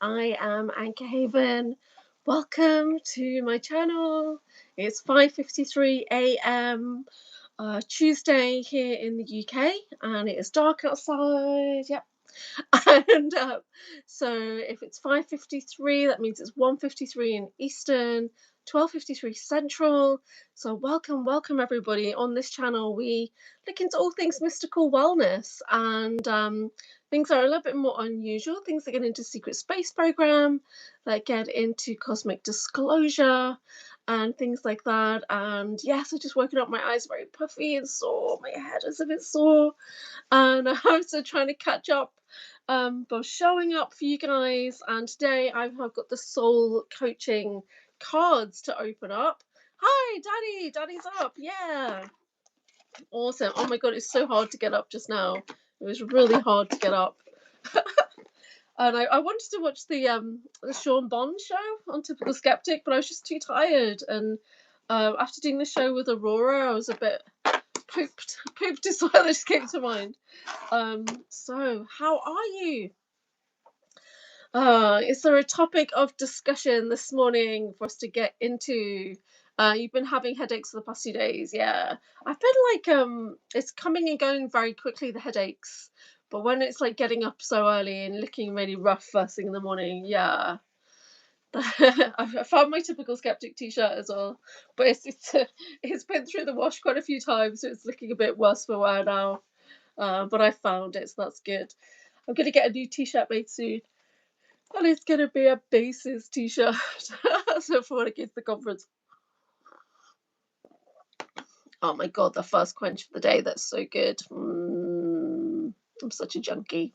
I am Anchorhaven. Welcome to my channel. It's 5:53 a.m. Tuesday here in the UK, and it is dark outside. Yep. And so if it's 5:53, that means it's 1:53 in Eastern, 12:53 Central. So welcome everybody. On this channel, we look into all things mystical wellness and things that are a little bit more unusual, things that get into secret space program, that get into cosmic disclosure and things like that. And yes, I just woken up, my eyes very puffy and sore, my head is a bit sore, and I'm also trying to catch up, but showing up for you guys. And today I've got the soul coaching cards to open up. Hi Daddy's up. Yeah, awesome. Oh my god, it's so hard to get up just now. It was really hard to get up. And I wanted to watch the Sean Bond show on Typical Skeptic, but I was just too tired. And after doing the show with Aurora, I was a bit pooped is what that just came to mind. So how are you? Is there a topic of discussion this morning for us to get into? You've been having headaches for the past 2 days. Yeah, I've been like, it's coming and going very quickly, the headaches. But when it's like getting up so early and looking really rough first thing in the morning, yeah. I found my Typical Skeptic t-shirt as well, but it's been through the wash quite a few times, so it's looking a bit worse for wear now. But I found it, so that's good. I'm gonna get a new t-shirt made soon. And it's gonna be a basis t-shirt. So for when I get to the conference. Oh my god, the first quench of the day. That's so good. I'm such a junkie.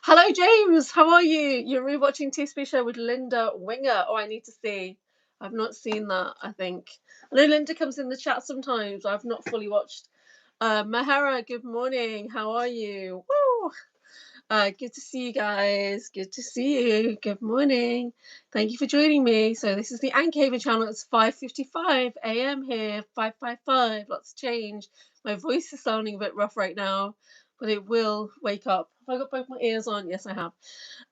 Hello, James. How are you? You're rewatching TSP Show with Linda Winger. Oh, I need to see. I've not seen that, I think. I know Linda comes in the chat sometimes. I've not fully watched. Mahara, good morning. How are you? Woo! Good to see you guys. Good to see you. Good morning. Thank you for joining me. So this is the Anchorhaven channel. It's 5:55 a.m. here. 5:55. Lots of change. My voice is sounding a bit rough right now, but it will wake up. Have I got both my ears on? Yes, I have.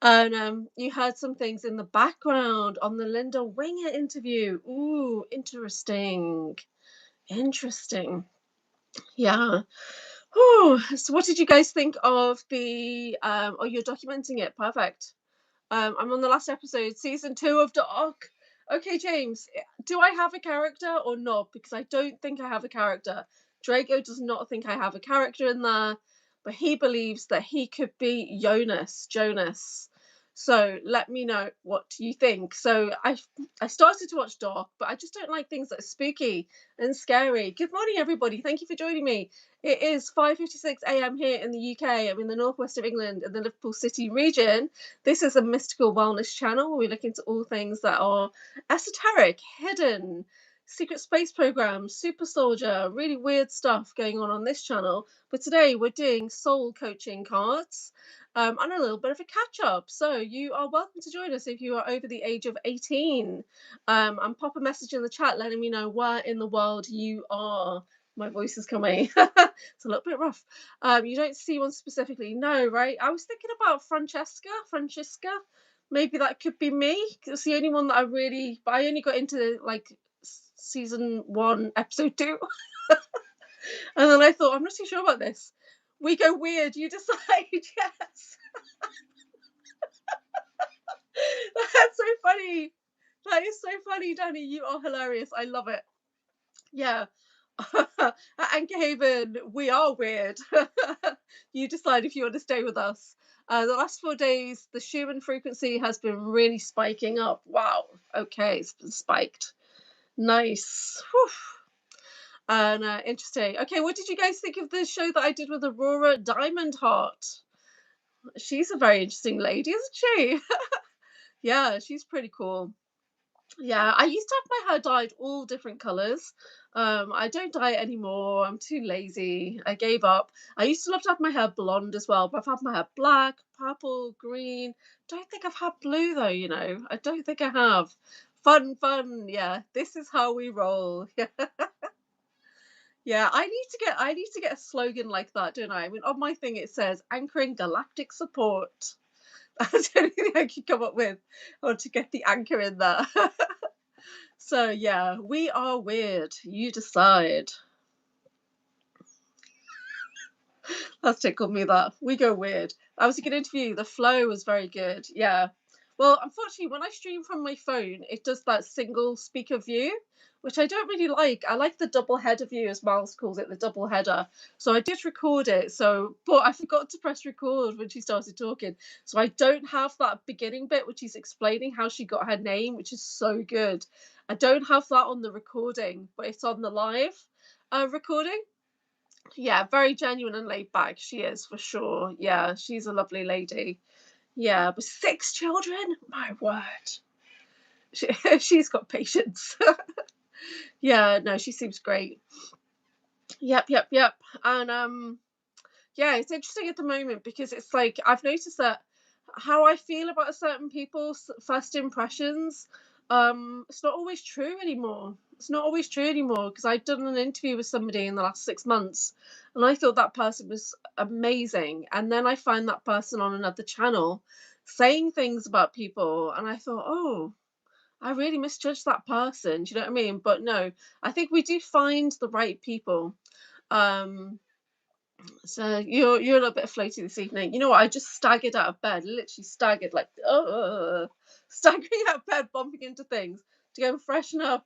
And you heard some things in the background on the Linda Winger interview. Ooh, interesting. Interesting. Yeah. Oh, so what did you guys think of the oh, you're documenting it. Perfect. I'm on the last episode, season 2 of Dark. Okay, James, do I have a character or not? Because I don't think I have a character. Draco does not think I have a character in there, but he believes that he could be Jonas. So let me know what you think. So I started to watch Dark, but I just don't like things that are spooky and scary. Good morning, everybody. Thank you for joining me. It is 5:56 a.m. here in the UK. I'm in the northwest of England in the Liverpool City region. This is a mystical wellness channel where we look into all things that are esoteric, hidden, secret space programs, super soldier, really weird stuff going on this channel. But today we're doing soul coaching cards, and a little bit of a catch up. So you are welcome to join us if you are over the age of 18. And pop a message in the chat letting me know where in the world you are. My voice is coming. It's a little bit rough. You don't see one specifically, no, right? I was thinking about Francesca. Maybe that could be me. It's the only one that but I only got into like season 1, episode 2, and then I thought I'm not too sure about this. We go weird. You decide. Yes, that's so funny. That is so funny, Danny. You are hilarious. I love it. Yeah. At Anchorhaven, we are weird. You decide if you want to stay with us. The last 4 days, the Schumann frequency has been really spiking up. Wow. Okay, it's been spiked. Nice. Whew. And interesting. Okay, what did you guys think of the show that I did with Aurora Diamond Heart? She's a very interesting lady, isn't she? Yeah, she's pretty cool. Yeah, I used to have my hair dyed all different colours. I don't dye it anymore. I'm too lazy. I gave up. I used to love to have my hair blonde as well, but I've had my hair black, purple, green. Don't think I've had blue though, you know. I don't think I have. Fun. Yeah, this is how we roll. Yeah, I need to get a slogan like that, don't I? I mean, on my thing it says anchoring galactic support. That's the only thing I could come up with, or to get the anchor in there. So yeah, we are weird. You decide. That's tickled me that. We go weird. That was a good interview. The flow was very good. Yeah. Well, unfortunately, when I stream from my phone, it does that single speaker view, which I don't really like. I like the double header view, as Miles calls it, the double header. So I did record it. But I forgot to press record when she started talking. So I don't have that beginning bit, which is explaining how she got her name, which is so good. I don't have that on the recording, but it's on the live recording. Yeah, very genuine and laid back. She is, for sure. Yeah, she's a lovely lady. Yeah, but 6 children? My word. She's got patience. Yeah, no, she seems great. Yep. And yeah, it's interesting at the moment because it's like I've noticed that how I feel about certain people's first impressions, it's not always true anymore. It's not always true anymore because I've done an interview with somebody in the last 6 months and I thought that person was amazing. And then I find that person on another channel saying things about people and I thought, oh, I really misjudged that person. Do you know what I mean? But no, I think we do find the right people. Um, so you're a little bit floaty this evening. You know what? I just staggered out of bed, literally staggered, like staggering out of bed, bumping into things to go and freshen up.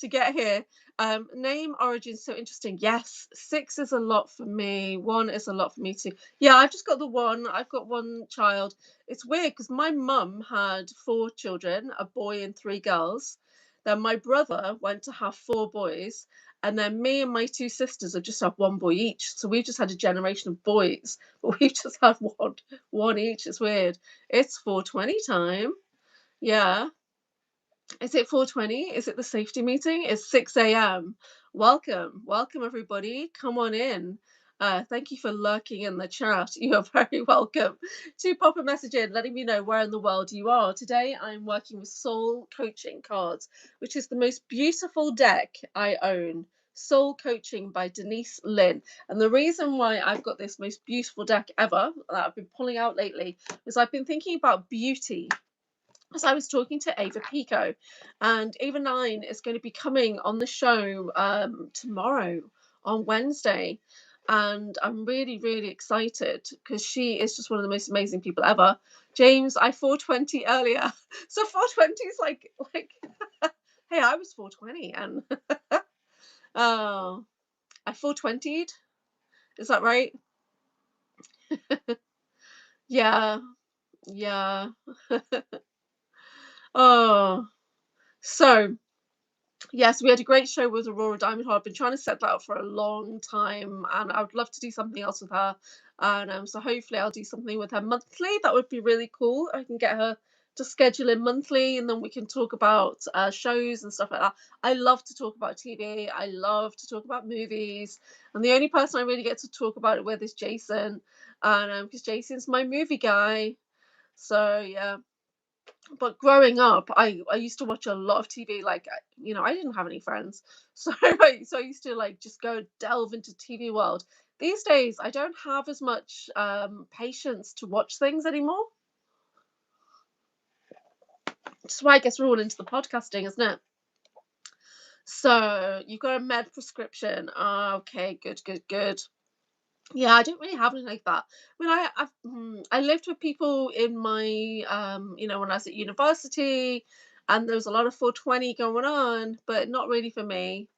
To get here. Name origin so interesting. Yes, 6 is a lot for me. 1 is a lot for me too. Yeah, I've just got the 1. I've got 1 child. It's weird because my mum had 4 children, a boy and 3 girls. Then my brother went to have 4 boys. And then me and my 2 sisters have just had 1 boy each. So we've just had a generation of boys, but we've just had one each. It's weird. It's 4:20 time. Yeah. Is it 4:20? Is it the safety meeting? It's 6 a.m. Welcome everybody. Come on in. Thank you for lurking in the chat. You are very welcome to pop a message in letting me know where in the world you are. Today I'm working with Soul Coaching cards, which is the most beautiful deck I own. Soul Coaching by Denise Lynn. And the reason why I've got this most beautiful deck ever that I've been pulling out lately is I've been thinking about beauty. As I was talking to Ava Pico, and Ava 9 is going to be coming on the show tomorrow on Wednesday. And I'm really, really excited because she is just one of the most amazing people ever. James, I 420 earlier. So 420 is like hey, I was 420 and oh, I 420'd. Is that right? Yeah, yeah. Oh, so yes, we had a great show with Aurora Diamond Heart. I've been trying to set that up for a long time, and I would love to do something else with her. And so hopefully I'll do something with her monthly. That would be really cool. I can get her to schedule in monthly, and then we can talk about shows and stuff like that. I love to talk about TV. I love to talk about movies, and the only person I really get to talk about it with is Jason, and because Jason's my movie guy. So yeah. But growing up, I used to watch a lot of TV. Like, I didn't have any friends, so I used to like just go delve into TV world. These days, I don't have as much patience to watch things anymore. Which is why I guess we're all into the podcasting, isn't it? So you've got a med prescription. Okay, good. Yeah, I don't really have anything like that. I mean, I lived with people in my when I was at university, and there was a lot of 420 going on, but not really for me.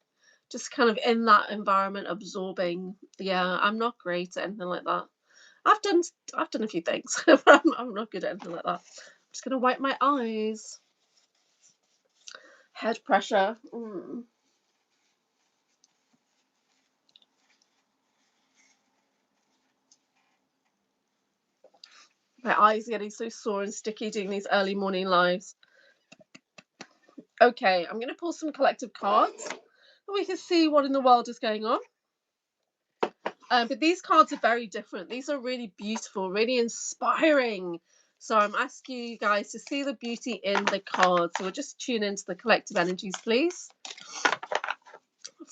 Just kind of in that environment, absorbing. Yeah, I'm not great at anything like that. I've done a few things, but I'm not good at anything like that. I'm just gonna wipe my eyes. Head pressure. My eyes are getting so sore and sticky doing these early morning lives. Okay, I'm going to pull some collective cards so we can see what in the world is going on. But these cards are very different. These are really beautiful, really inspiring. So I'm asking you guys to see the beauty in the cards. So we'll just tune into the collective energies, please.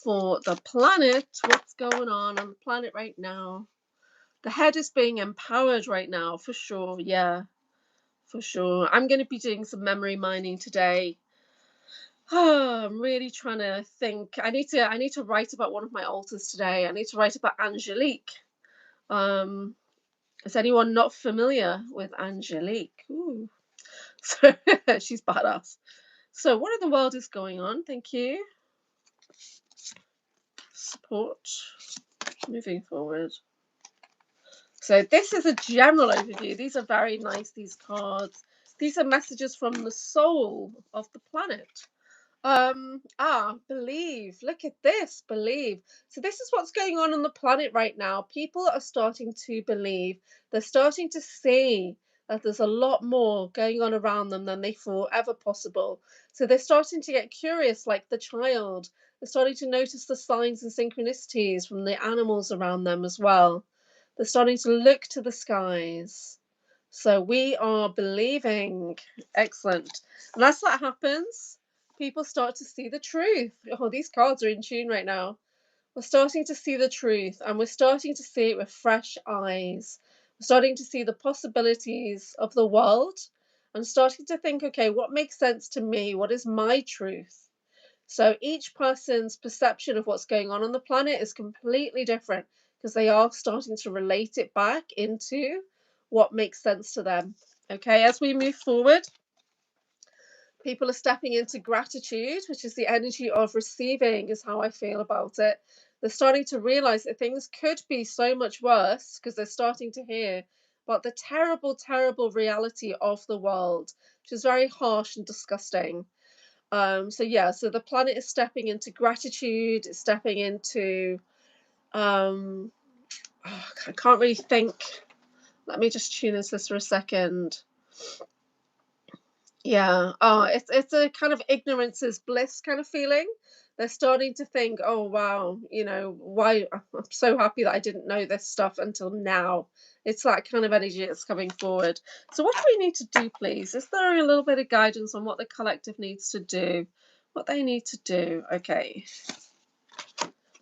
For the planet, what's going on the planet right now? The head is being empowered right now, for sure. Yeah, for sure. I'm going to be doing some memory mining today. Oh, I'm really trying to think. I need to write about one of my altars today. I need to write about Angelique. Is anyone not familiar with Angelique? Ooh. So she's badass. So what in the world is going on? Thank you. Support. Moving forward. So this is a general overview. These are very nice, these cards. These are messages from the soul of the planet. Believe. Look at this. Believe. So this is what's going on the planet right now. People are starting to believe. They're starting to see that there's a lot more going on around them than they thought ever possible. So they're starting to get curious, like the child. They're starting to notice the signs and synchronicities from the animals around them as well. They're starting to look to the skies. So we are believing. Excellent. And as that happens, people start to see the truth. Oh, these cards are in tune right now. We're starting to see the truth, and we're starting to see it with fresh eyes. We're starting to see the possibilities of the world and starting to think, okay, what makes sense to me? What is my truth? So each person's perception of what's going on the planet is completely different because they are starting to relate it back into what makes sense to them. Okay, as we move forward, people are stepping into gratitude, which is the energy of receiving, is how I feel about it. They're starting to realize that things could be so much worse because they're starting to hear about the terrible, terrible reality of the world, which is very harsh and disgusting. So the planet is stepping into gratitude, it's stepping into I can't really think. Let me just tune into this for a second. Yeah. It's a kind of ignorance is bliss kind of feeling. They're starting to think, oh wow, why I'm so happy that I didn't know this stuff until now. It's that kind of energy that's coming forward. So what do we need to do, please? Is there a little bit of guidance on what the collective needs to do? What they need to do? Okay.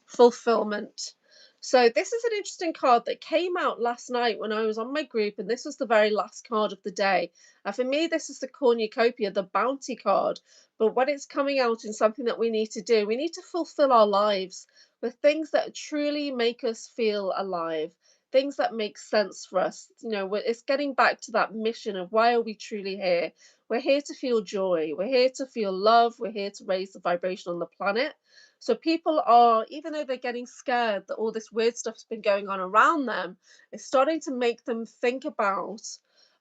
Fulfillment. So this is an interesting card that came out last night when I was on my group, and this was the very last card of the day. For me, this is the cornucopia, the bounty card. But when it's coming out in something that we need to do, we need to fulfill our lives with things that truly make us feel alive, things that make sense for us. It's getting back to that mission of why are we truly here? We're here to feel joy. We're here to feel love. We're here to raise the vibration on the planet. So people are, even though they're getting scared that all this weird stuff's been going on around them, it's starting to make them think about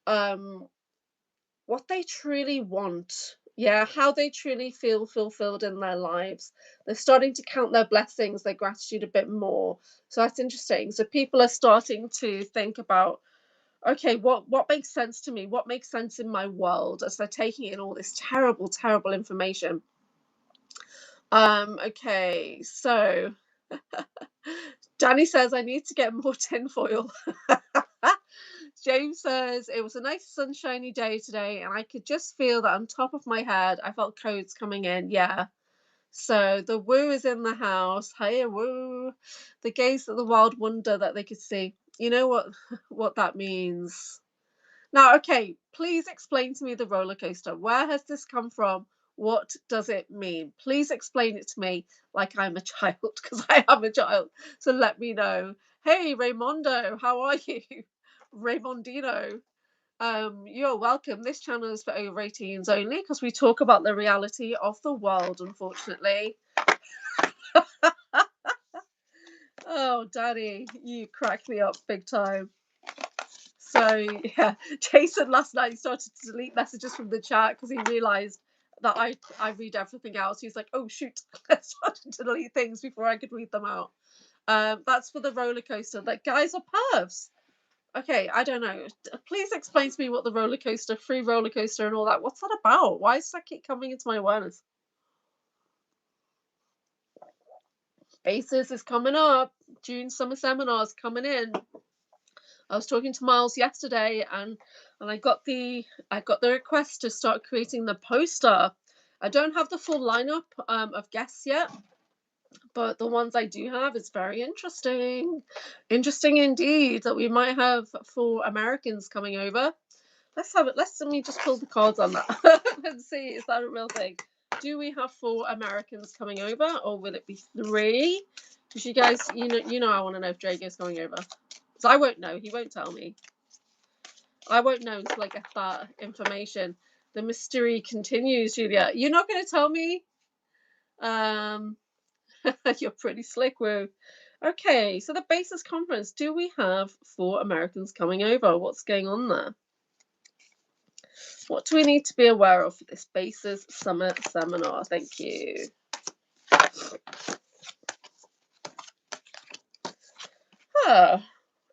what they truly want. Yeah, how they truly feel fulfilled in their lives. They're starting to count their blessings, their gratitude a bit more. So that's interesting. So people are starting to think about, okay, what makes sense to me? What makes sense in my world as they're taking in all this terrible, terrible information. Okay, so Danny says I need to get more tinfoil. James says it was a nice sunshiny day today and I could just feel that on top of my head. I felt codes coming in. Yeah. So the woo is in the house. Hey, woo. The gaze at the wild wonder that they could see. You know what that means. Now, okay, please explain to me the roller coaster. Where has this come from? What does it mean? Please explain it to me like I'm a child, because I am a child. So let me know. Hey, Raymondo, how are you? Raymondino. You're welcome. This channel is for over 18s only because we talk about the reality of the world, unfortunately. Oh, Daddy, you crack me up big time. So yeah, Jason last night started to delete messages from the chat because he realised that I read everything else. He's like, oh shoot, I started to delete things before I could read them out. That's for the roller coaster. Like, guys are pervs. Okay, I don't know. Please explain to me what the roller coaster, free roller coaster, and all that. What's that about? Why does that keep coming into my awareness? Aces is coming up. June summer seminars coming in. I was talking to Miles yesterday, and I got the request to start creating the poster. I don't have the full lineup of guests yet, But the ones I do have is very interesting. Interesting indeed that we might have 4 Americans coming over. Let me just pull the cards on that and see, is that a real thing? Do we have 4 Americans coming over, or will it be 3? Because you guys, you know I want to know if Drago's coming over. So I won't know. He won't tell me. I won't know until I get that information. The mystery continues, Julia. You're not going to tell me? You're pretty slick, Woo. Okay, so the Basis Conference. Do we have 4 Americans coming over? What's going on there? What do we need to be aware of for this Basis Summit Seminar? Thank you.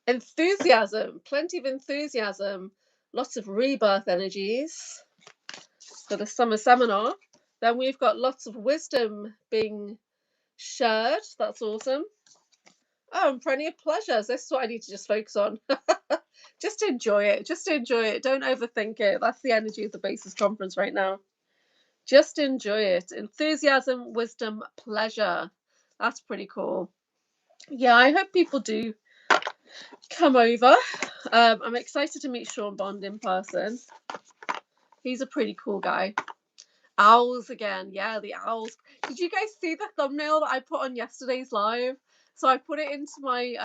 Enthusiasm. Plenty of enthusiasm. Lots of rebirth energies for the summer seminar. Then we've got lots of wisdom being shared. That's awesome. Oh, and plenty of pleasures. This is what I need to just focus on. Just enjoy it. Just enjoy it. Don't overthink it. That's the energy of the Basis Conference right now. Just enjoy it. Enthusiasm, wisdom, pleasure. That's pretty cool. Yeah, I hope people do come over. I'm excited to meet Sean Bond in person. He's a pretty cool guy. Owls again. Yeah, the owls. Did you guys see the thumbnail that I put on yesterday's live? So I put it into my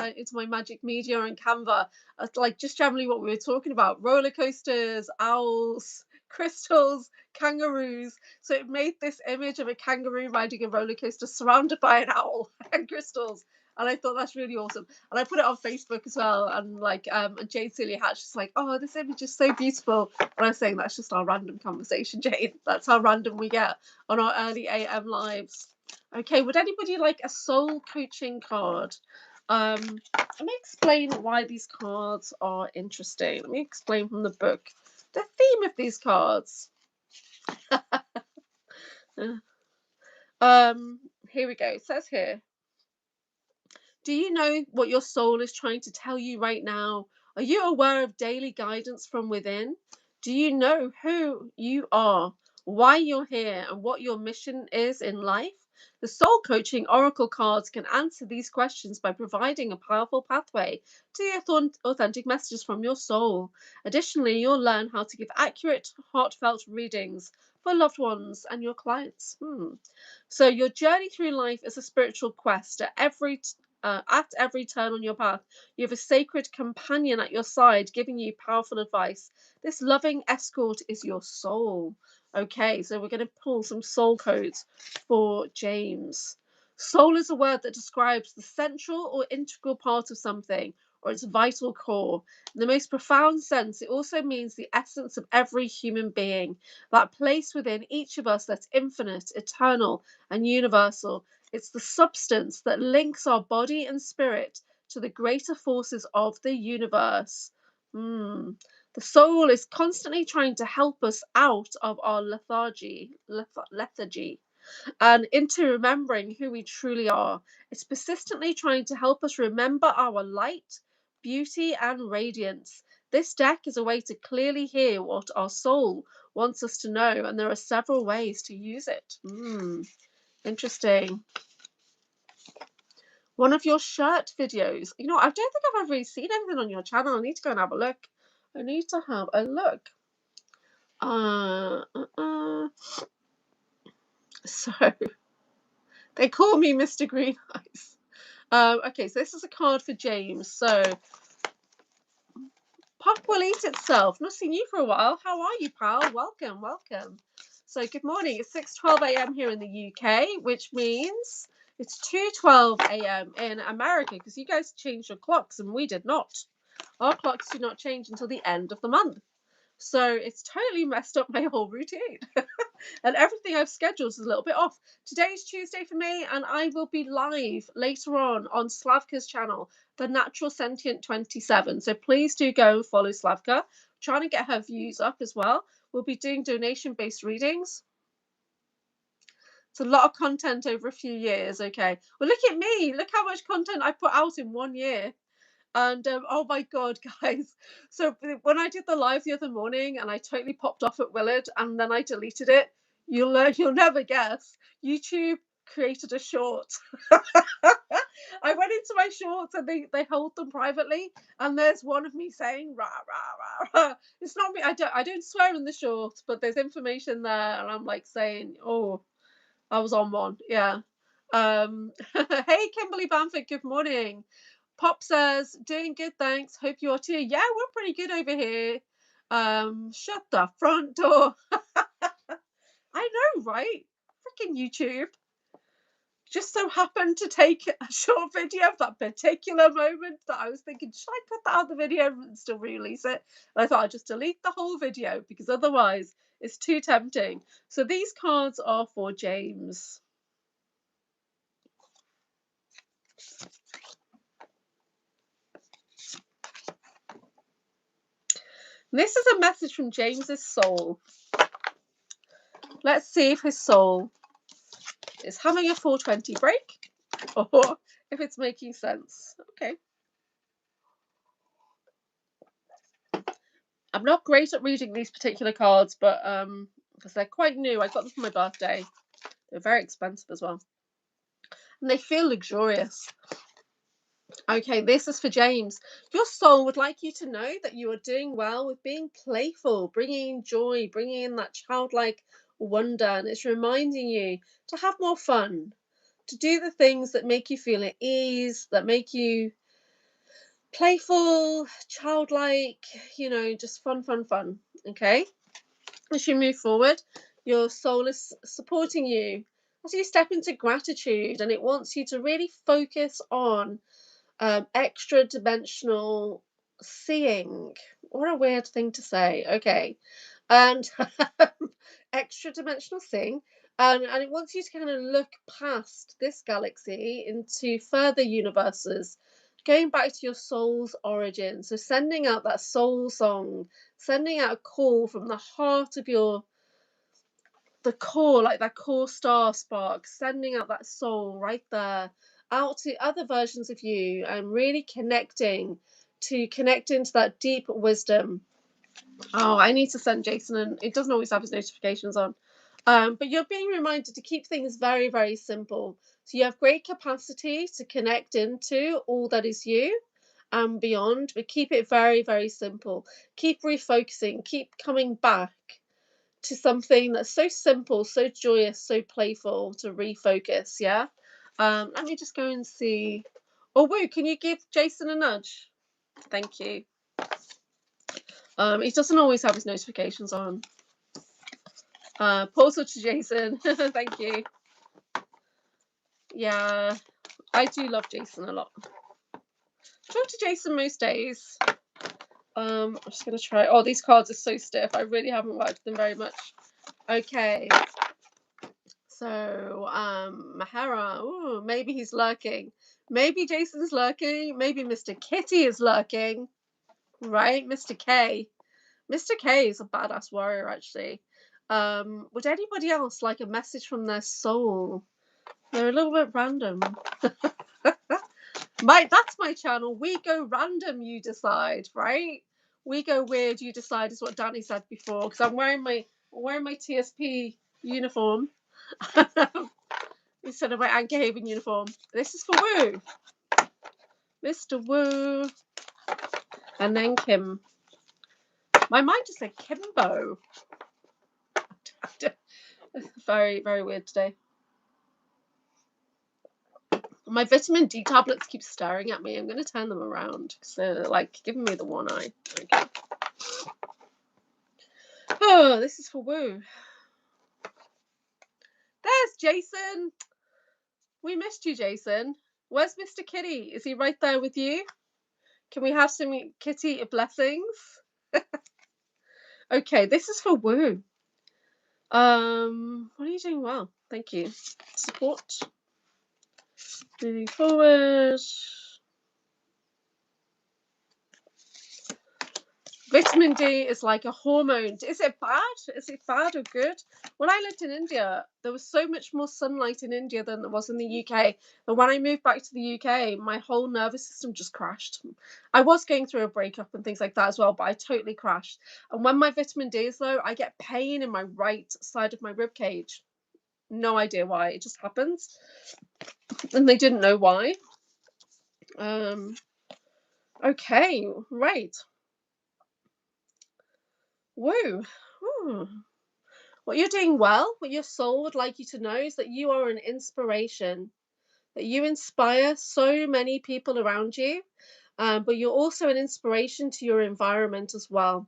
Magic Media and Canva, like just generally what we were talking about: roller coasters, owls, crystals, kangaroos. So it made this image of a kangaroo riding a roller coaster surrounded by an owl and crystals. And I thought that's really awesome. And I put it on Facebook as well. And Jade Celia Hatch is like, oh, this image is so beautiful. And I was saying that's just our random conversation, Jade. That's how random we get on our early AM lives. Okay, would anybody like a soul coaching card? Let me explain why these cards are interesting. Let me explain from the book the theme of these cards. Here we go. It says here, do you know what your soul is trying to tell you right now? Are you aware of daily guidance from within? Do you know who you are, why you're here, and what your mission is in life? The soul coaching oracle cards can answer these questions by providing a powerful pathway to the authentic messages from your soul. Additionally, you'll learn how to give accurate, heartfelt readings for loved ones and your clients. So your journey through life is a spiritual quest. At every turn on your path, you have a sacred companion at your side giving you powerful advice. This loving escort is your soul. Okay, so we're going to pull some soul codes for James. Soul is a word that describes the central or integral part of something, or its vital core. In the most profound sense, it also means the essence of every human being, that place within each of us that's infinite, eternal, and universal. It's the substance that links our body and spirit to the greater forces of the universe. The soul is constantly trying to help us out of our lethargy and into remembering who we truly are. It's persistently trying to help us remember our light, beauty, and radiance. This deck is a way to clearly hear what our soul wants us to know, and there are several ways to use it. Interesting. One of your shirt videos. I don't think I've ever really seen anything on your channel. I need to go and have a look. So they call me Mr. Green Eyes. Okay, so this is a card for James. So Pop will eat itself. Not seen you for a while. How are you, pal? Welcome. So good morning. It's 6:12 a.m. here in the UK, which means it's 2:12 a.m. in America, because you guys changed your clocks and we did not. Our clocks do not change until the end of the month. So it's totally messed up my whole routine. And everything I've scheduled is a little bit off. Today's Tuesday for me, and I will be live later on Slavka's channel, The Natural Sentient 27. So please do go and follow Slavka. Trying to get her views up as well. We'll be doing donation-based readings. It's a lot of content over a few years, okay? Well, look at me. Look how much content I put out in 1 year. And oh my god, guys, so when I did the live the other morning and I totally popped off at Willard and then I deleted it, you'll never guess, YouTube created a short. I went into my shorts and they hold them privately, and there's one of me saying rah rah rah rah. It's not me. I don't swear in the shorts, but there's information there, and I'm like saying, oh, I was on one. Yeah. Hey, Kimberly Bamford. Good morning. Pop says, doing good, thanks. Hope you are too. Yeah, we're pretty good over here. Shut the front door. I know, right? Freaking YouTube. Just so happened to take a short video of that particular moment that I was thinking, should I put that on the video and still release it? And I thought I'd just delete the whole video because otherwise it's too tempting. So these cards are for James. This is a message from James's soul. Let's see if his soul is having a 420 break or if it's making sense. Okay. I'm not great at reading these particular cards, but because they're quite new. I got them for my birthday. They're very expensive as well. And they feel luxurious. Okay, this is for James. Your soul would like you to know that you are doing well with being playful, bringing in joy, bringing in that childlike wonder. And it's reminding you to have more fun, to do the things that make you feel at ease, that make you playful, childlike, just fun. Okay? As you move forward, your soul is supporting you as you step into gratitude, and it wants you to really focus on extra dimensional seeing. What a weird thing to say. Okay. And extra dimensional seeing. And it wants you to kind of look past this galaxy into further universes, going back to your soul's origin. So sending out that soul song, sending out a call from the heart of the core, like that core star spark, sending out that soul right there out to other versions of you, and really connecting to that deep wisdom. Oh, I need to send Jason, and it doesn't always have his notifications on. But you're being reminded to keep things very, very simple. So you have great capacity to connect into all that is you and beyond, but keep it very, very simple. Keep refocusing, keep coming back to something that's so simple, so joyous, so playful, to refocus. Yeah. Let me just go and see. Oh, Woo, can you give Jason a nudge? Thank you. He doesn't always have his notifications on. Portal to Jason. Thank you. Yeah, I do love Jason a lot. Talk to Jason most days. I'm just going to try. Oh, these cards are so stiff. I really haven't worked with them very much. Okay. So, Mahara. Ooh, maybe he's lurking. Maybe Jason's lurking. Maybe Mr. Kitty is lurking. Right? Mr. K. Mr. K is a badass warrior, actually. Would anybody else like a message from their soul? They're a little bit random. That's my channel. We go random, you decide, right? We go weird, you decide, is what Danny said before. Because I'm wearing my TSP uniform instead of my Anchorhaven uniform. This is for Woo. Mr. Woo. And then Kim. My mind just said Kimbo. Very, very weird today. My vitamin D tablets keep staring at me. I'm going to turn them around because they're like giving me the one eye. Okay. Oh, this is for Woo. There's Jason. We missed you, Jason. Where's Mr. Kitty? Is he right there with you? Can we have some kitty blessings? Okay, this is for Woo. What are you doing well? Thank you. Support. Moving forward. Vitamin D is like a hormone. Is it bad? Is it bad or good? When I lived in India, there was so much more sunlight in India than there was in the UK. But when I moved back to the UK, my whole nervous system just crashed. I was going through a breakup and things like that as well, but I totally crashed. And when my vitamin D is low, I get pain in my right side of my rib cage. No idea why. It just happens. And they didn't know why. Okay, right. Woo. What you're doing well, what your soul would like you to know is that you are an inspiration, that you inspire so many people around you, but you're also an inspiration to your environment as well.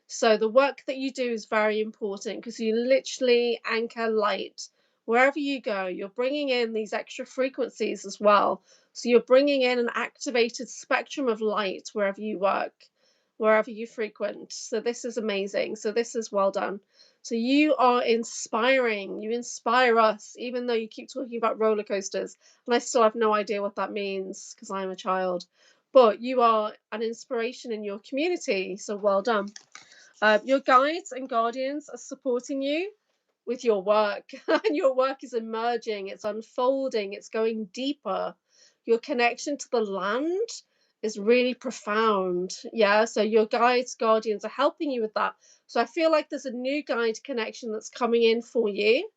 So the work that you do is very important because you literally anchor light wherever you go. You're bringing in these extra frequencies as well. So you're bringing in an activated spectrum of light wherever you work, wherever you frequent. So this is amazing. So this is well done. So you are inspiring. You inspire us, even though you keep talking about roller coasters. And I still have no idea what that means because I'm a child. But you are an inspiration in your community. So well done. Your guides and guardians are supporting you with your work, and your work is emerging, it's unfolding, it's going deeper. Your connection to the land is really profound. Yeah, so your guides, guardians are helping you with that. So I feel like there's a new guide connection that's coming in for you.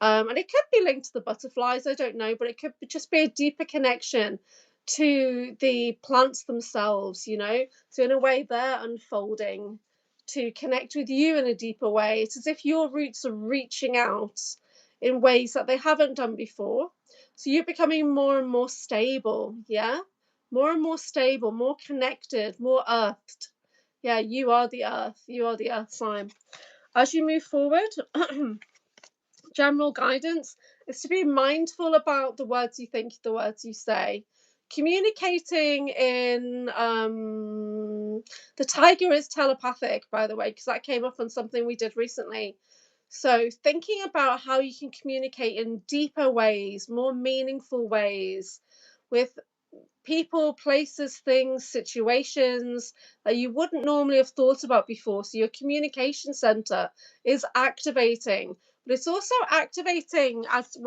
And it could be linked to the butterflies, I don't know, but it could just be a deeper connection to the plants themselves, you know. So in a way, they're unfolding to connect with you in a deeper way. It's as if your roots are reaching out in ways that they haven't done before. So you're becoming more and more stable, yeah? More and more stable, more connected, more earthed. Yeah, you are the earth. You are the earth sign. As you move forward, general guidance is to be mindful about the words you think, the words you say. Communicating in the tiger is telepathic, by the way, because that came up on something we did recently. So thinking about how you can communicate in deeper ways, more meaningful ways with people, places, things, situations that you wouldn't normally have thought about before. So your communication center is activating, but it's also activating as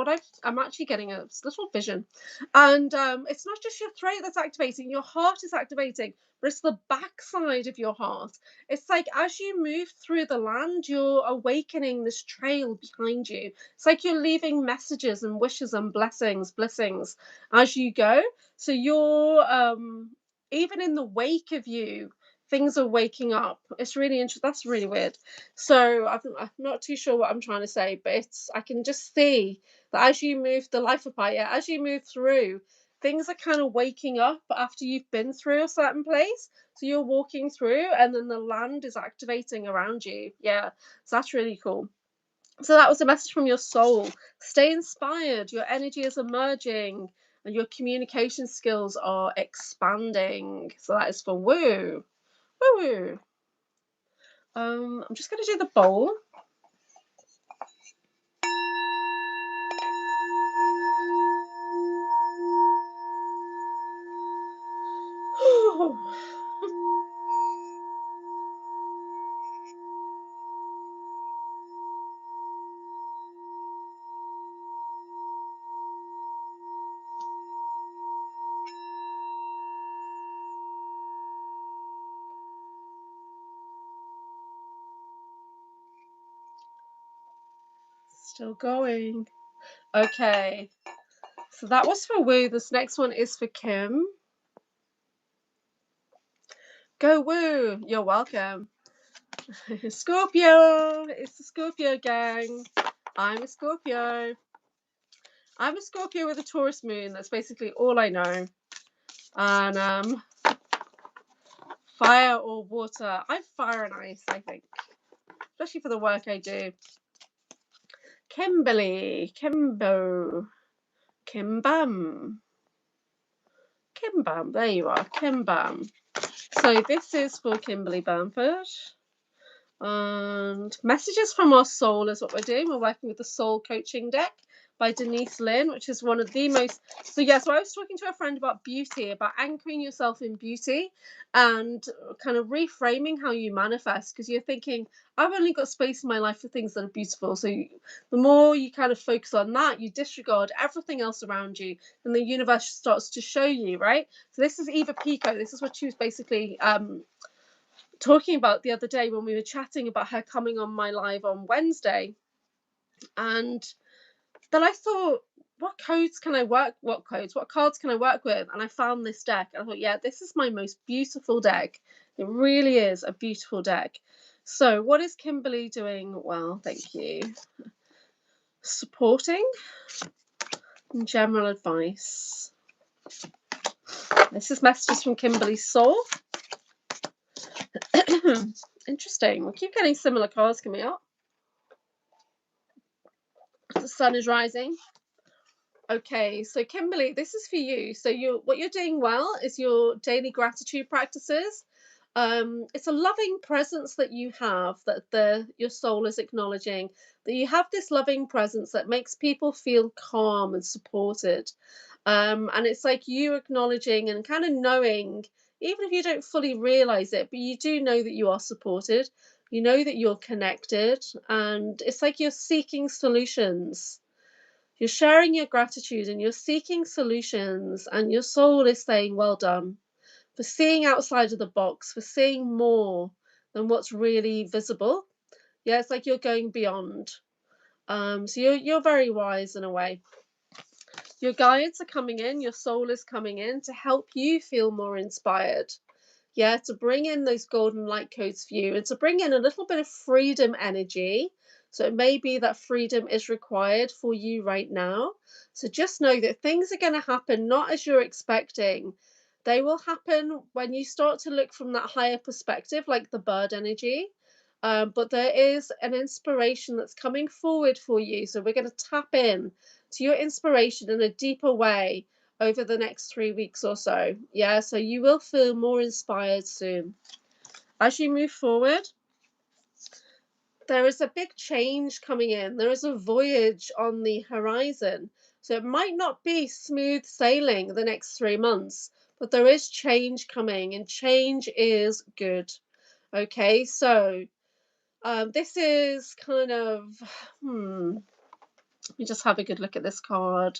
I'm actually getting a little vision, and it's not just your throat that's activating, your heart is activating, but it's the backside of your heart. It's like as you move through the land, you're awakening this trail behind you. It's like you're leaving messages and wishes and blessings as you go. So you're even in the wake of you, things are waking up. It's really interesting. That's really weird. So I'm not too sure what I'm trying to say, but I can just see that as you move the life apart, yeah, as you move through, things are kind of waking up after you've been through a certain place. So you're walking through, and then the land is activating around you. Yeah, so that's really cool. So that was a message from your soul. Stay inspired. Your energy is emerging and your communication skills are expanding. So that is for woo. Woo woo. I'm just going to do the bowl. Still going. Okay. So that was for woo. This next one is for Kim. Go woo. You're welcome. Scorpio. It's the Scorpio gang. I'm a Scorpio. I'm a Scorpio with a Taurus moon. That's basically all I know. And fire or water. I'm fire and ice, I think. Especially for the work I do. Kimberly. Kimbo. Kimbam. Kimbam. There you are. Kimbam. So this is for Kimberly Bamford. And messages from our soul is what we're doing. We're working with the soul coaching deck by Denise Lynn, which is one of the most. So I was talking to a friend about beauty, about anchoring yourself in beauty and kind of reframing how you manifest, because you're thinking, I've only got space in my life for things that are beautiful. So the more you kind of focus on that, you disregard everything else around you, and the universe starts to show you, right? So this is Eva Pico. This is what she was basically talking about the other day when we were chatting about her coming on my live on Wednesday. And then I thought, what cards can I work with? And I found this deck. And I thought, yeah, this is my most beautiful deck. It really is a beautiful deck. So what is Kimberly doing? Well, thank you. Supporting and general advice. This is messages from Kimberly's soul. Interesting. We keep getting similar cards coming up. The sun is rising. Okay, so Kimberly, this is for you. So what you're doing well is your daily gratitude practices. It's a loving presence that you have, that your soul is acknowledging that you have this loving presence that makes people feel calm and supported. And it's like you acknowledging and kind of knowing, even if you don't fully realize it, but you do know that you are supported. You know that you're connected, and it's like you're seeking solutions. You're sharing your gratitude and you're seeking solutions, and your soul is saying, well done, for seeing outside of the box, for seeing more than what's really visible. Yeah, it's like you're going beyond. So you're very wise in a way. Your guides are coming in, your soul is coming in to help you feel more inspired. Yeah, to bring in those golden light codes for you and to bring in a little bit of freedom energy. So it may be that freedom is required for you right now. So just know that things are going to happen not as you're expecting. They will happen when you start to look from that higher perspective, like the bird energy. But there is an inspiration that's coming forward for you. So we're going to tap in to your inspiration in a deeper way over the next 3 weeks or so. Yeah, so you will feel more inspired soon. As you move forward, there is a big change coming in. There is a voyage on the horizon. So it might not be smooth sailing the next 3 months, but there is change coming, and change is good. Okay, so this is kind of, let me just have a good look at this card.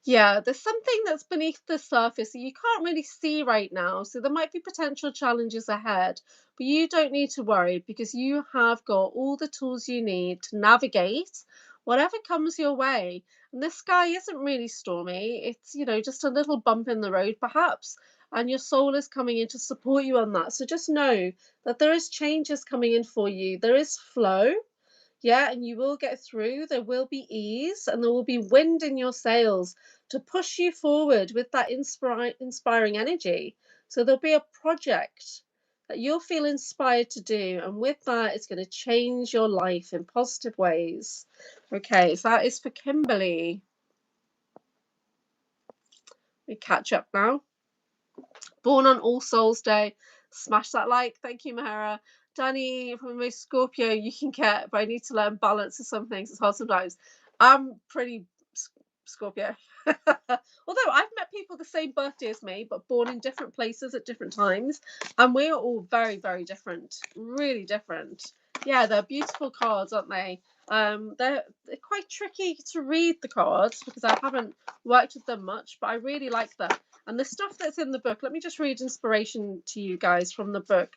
Yeah, there's something that's beneath the surface that you can't really see right now. So there might be potential challenges ahead, but you don't need to worry because you have got all the tools you need to navigate whatever comes your way. And the sky isn't really stormy. It's, just a little bump in the road, perhaps. And your soul is coming in to support you on that. So just know that there is changes coming in for you. There is flow. Yeah, and you will get through. There will be ease and there will be wind in your sails to push you forward with that inspiring energy. So there'll be a project that you'll feel inspired to do. And with that, it's going to change your life in positive ways. Okay, so that is for Kimberly. We catch up now. Born on All Souls Day. Smash that like. Thank you, Mahara. Danny from most Scorpio you can get, but I need to learn balance of some things. It's hard sometimes. I'm pretty Scorpio. Although I've met people the same birthday as me, but born in different places at different times. And we are all very, very different. Really different. Yeah, they're beautiful cards, aren't they? They're quite tricky to read, the cards, because I haven't worked with them much, but I really like them. And the stuff that's in the book, let me just read inspiration to you guys from the book.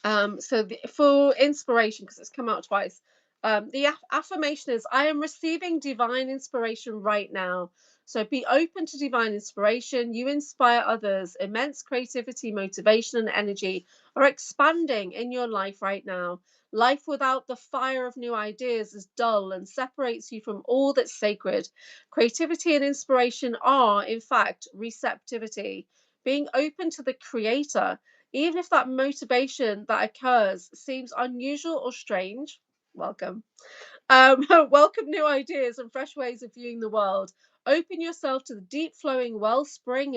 For inspiration, because it's come out twice, the affirmation is, I am receiving divine inspiration right now. So be open to divine inspiration. You inspire others. Immense creativity, motivation, and energy are expanding in your life right now. Life without the fire of new ideas is dull and separates you from all that's sacred. Creativity and inspiration are, in fact, receptivity. Being open to the creator, even if that motivation that occurs seems unusual or strange. Welcome. Welcome new ideas and fresh ways of viewing the world. Open yourself to the deep flowing wellspring,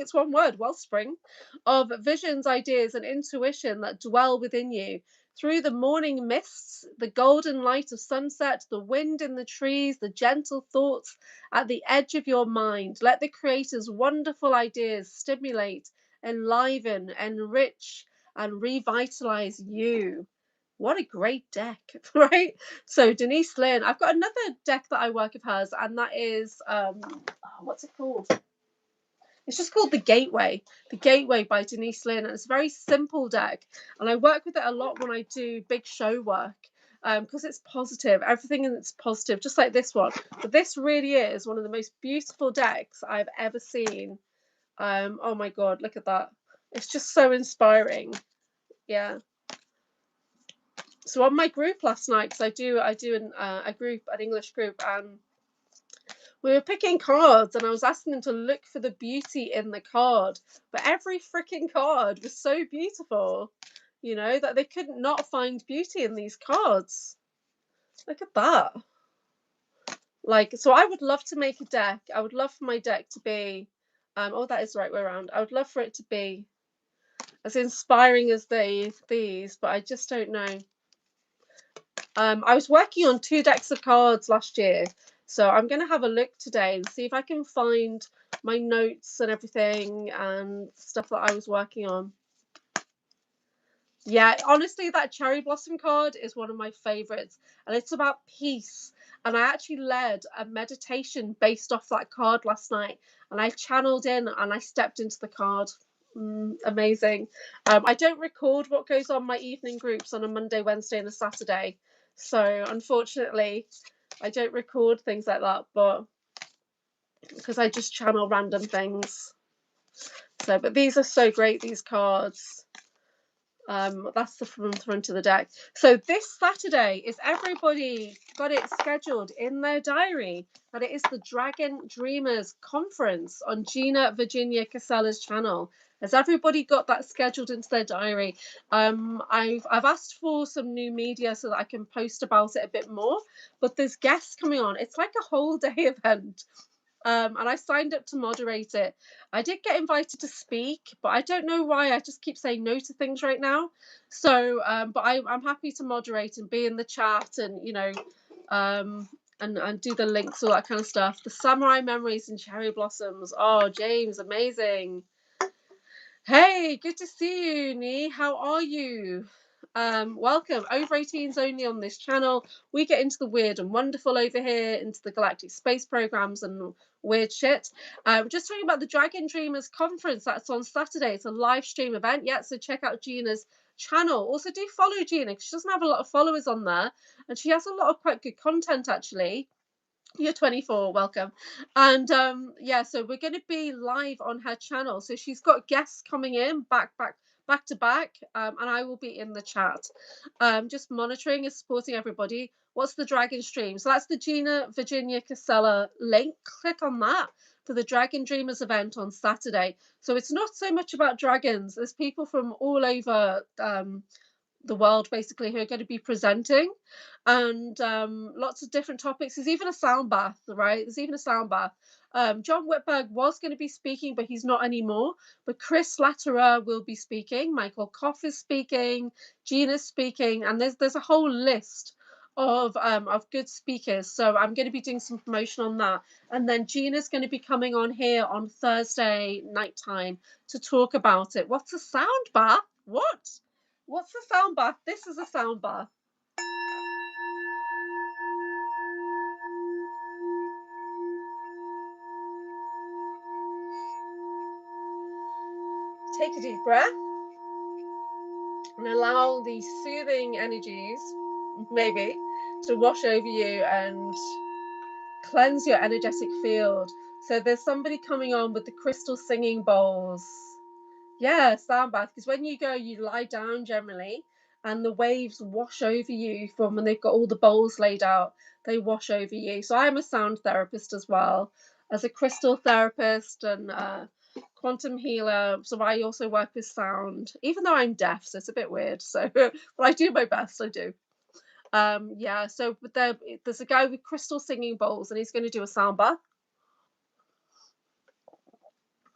it's one word, wellspring of visions, ideas, and intuition that dwell within you. Through the morning mists, the golden light of sunset, the wind in the trees, the gentle thoughts at the edge of your mind, let the Creator's wonderful ideas stimulate, enliven, enrich, and revitalize you. What a great deck, right? So Denise Lynn, I've got another deck that I work with hers, and that is, what's it called? It's just called The Gateway by Denise Lynn. And it's a very simple deck. And I work with it a lot when I do big show work. because it's positive. Everything in it's positive, just like this one. But this really is one of the most beautiful decks I've ever seen. Oh my god, look at that. It's just so inspiring. Yeah. So on my group last night, because I do a group, an English group, and we were picking cards, and I was asking them to look for the beauty in the card. But every freaking card was so beautiful, that they couldn't not find beauty in these cards. Look at that. So I would love to make a deck. I would love for my deck to be, that is the right way around. I would love for it to be as inspiring as these, but I just don't know. I was working on 2 decks of cards last year, so I'm going to have a look today and see if I can find my notes and everything and stuff that I was working on. Yeah, honestly, that cherry blossom card is one of my favorites, and it's about peace. And I actually led a meditation based off that card last night, and I channeled in and I stepped into the card. Amazing. I don't record what goes on my evening groups on a Monday, Wednesday, and a Saturday. So unfortunately, I don't record things like that, but because I just channel random things. So, but these are so great, these cards. That's the front of the deck. So this Saturday, is everybody got it scheduled in their diary that it is the Dragon Dreamers Conference on Gina Virginia Casella's channel? Has everybody got that scheduled into their diary? I've asked for some new media so that I can post about it a bit more, but there's guests coming on. It's like a whole day event. And I signed up to moderate it. I did get invited to speak, but I don't know why I just keep saying no to things right now. So, but I'm happy to moderate and be in the chat and, and do the links, all that kind of stuff. The Samurai Memories and Cherry Blossoms. Oh, James, amazing. Hey, good to see you, Nee. How are you? Welcome. Over 18s only on this channel. We get into the weird and wonderful over here, into the galactic space programs and weird shit. Just talking about the Dragon Dreamers Conference. That's on Saturday. It's a live stream event. Yeah, so check out Gina's channel. Also, do follow Gina, because she doesn't have a lot of followers on there, and she has a lot of quite good content, actually. You're 24, welcome. And yeah, so we're going to be live on her channel. So she's got guests coming in back to back, and I will be in the chat, just monitoring and supporting everybody. What's the Dragon Stream? So that's the Gina Virginia Casella link. Click on that for the Dragon Dreamers event on Saturday. So it's not so much about dragons. There's people from all over the world, basically, who are going to be presenting, and lots of different topics. There's even a sound bath, right? There's even a sound bath. John Whitberg was going to be speaking, but he's not anymore. But Chris Latterer will be speaking. Michael Koff is speaking. Gina's speaking, and there's a whole list of good speakers. So I'm going to be doing some promotion on that, and then Gina's going to be coming on here on Thursday nighttime to talk about it. What's a sound bath? What's a sound bath? This is a sound bath. Take a deep breath and allow these soothing energies, maybe, to wash over you and cleanse your energetic field. So there's somebody coming on with the crystal singing bowls. Yeah, sound bath. Because when you go, you lie down generally, and the waves wash over you from when they've got all the bowls laid out. They wash over you. So I'm a sound therapist as well, as a crystal therapist and quantum healer. So I also work with sound, even though I'm deaf, so it's a bit weird. So, but I do my best. I do. Yeah. So there's a guy with crystal singing bowls, and he's going to do a sound bath.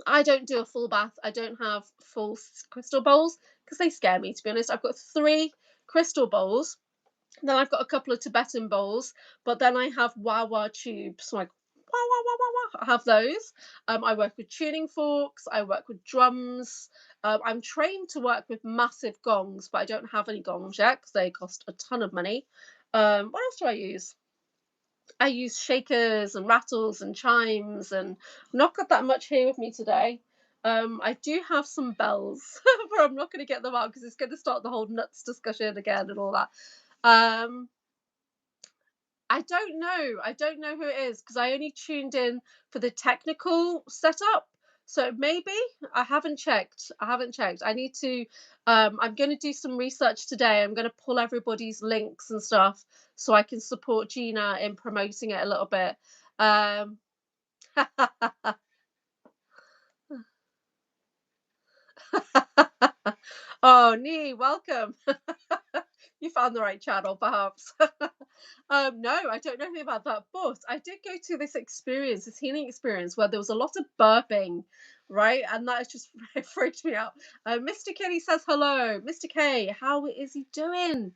I don't do a full bath. I don't have full crystal bowls because they scare me, to be honest. I've got 3 crystal bowls. Then I've got a couple of Tibetan bowls, but then I have wah-wah tubes. Like, wah, wah, wah, wah, wah. I have those. I work with tuning forks. I work with drums. I'm trained to work with massive gongs, but I don't have any gongs yet because they cost a ton of money. What else do I use? I use shakers and rattles and chimes, and I've not got that much here with me today. I do have some bells, but I'm not going to get them out because it's going to start the whole nuts discussion again and all that. I don't know. I don't know who it is because I only tuned in for the technical setup. So maybe I haven't checked. I haven't checked. I need to. I'm going to do some research today. I'm going to pull everybody's links and stuff so I can support Gina in promoting it a little bit. Um, oh, Nee, welcome. You found the right channel, perhaps. No, I don't know anything about that, but I did go to this experience, this healing experience, where there was a lot of burping, right? And that has just freaked me out. Mr. Kelly says hello. Mr. K, how is he doing?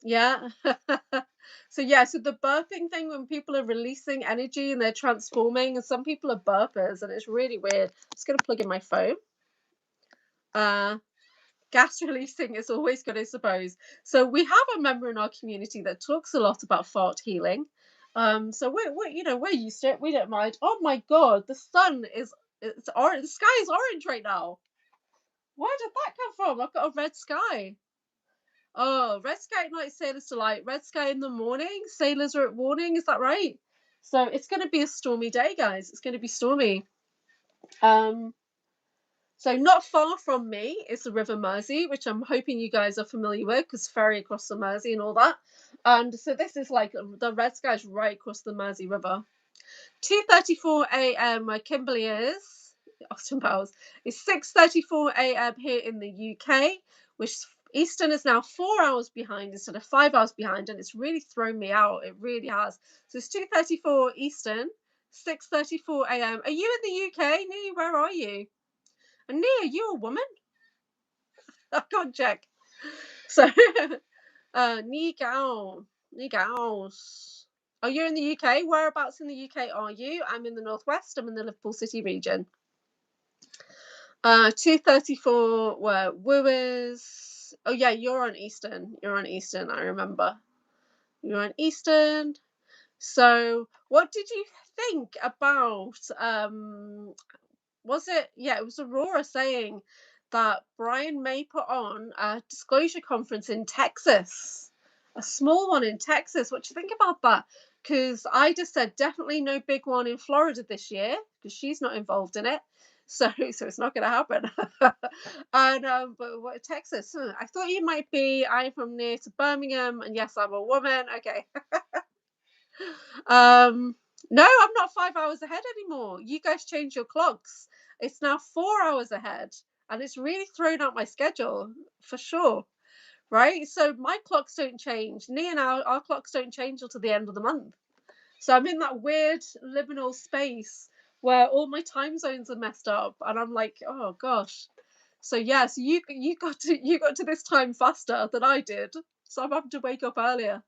Yeah. So the burping thing, when people are releasing energy and they're transforming, and some people are burpers, and it's really weird. I'm just going to plug in my phone. Gas releasing is always good, I suppose. So we have a member in our community that talks a lot about fart healing. So we're used to it. We don't mind. Oh my god, the sun it's orange. The sky is orange right now. Where did that come from? I've got a red sky. Oh, red sky at night, sailors delight. Red sky in the morning, sailors are at warning. Is that right? So it's going to be a stormy day, guys. It's going to be stormy. So not far from me is the River Mersey, which I'm hoping you guys are familiar with, because ferry across the Mersey and all that. And so this is like the red sky's right across the Mersey River. 2:34 a.m. where Kimberley is, Austin Powers, is 6:34 a.m. here in the UK, which Eastern is now 4 hours behind instead of 5 hours behind, and it's really thrown me out. It really has. So it's 2:34 Eastern, 6:34 a.m. Are you in the UK, Nee? Where are you? And Nee, are you a woman? I can't check. So, Ni Gao. Ni Gaos. Oh, you're in the UK? Whereabouts in the UK are you? I'm in the Northwest. I'm in the Liverpool City region. 2:34 where Wooers. Oh, yeah, you're on Eastern. You're on Eastern, I remember. You're on Eastern. So, what did you think about was it? Yeah, it was Aurora saying that Brian may put on a disclosure conference in Texas, a small one in Texas. What do you think about that? Because I just said definitely no big one in Florida this year because she's not involved in it. So it's not going to happen. And but what Texas? I thought you might be. I'm from near to Birmingham, and yes, I'm a woman. Okay. No, I'm not 5 hours ahead anymore. You guys change your clocks. It's now 4 hours ahead, and it's really thrown out my schedule for sure. Right? So my clocks don't change. Nee and our clocks don't change until the end of the month. So I'm in that weird liminal space where all my time zones are messed up, and I'm like, oh gosh. So yes, you got to this time faster than I did. So I'm having to wake up earlier.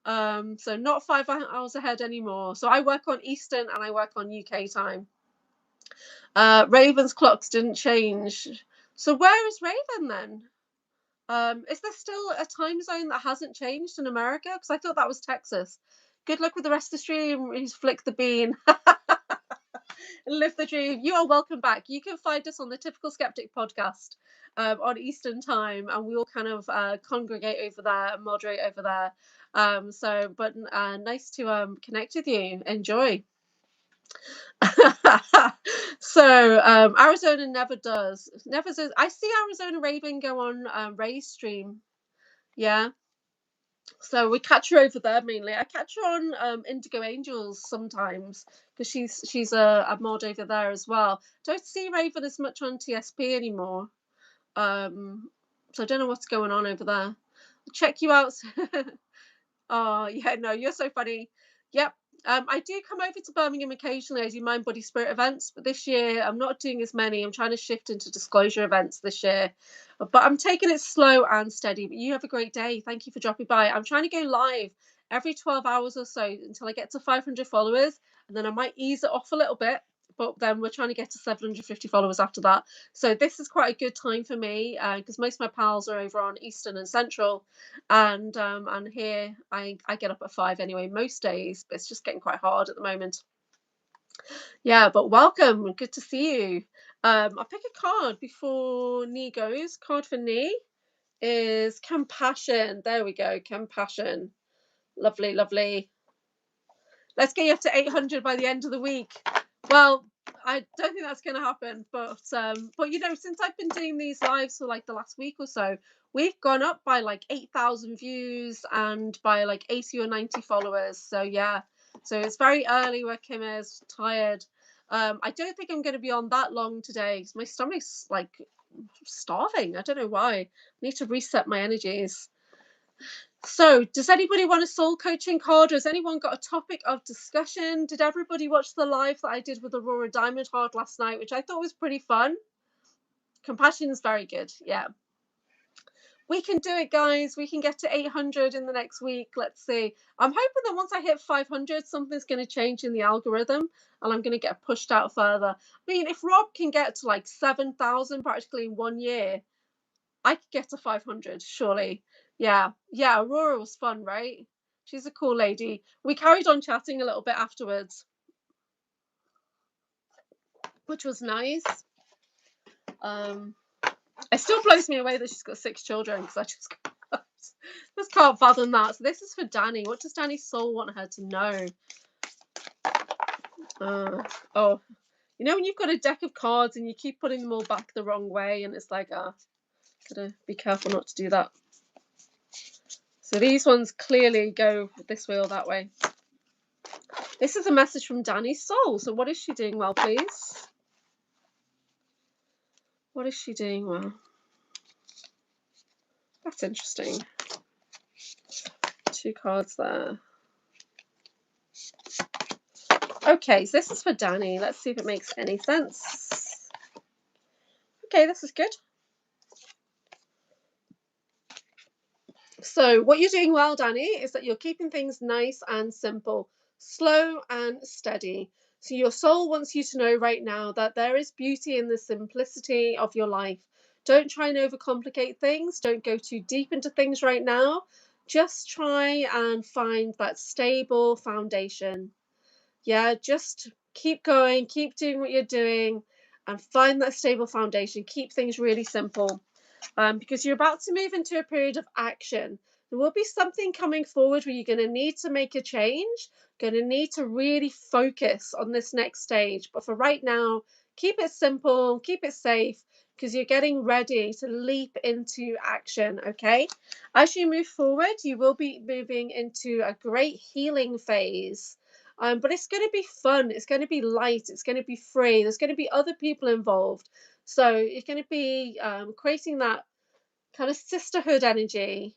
So not 5 hours ahead anymore. So I work on Eastern and I work on UK time. Raven's clocks didn't change. So where is Raven then? Is there still a time zone that hasn't changed in America? Because I thought that was Texas. Good luck with the rest of the stream. He's flicked the bean. Live the dream. You are welcome back. You can find us on the Typical Skeptic podcast on Eastern time, and we all kind of congregate over there and moderate over there. But nice to connect with you. Enjoy. So Arizona never does. Never does. I see Arizona Raven go on Ray's stream. Yeah. So we catch her over there mainly. I catch her on Indigo Angels sometimes because she's a mod over there as well. Don't see Raven as much on TSP anymore. So I don't know what's going on over there. I'll check you out. Oh yeah, no, you're so funny. Yep. I do come over to Birmingham occasionally. I do Mind Body Spirit events, but this year I'm not doing as many. I'm trying to shift into disclosure events this year, but I'm taking it slow and steady. But you have a great day. Thank you for dropping by. I'm trying to go live every 12 hours or so until I get to 500 followers, and then I might ease it off a little bit. But then we're trying to get to 750 followers after that. So this is quite a good time for me because most of my pals are over on Eastern and Central, and here I get up at 5 anyway most days, but it's just getting quite hard at the moment. Yeah, but welcome. Good to see you. I'll pick a card before Nee goes. Card for Nee is compassion. There we go. Compassion. Lovely, lovely. Let's get you up to 800 by the end of the week. Well, I don't think that's going to happen, but you know, since I've been doing these lives for like the last week or so, we've gone up by like 8,000 views and by like 80 or 90 followers. So yeah, so it's very early where Kim is tired. I don't think I'm going to be on that long today because my stomach's like starving. I don't know why. I need to reset my energies. So, does anybody want a soul coaching card, or has anyone got a topic of discussion? Did everybody watch the live that I did with Aurora Diamond Heart last night, which I thought was pretty fun? Compassion is very good. Yeah. We can do it, guys. We can get to 800 in the next week. Let's see. I'm hoping that once I hit 500, something's going to change in the algorithm and I'm going to get pushed out further. I mean, if Rob can get to like 7,000 practically in 1 year, I could get to 500, surely. Yeah, Aurora was fun, right? She's a cool lady. We carried on chatting a little bit afterwards, which was nice. It still blows me away that she's got 6 children, because I just can't fathom that. So this is for Danny. What does Danny's soul want her to know? Oh, you know when you've got a deck of cards and you keep putting them all back the wrong way, and it's like, gotta be careful not to do that. So these ones clearly go this way or that way. This is a message from Danny's soul. So what is she doing well, please? What is she doing well? That's interesting. 2 cards there. Okay, so this is for Danny. Let's see if it makes any sense. Okay, this is good. So what you're doing well, Danny, is that you're keeping things nice and simple, slow and steady. So your soul wants you to know right now that there is beauty in the simplicity of your life. Don't try and overcomplicate things. Don't go too deep into things right now. Just try and find that stable foundation. Yeah, just keep going, keep doing what you're doing, and find that stable foundation. Keep things really simple. Because you're about to move into a period of action. There will be something coming forward where you're going to need to make a change, going to need to really focus on this next stage. But for right now, keep it simple, keep it safe, because you're getting ready to leap into action, okay? As you move forward, you will be moving into a great healing phase. But it's going to be fun, it's going to be light, it's going to be free, there's going to be other people involved. So you're going to be creating that kind of sisterhood energy.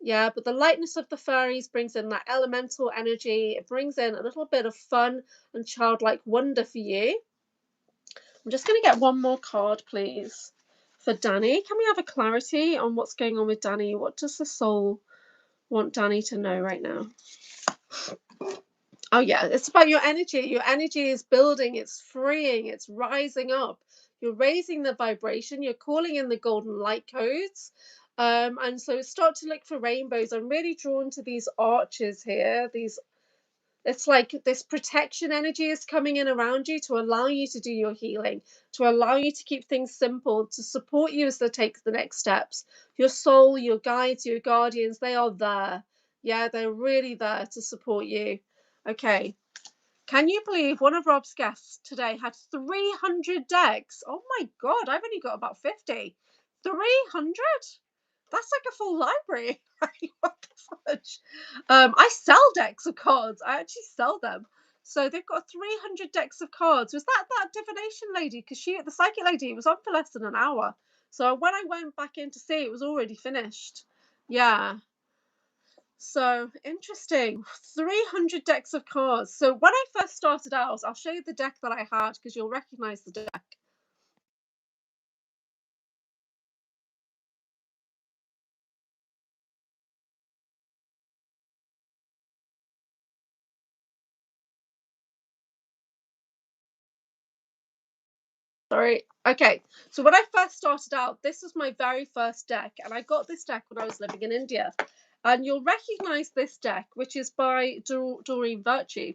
Yeah, but the lightness of the fairies brings in that elemental energy. It brings in a little bit of fun and childlike wonder for you. I'm just going to get one more card, please, for Danny. Can we have a clarity on what's going on with Danny? What does the soul want Danny to know right now? Oh yeah, it's about your energy. Your energy is building, it's freeing, it's rising up. You're raising the vibration, you're calling in the golden light codes. And so start to look for rainbows. I'm really drawn to these arches here. It's like this protection energy is coming in around you to allow you to do your healing, to allow you to keep things simple, to support you as they take the next steps. Your soul, your guides, your guardians, they are there. Yeah, they're really there to support you. Okay. Can you believe one of Rob's guests today had 300 decks? Oh my God, I've only got about 50. 300? That's like a full library. What the fudge? I sell decks of cards. I actually sell them. So they've got 300 decks of cards. Was that divination lady? Because the psychic lady, was on for less than an hour. So when I went back in to see, it was already finished. Yeah. So interesting. 300 decks of cards. So when I first started out, I'll show you the deck that I had because you'll recognize the deck. Sorry. Okay. So when I first started out, this was my very first deck, and I got this deck when I was living in India. And you'll recognize this deck, which is by Doreen Virtue.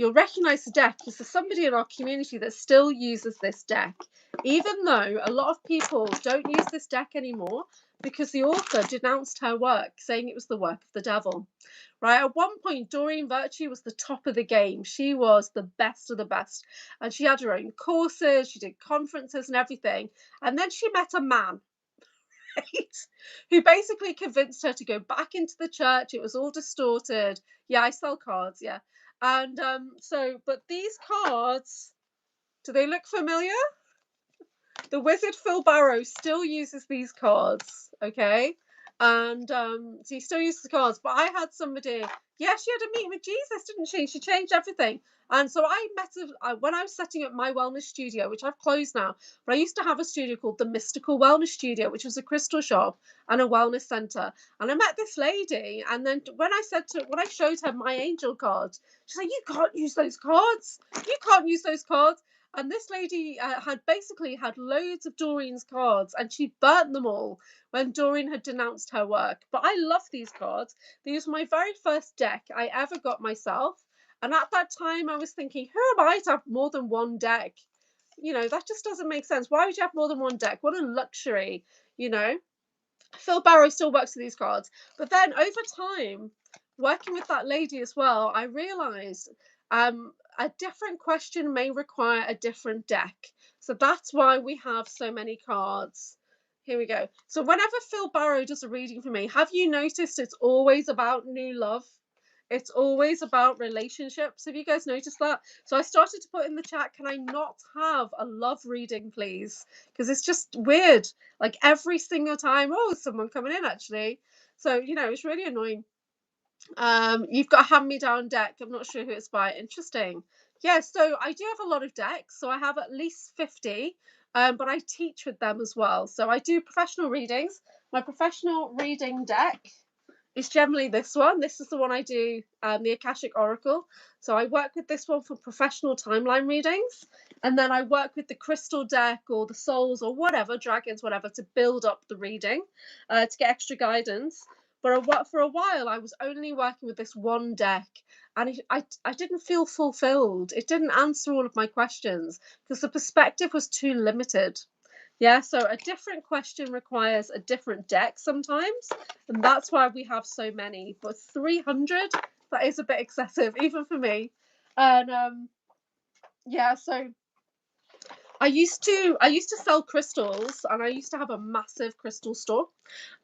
you'll recognize the deck because there's somebody in our community that still uses this deck, even though a lot of people don't use this deck anymore because the author denounced her work, saying it was the work of the devil. Right, at one point, Doreen Virtue was the top of the game. She was the best of the best, and she had her own courses, she did conferences and everything, and then she met a man, right, who basically convinced her to go back into the church. It was all distorted. Yeah, I sell cards, yeah. And but these cards, do they look familiar? The wizard Phil Barrow still uses these cards, okay? And so he still uses the cards. But I had somebody, yeah, she had a meeting with Jesus, didn't she? She changed everything. And so I met her when I was setting up my wellness studio, which I've closed now. But I used to have a studio called the Mysticalwellness Studio, which was a crystal shop and a wellness center. And I met this lady, and then when I showed her my angel cards, she's like, "You can't use those cards. You can't use those cards." And this lady had basically had loads of Doreen's cards, and she burnt them all when Doreen had denounced her work. But I love these cards. These were my very first deck I ever got myself. And at that time, I was thinking, who am I to have more than one deck? You know, that just doesn't make sense. Why would you have more than one deck? What a luxury, you know? Phil Barrow still works with these cards. But then over time, working with that lady as well, I realized a different question may require a different deck. So that's why we have so many cards. Here we go. So whenever Phil Barrow does a reading for me, have you noticed it's always about new love? It's always about relationships. Have you guys noticed that? So I started to put in the chat, can I not have a love reading, please? Because it's just weird. Like every single time, oh, someone coming in actually. So, you know, it's really annoying. You've got a hand-me-down deck. I'm not sure who it's by. Interesting. Yeah, so I do have a lot of decks. So I have at least 50, but I teach with them as well. So I do professional readings. My professional reading deck is generally this one. This is the one I do, the Akashic Oracle. So I work with this one for professional timeline readings. And then I work with the crystal deck or the souls or whatever, dragons, whatever, to build up the reading, to get extra guidance. But for a while, I was only working with this one deck, and I didn't feel fulfilled. It didn't answer all of my questions because the perspective was too limited. Yeah, so a different question requires a different deck sometimes, and that's why we have so many. But 300, that is a bit excessive, even for me. And yeah, so I used to sell crystals, and I used to have a massive crystal store.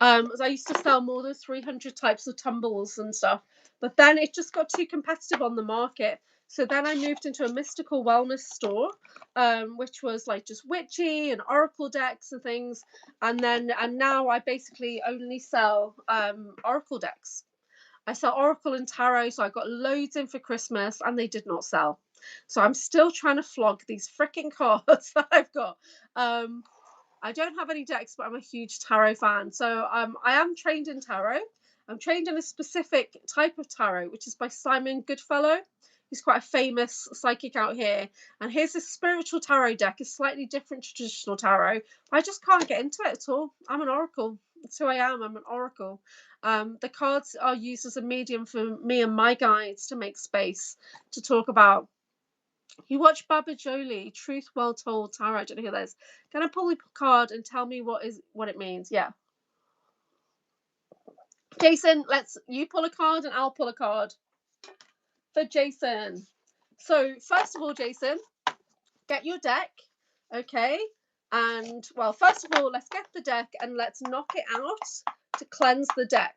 So I used to sell more than 300 types of tumbles and stuff. But then it just got too competitive on the market. So then I moved into a mystical wellness store, which was like just witchy and oracle decks and things. And now I basically only sell oracle decks. I sell oracle and tarot, so I got loads in for Christmas, and they did not sell. So I'm still trying to flog these freaking cards that I've got. I don't have any decks, but I'm a huge tarot fan. So I am trained in tarot. I'm trained in a specific type of tarot, which is by Simon Goodfellow. He's quite a famous psychic out here. And here's this spiritual tarot deck. It's slightly different to traditional tarot. But I just can't get into it at all. I'm an oracle. That's who I am. I'm an oracle. The cards are used as a medium for me and my guides to make space to talk about. You watch Baba Jolie, Truth Well Told Tarot. I don't know who that is. Can I pull a card and tell me what it means? Yeah. Jason, you pull a card and I'll pull a card for Jason. So first of all, Jason, get your deck, okay? And well, first of all, let's get the deck and let's knock it out to cleanse the deck.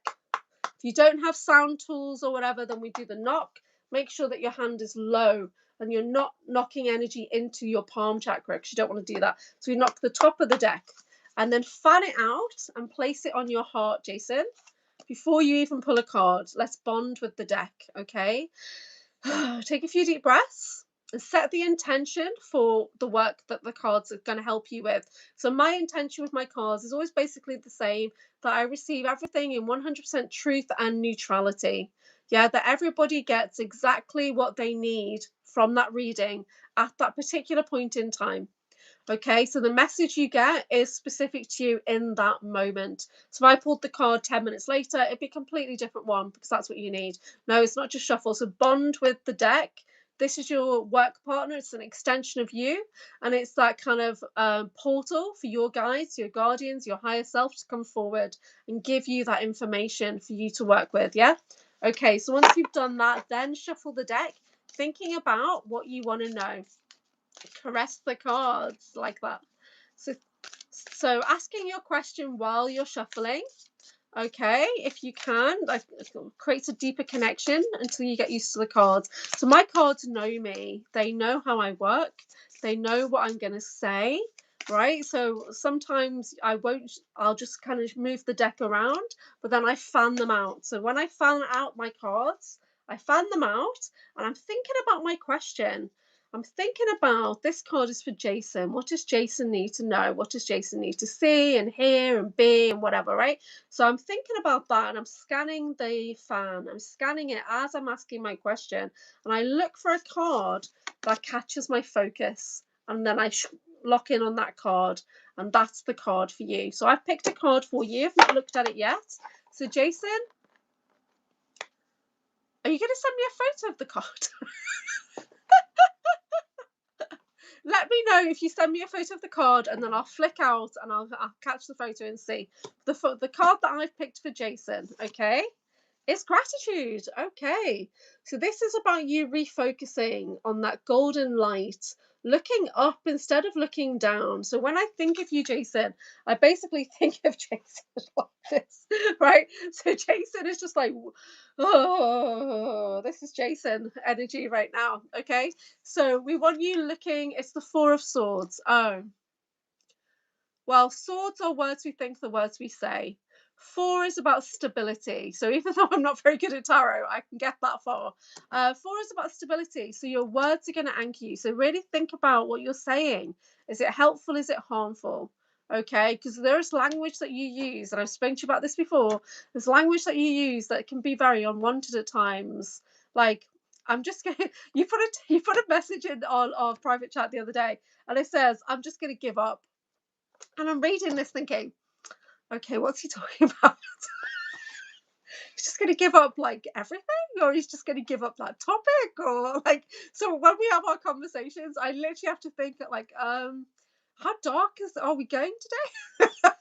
If you don't have sound tools or whatever, then we do the knock. Make sure that your hand is low and you're not knocking energy into your palm chakra because you don't want to do that. So we knock the top of the deck and then fan it out and place it on your heart, Jason, before you even pull a card. Let's bond with the deck, okay? Take a few deep breaths and set the intention for the work that the cards are going to help you with. So my intention with my cards is always basically the same, that I receive everything in 100% truth and neutrality. Yeah, that everybody gets exactly what they need from that reading at that particular point in time. Okay, so the message you get is specific to you in that moment. So if I pulled the card 10 minutes later, it'd be a completely different one because that's what you need. No, it's not just shuffle. So bond with the deck this is your work partner. It's an extension of you, and it's that kind of portal for your guides, your guardians, your higher self to come forward and give you that information for you to work with. Yeah. Okay. So once you've done that, then shuffle the deck, thinking about what you want to know. Caress the cards like that. So asking your question while you're shuffling. Okay, if you can, like, it creates a deeper connection until you get used to the cards. So my cards know me. They know how I work. They know what I'm going to say, right? So sometimes I'll just kind of move the deck around, but then I fan them out. So when I fan out my cards, I fan them out and I'm thinking about my question. I'm thinking about, this card is for Jason. What does Jason need to know? What does Jason need to see and hear and be and whatever, right? So I'm thinking about that and I'm scanning the fan. I'm scanning it as I'm asking my question. And I look for a card that catches my focus. And then I lock in on that card. And that's the card for you. So I've picked a card for you. I've not looked at it yet. So Jason, are you going to send me a photo of the card? Let me know if you send me a photo of the card, and then I'll flick out and I'll catch the photo and see. The card that I've picked for Jason, okay, is gratitude. Okay, so this is about you refocusing on that golden light, looking up instead of looking down. So when I think of you, Jason, I basically think of Jason like this, right? So Jason is just like, oh, this is Jason energy right now. Okay, so we want you looking, it's the Four of Swords. Oh, well, swords are words we think, the words we say. Four is about stability. So even though I'm not very good at tarot, I can get that far. Four is about stability. So your words are going to anchor you. So really think about what you're saying. Is it helpful? Is it harmful? Okay, because there is language that you use, and I've spoken to you about this before. There's language that you use that can be very unwanted at times. Like, I'm just gonna, you put a message in on our private chat the other day, and it says, I'm just gonna give up. And I'm reading this thinking, okay, what's he talking about? He's just going to give up like everything, or he's just going to give up that topic, or like, so when we have our conversations, I literally have to think like, how dark are we going today?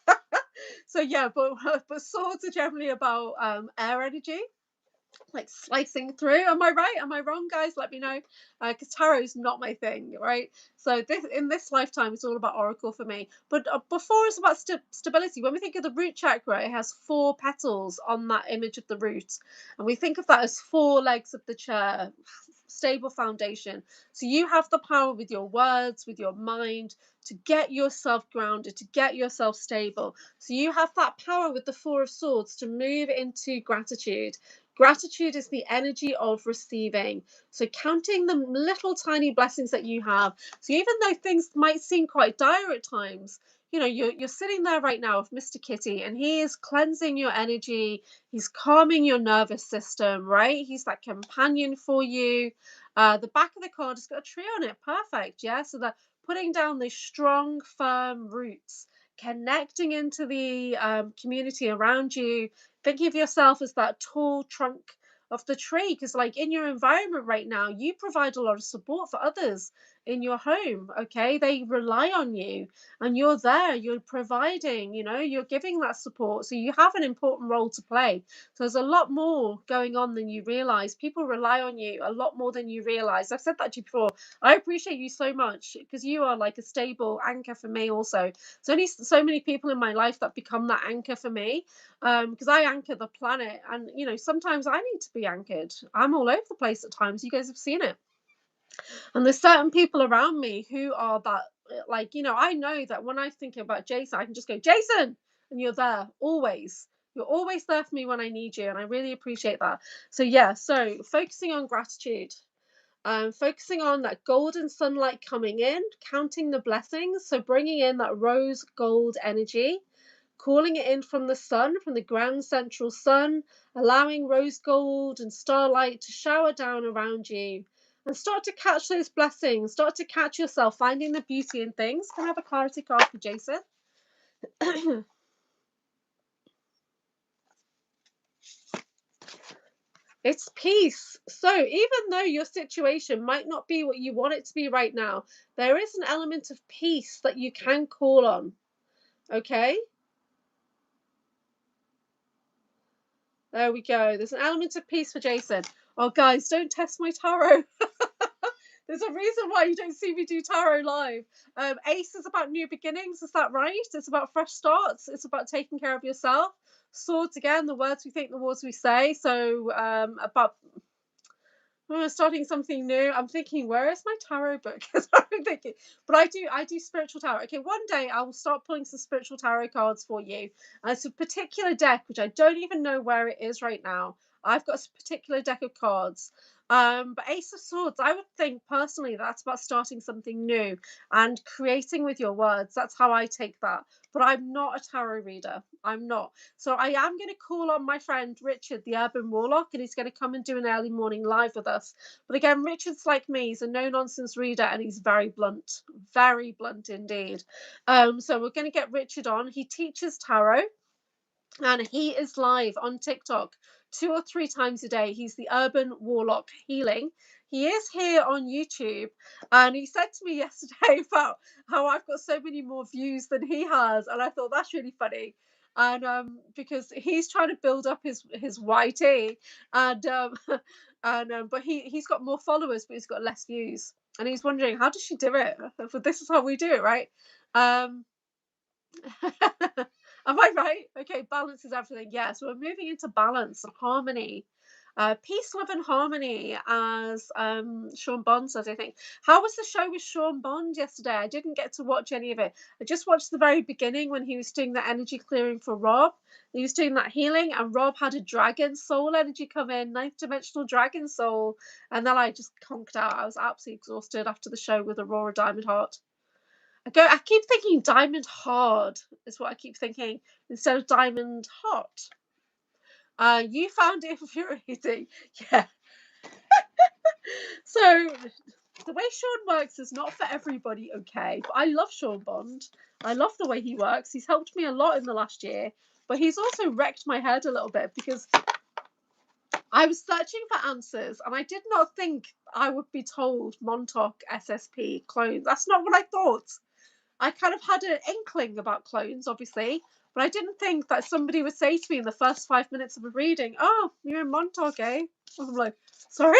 So yeah, but swords are generally about air energy, like slicing through. Am I right? Am I wrong, guys? Let me know, because tarot is not my thing, right? So in this lifetime, it's all about oracle for me. But before, it's about stability. When we think of the root chakra, it has 4 petals on that image of the root, and we think of that as 4 legs of the chair, stable foundation. So you have the power with your words, with your mind, to get yourself grounded, to get yourself stable. So you have that power with the 4 of Swords to move into gratitude. Gratitude is the energy of receiving. So counting the little tiny blessings that you have. So even though things might seem quite dire at times, you know, you're sitting there right now with Mr. Kitty, and he is cleansing your energy. He's calming your nervous system, right? He's that companion for you. The back of the card has got a tree on it. Perfect. Yeah. So they're putting down these strong, firm roots, connecting into the community around you, thinking of yourself as that tall trunk of the tree, because like in your environment right now, you provide a lot of support for others in your home. Okay, they rely on you, and you're there, you're providing, you know, you're giving that support, so you have an important role to play. So there's a lot more going on than you realize. People rely on you a lot more than you realize. I've said that to you before. I appreciate you so much, because you are like a stable anchor for me also. There's only so many people in my life that become that anchor for me, because I anchor the planet, and you know, sometimes I need to be anchored. I'm all over the place at times. You guys have seen it. And there's certain people around me who are that, like, you know, I know that when I think about Jason, I can just go, Jason, and you're there always. You're always there for me when I need you, and I really appreciate that. So yeah, so focusing on gratitude, focusing on that golden sunlight coming in, counting the blessings, so bringing in that rose gold energy, calling it in from the sun, from the grand central sun, allowing rose gold and starlight to shower down around you, and start to catch those blessings, start to catch yourself finding the beauty in things. Can I have a clarity card for Jason? It's peace. So even though your situation might not be what you want it to be right now, there is an element of peace that you can call on. Okay? There we go. There's an element of peace for Jason. Oh, guys, don't test my tarot. There's a reason why you don't see me do tarot live. Ace is about new beginnings. Is that right? It's about fresh starts. It's about taking care of yourself. Swords, again, the words we think, the words we say. So about starting something new. I'm thinking, where is my tarot book? I'm thinking, but I do spiritual tarot. Okay, one day I will start pulling some spiritual tarot cards for you. And it's a particular deck which I don't even know where it is right now. I've got a particular deck of cards. But Ace of Swords, I would think personally that's about starting something new and creating with your words. That's how I take that. But I'm not a tarot reader. I'm not. So I am going to call on my friend Richard, the Urban Warlock, and he's going to come and do an early morning live with us. But again, Richard's like me. He's a no-nonsense reader, and he's very blunt indeed. So we're going to get Richard on. He teaches tarot, and he is live on TikTok 2 or 3 times a day. He's the Urban Warlock Healing. He is here on YouTube, and he said to me yesterday about how I've got so many more views than he has, and I thought that's really funny. And because he's trying to build up his YT, and but he's got more followers, but he's got less views, and he's wondering, how does she do it? But this is how we do it, right? Am I right? Okay, balance is everything. Yeah, so we're moving into balance and harmony. Peace, love, and harmony, as Sean Bond says, I think. How was the show with Sean Bond yesterday? I didn't get to watch any of it. I just watched the very beginning when he was doing that energy clearing for Rob. He was doing that healing, and Rob had a dragon soul energy come in, 9th dimensional dragon soul. And then I just conked out. I was absolutely exhausted after the show with Aurora Diamond Heart. I keep thinking Diamond Hard is what I keep thinking instead of Diamond Hot. You found it infuriating. Yeah. So the way Sean works is not for everybody, okay? But I love Sean Bond. I love the way he works. He's helped me a lot in the last year. But he's also wrecked my head a little bit because I was searching for answers and I did not think I would be told Montauk SSP clones. That's not what I thought. I kind of had an inkling about clones, obviously, but I didn't think that somebody would say to me in the first 5 minutes of a reading, "Oh, you're in Montauk, eh?" I'm like, sorry?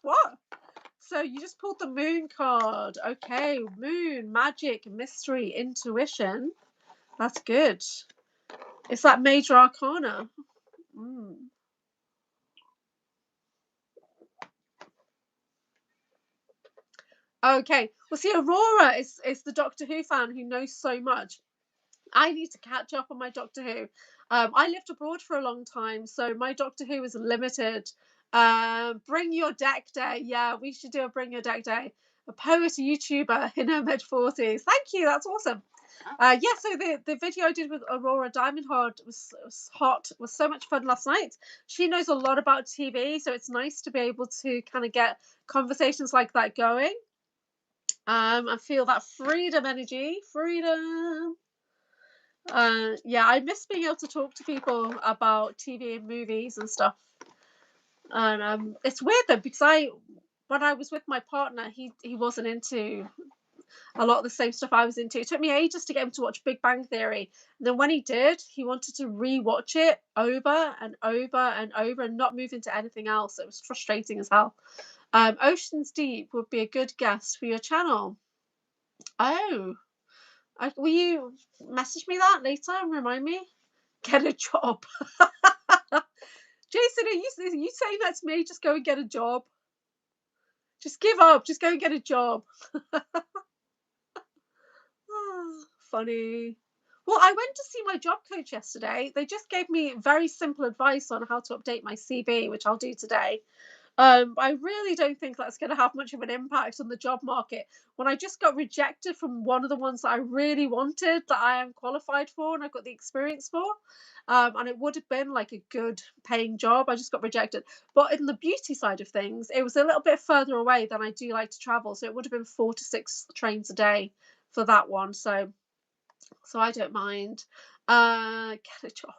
What? So you just pulled the moon card. Okay, moon, magic, mystery, intuition. That's good. It's that major arcana. Okay. Well, see, Aurora is the Doctor Who fan who knows so much. I need to catch up on my Doctor Who. I lived abroad for a long time, so my Doctor Who is limited. Bring your deck day. Yeah, we should do a bring your deck day. A poet, a YouTuber in her mid-40s. Thank you. That's awesome. Yeah, so the video I did with Aurora Diamond Heart was hot. It was so much fun last night. She knows a lot about TV, so it's nice to be able to kind of get conversations like that going. I feel that freedom energy. Freedom. Yeah, I miss being able to talk to people about TV and movies and stuff. And it's weird though, because when I was with my partner, he wasn't into a lot of the same stuff I was into. It took me ages to get him to watch Big Bang Theory. And then when he did, he wanted to re-watch it over and over and over and not move into anything else. It was frustrating as hell. Oceans Deep would be a good guest for your channel. Oh, will you message me that later and remind me? Get a job. Jason, are you saying that to me? Just go and get a job. Just give up. Just go and get a job. Funny. Well, I went to see my job coach yesterday. They just gave me very simple advice on how to update my CV, which I'll do today. I really don't think that's going to have much of an impact on the job market. When I just got rejected from one of the ones that I really wanted, that I am qualified for and I've got the experience for, and it would have been like a good paying job, I just got rejected. But in the beauty side of things, it was a little bit further away than I do like to travel, so it would have been 4 to 6 trains a day for that one. So I don't mind. Get a job.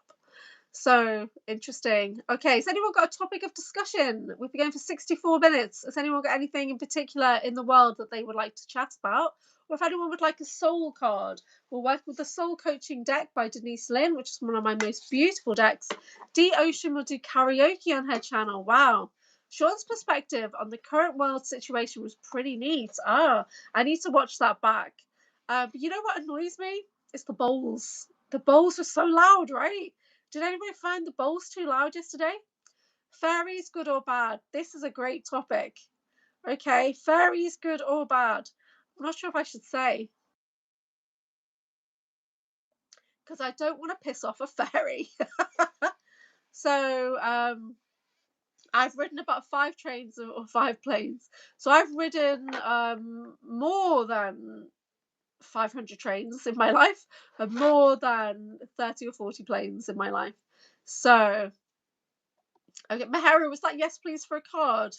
So interesting. Okay, has anyone got a topic of discussion? We've been going for 64 minutes. Has anyone got anything in particular in the world that they would like to chat about? Or if anyone would like a soul card, we're working with the Soul Coaching deck by Denise Lynn, which is one of my most beautiful decks. Dee Ocean will do karaoke on her channel. Wow. Sean's perspective on the current world situation was pretty neat. I need to watch that back. But you know what annoys me? It's the bowls. The bowls were so loud, right? Did anybody find the bowls too loud yesterday? Fairies, good or bad? This is a great topic. Okay, fairies, good or bad? I'm not sure if I should say, because I don't want to piss off a fairy. So I've ridden about 5 trains or 5 planes. So I've ridden more than 500 trains in my life and more than 30 or 40 planes in my life. So, okay, Mahara, was that yes, please, for a card?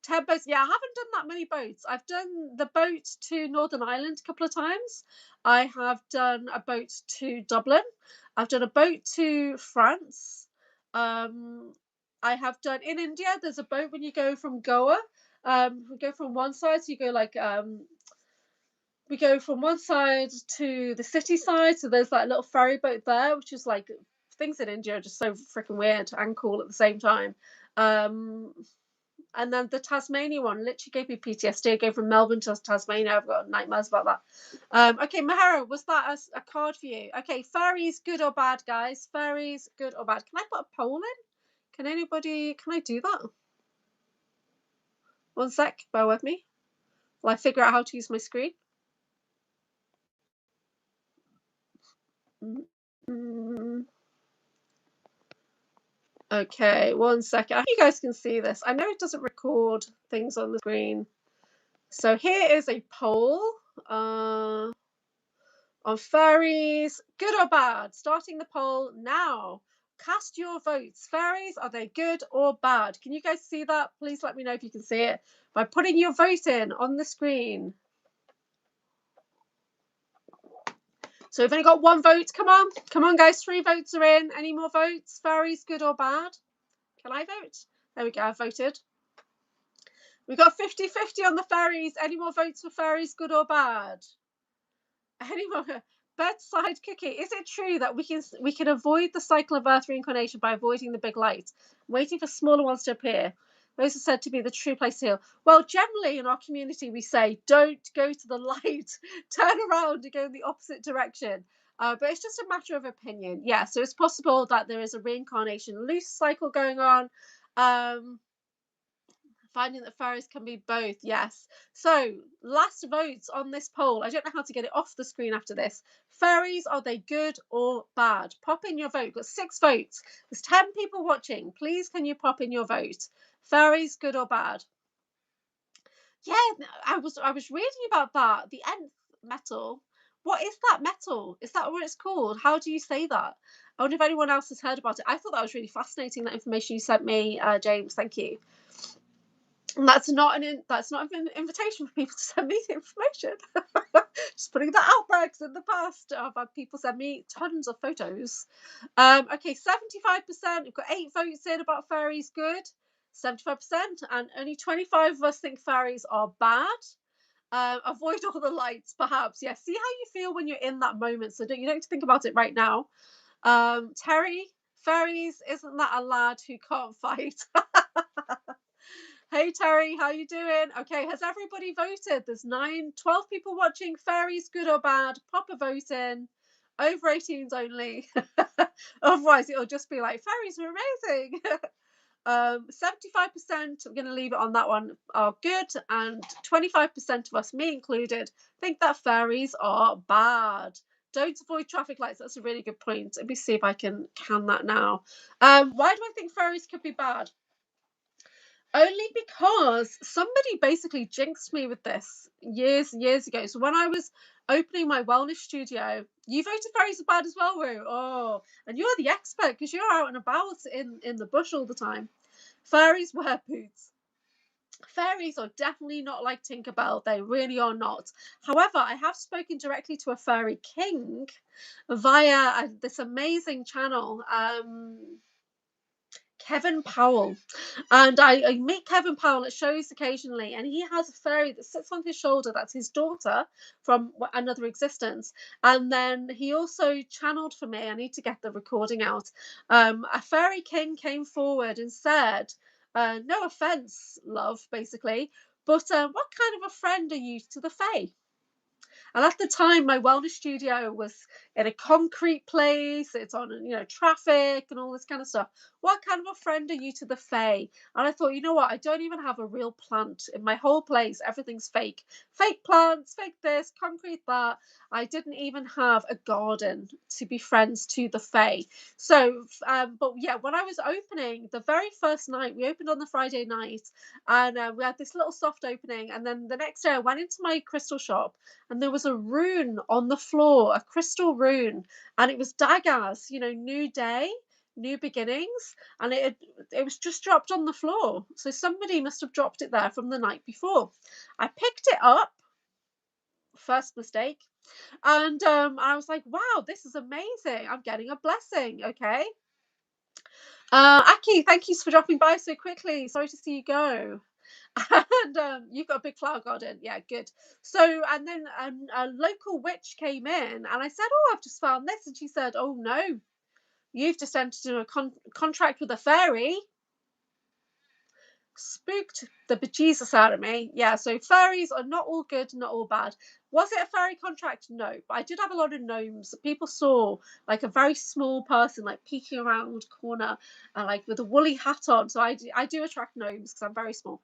10 boats. Yeah, I haven't done that many boats. I've done the boat to Northern Ireland a couple of times. I have done a boat to Dublin. I've done a boat to France. I have done in India. There's a boat when you go from Goa. We go from one side, so you go like we go from one side to the city side. So there's like a little ferry boat there, which is like things in India are just so freaking weird and cool at the same time. And then the Tasmania one literally gave me PTSD. I go from Melbourne to Tasmania. I've got nightmares about that. Okay, Mahara, was that a card for you? Okay, fairies, good or bad, guys? Fairies, good or bad? Can I put a poll in? Can I do that? One sec, bear with me. Will I figure out how to use my screen? Okay, one second. I hope you guys can see this. I know it doesn't record things on the screen. So here is a poll on fairies, good or bad? Starting the poll now. Cast your votes. Fairies, are they good or bad? Can you guys see that? Please let me know if you can see it by putting your vote in on the screen. So we've only got 1 vote. Come on, guys. 3 votes are in. Any more votes? Fairies, good or bad? Can I vote? There we go. I voted. We got 50-50 on the fairies. Any more votes for fairies, good or bad? Any more? Bedside cookie. Is it true that we can avoid the cycle of Earth reincarnation by avoiding the big light, waiting for smaller ones to appear? Those are said to be the true place to heal. Well, generally in our community, we say don't go to the light, turn around and go in the opposite direction. But it's just a matter of opinion. Yeah, so it's possible that there is a reincarnation loose cycle going on. Finding that fairies can be both, yes. So, last votes on this poll. I don't know how to get it off the screen after this. Fairies, are they good or bad? Pop in your vote. We've got 6 votes. There's 10 people watching. Please, can you pop in your vote? Fairies, good or bad? Yeah, I was reading about that. The nth metal. What is that metal? Is that what it's called? How do you say that? I wonder if anyone else has heard about it. I thought that was really fascinating, that information you sent me, James. Thank you. And that's not an invitation for people to send me the information. Just putting that out there, because in the past I've had people send me tons of photos. Okay, 75%. We've got 8 votes in about fairies good. 75%, and only 25 of us think fairies are bad. Avoid all the lights, perhaps. Yeah, see how you feel when you're in that moment. So you don't have to think about it right now. Terry, fairies, isn't that a lad who can't fight? Hey Terry, how you doing? Okay, has everybody voted? There's 12 people watching. Fairies, good or bad? Pop a vote in. Over 18s only. Otherwise, it'll just be like, fairies are amazing. 75%, I'm going to leave it on that one, are good, and 25% of us, me included, think that fairies are bad. Don't avoid traffic lights. That's a really good point. Let me see if I can that now. Why do I think fairies could be bad? Only because somebody basically jinxed me with this years ago. So when I was opening my wellness studio, you voted fairies are bad as well, Roo. Oh, and you're the expert because you're out and about in the bush all the time. Fairies wear boots. Fairies are definitely not like Tinkerbell. They really are not. However, I have spoken directly to a fairy king via this amazing channel. Kevin Powell. And I meet Kevin Powell at shows occasionally, and he has a fairy that sits on his shoulder. That's his daughter from another existence. And then he also channeled for me. I need to get the recording out. A fairy king came forward and said, no offense, love, basically, but what kind of a friend are you to the fae? And at the time, my wellness studio was in a concrete place. It's on, traffic and all this kind of stuff. What kind of a friend are you to the fae? And I thought, you know what? I don't even have a real plant in my whole place. Everything's fake. Fake plants, fake this, concrete that. I didn't even have a garden to be friends to the fae. So, but yeah, when I was opening the very first night, we opened on the Friday night, and we had this little soft opening. And then the next day, I went into my crystal shop, and there was a rune on the floor, a crystal rune, and it was Daggaz, new day, new beginnings, and it was just dropped on the floor. So somebody must have dropped it there from the night before. I picked it up, first mistake, and I was like, wow, this is amazing. I'm getting a blessing. Okay. Aki, thank you for dropping by so quickly. Sorry to see you go. And you've got a big flower garden. Yeah, good. So, and then a local witch came in, and I said, oh, I've just found this. And she said, oh, no, you've just entered into a contract with a fairy. Spooked the bejesus out of me. Yeah, so fairies are not all good, not all bad. Was it a fairy contract? No, but I did have a lot of gnomes. People saw like a very small person like peeking around the corner, like with a woolly hat on. So I do attract gnomes because I'm very small.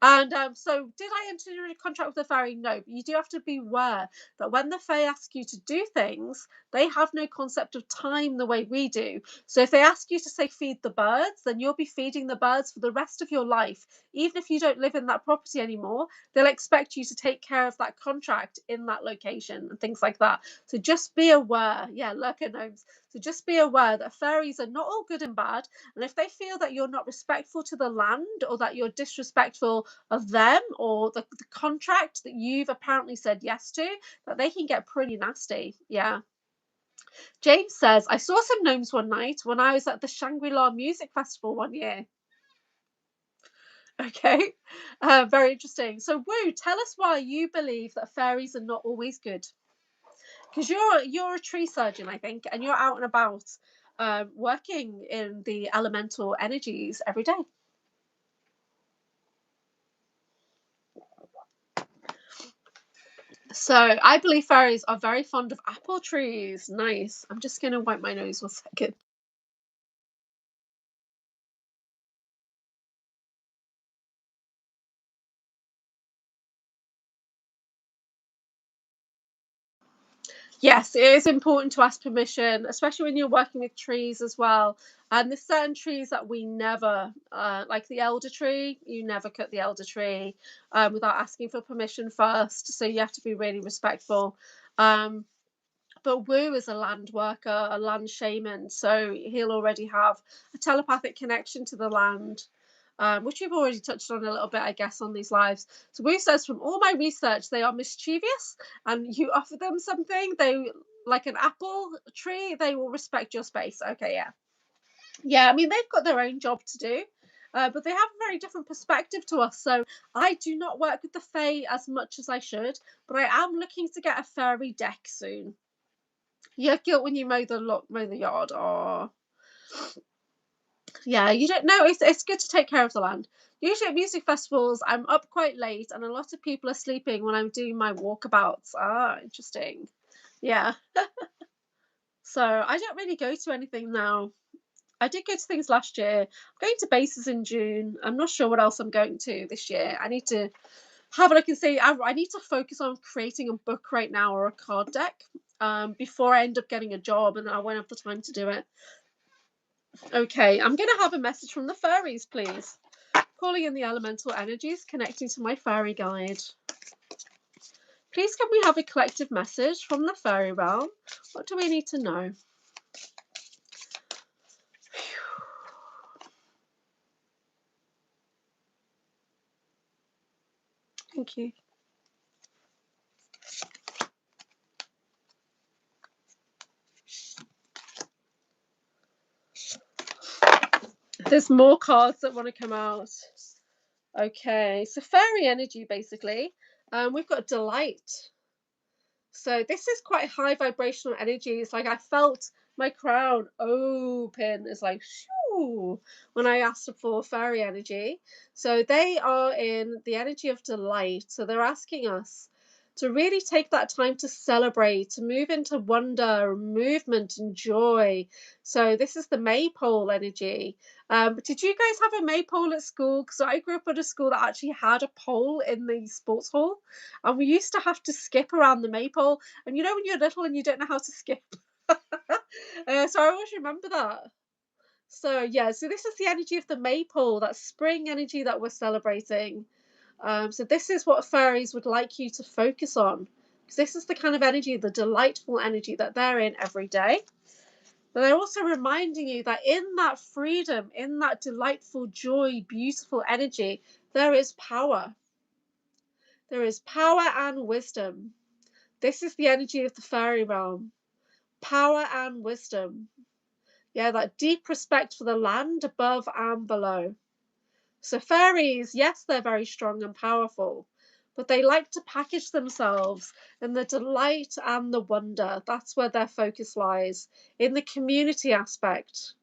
And so did I enter into a contract with the fairy? No, but you do have to be aware that when the fae ask you to do things, they have no concept of time the way we do. So if they ask you to say feed the birds, then you'll be feeding the birds for the rest of your life. Even if you don't live in that property anymore, they'll expect you to take care of that contract in that location and things like that. So just be aware. Yeah, lurker gnomes. So just be aware that fairies are not all good and bad. And if they feel that you're not respectful to the land, or that you're disrespectful of them, or the contract that you've apparently said yes to, that they can get pretty nasty. Yeah. James says, I saw some gnomes one night when I was at the Shangri-La Music Festival one year. Okay, very interesting. So, Woo, tell us why you believe that fairies are not always good. Because you're a tree surgeon, I think, and you're out and about, working in the elemental energies every day. So, I believe fairies are very fond of apple trees. Nice. I'm just going to wipe my nose 1 second. Yes, it is important to ask permission, especially when you're working with trees as well. And there's certain trees that we never, like the elder tree, you never cut the elder tree without asking for permission first. So you have to be really respectful. Um, but Wu is a land worker, a land shaman, so he'll already have a telepathic connection to the land, which we've already touched on a little bit, I guess, on these lives. So Wu says, from all my research, they are mischievous, and you offer them something, they like an apple tree, they will respect your space. Okay, yeah. Yeah, I mean, they've got their own job to do. But they have a very different perspective to us. So I do not work with the Fae as much as I should, but I am looking to get a fairy deck soon. Yeah, guilt when you mow the yard. Oh, yeah. You don't know. It's good to take care of the land. Usually at music festivals, I'm up quite late, and a lot of people are sleeping when I'm doing my walkabouts. Ah, interesting. Yeah. So I don't really go to anything now. I did go to things last year. I'm going to bases in June. I'm not sure what else I'm going to this year. I need to have a look and see. I need to focus on creating a book right now, or a card deck, before I end up getting a job, and I won't have the time to do it. Okay, I'm going to have a message from the fairies, please. Calling in the elemental energies, connecting to my fairy guide. Please, can we have a collective message from the fairy realm? What do we need to know? Thank you. There's more cards that want to come out. Okay, so fairy energy, basically. We've got delight. So this is quite high vibrational energy. It's like I felt my crown open. It's like shoo when I asked for fairy energy. So they are in the energy of delight. So they're asking us to really take that time to celebrate, to move into wonder, movement, and joy. So this is the maypole energy. Did you guys have a maypole at school? Because I grew up at a school that actually had a pole in the sports hall, and we used to have to skip around the maypole. And you know when you're little and you don't know how to skip. So I always remember that. So yeah, so this is the energy of the maypole, that spring energy that we're celebrating. So this is what fairies would like you to focus on, because this is the kind of energy, the delightful energy that they're in every day. But they're also reminding you that in that freedom, in that delightful joy, beautiful energy, there is power. There is power and wisdom. This is the energy of the fairy realm. Power and wisdom. Yeah, that deep respect for the land above and below. So fairies, yes, they're very strong and powerful, but they like to package themselves in the delight and the wonder. That's where their focus lies, in the community aspect.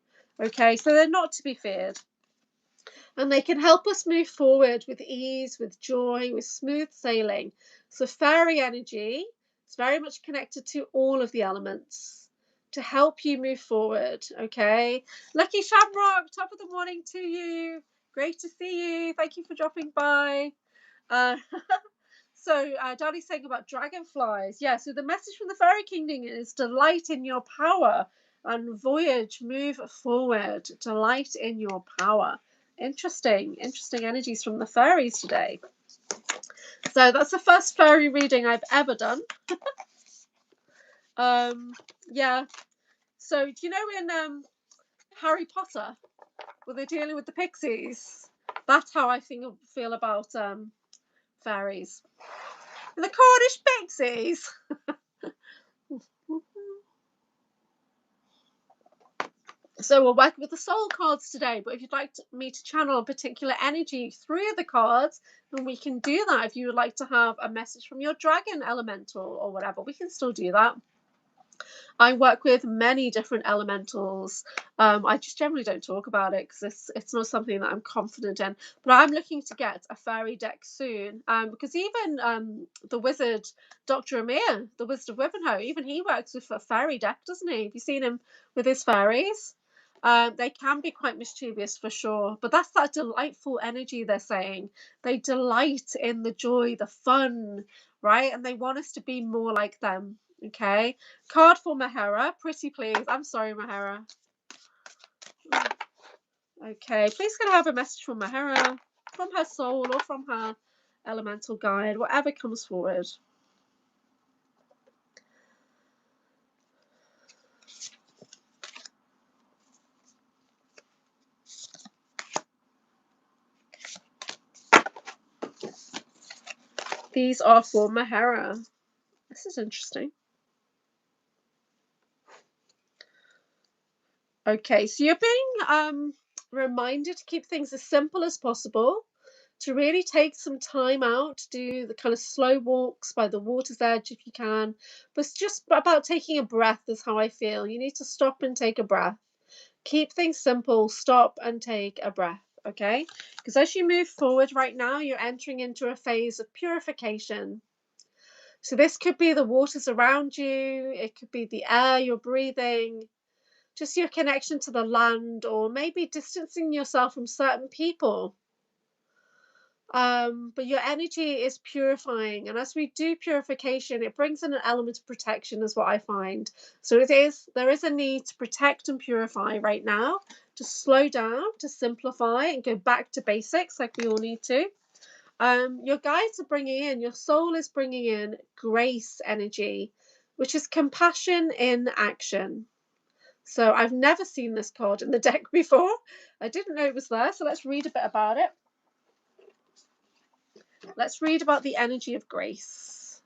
Okay, so they're not to be feared. And they can help us move forward with ease, with joy, with smooth sailing. So fairy energy is very much connected to all of the elements to help you move forward. Okay, Lucky Shamrock, top of the morning to you. Great to see you. Thank you for dropping by. So Danny's saying about dragonflies. Yeah, so the message from the fairy kingdom is delight in your power and voyage, move forward. Delight in your power. Interesting energies from the fairies today. So that's the first fairy reading I've ever done. Yeah. So do you know in Harry Potter, where they're dealing with the pixies? That's how I feel about fairies. The Cornish pixies. So we'll work with the soul cards today, but if you'd like me to channel a particular energy through the cards, then we can do that. If you would like to have a message from your dragon elemental or whatever, we can still do that. I work with many different elementals. I just generally don't talk about it because it's not something that I'm confident in. But I'm looking to get a fairy deck soon, because even the wizard, Dr. Amir, the Wizard of Wivenhoe, even he works with a fairy deck, doesn't he? Have you seen him with his fairies? They can be quite mischievous for sure, but that's that delightful energy they're saying. They delight in the joy, the fun, right? And they want us to be more like them. Okay, card for Mahara, pretty please. I'm sorry, Mahara. Okay, please can I have a message from Mahara, from her soul or from her elemental guide, whatever comes forward. These are for Mahara. This is interesting. Okay, so you're being reminded to keep things as simple as possible, to really take some time out to do the kind of slow walks by the water's edge if you can. But it's just about taking a breath is how I feel. You need to stop and take a breath. Keep things simple, stop and take a breath, okay? Because as you move forward right now, you're entering into a phase of purification. So this could be the waters around you, it could be the air you're breathing, just your connection to the land, or maybe distancing yourself from certain people. But your energy is purifying, and as we do purification, it brings in an element of protection, is what I find. So there is a need to protect and purify right now, to slow down, to simplify and go back to basics like we all need to. Your guides are bringing in, your soul is bringing in grace energy, which is compassion in action. So I've never seen this card in the deck before. I didn't know it was there, so let's read a bit about it. Let's read about the energy of grace.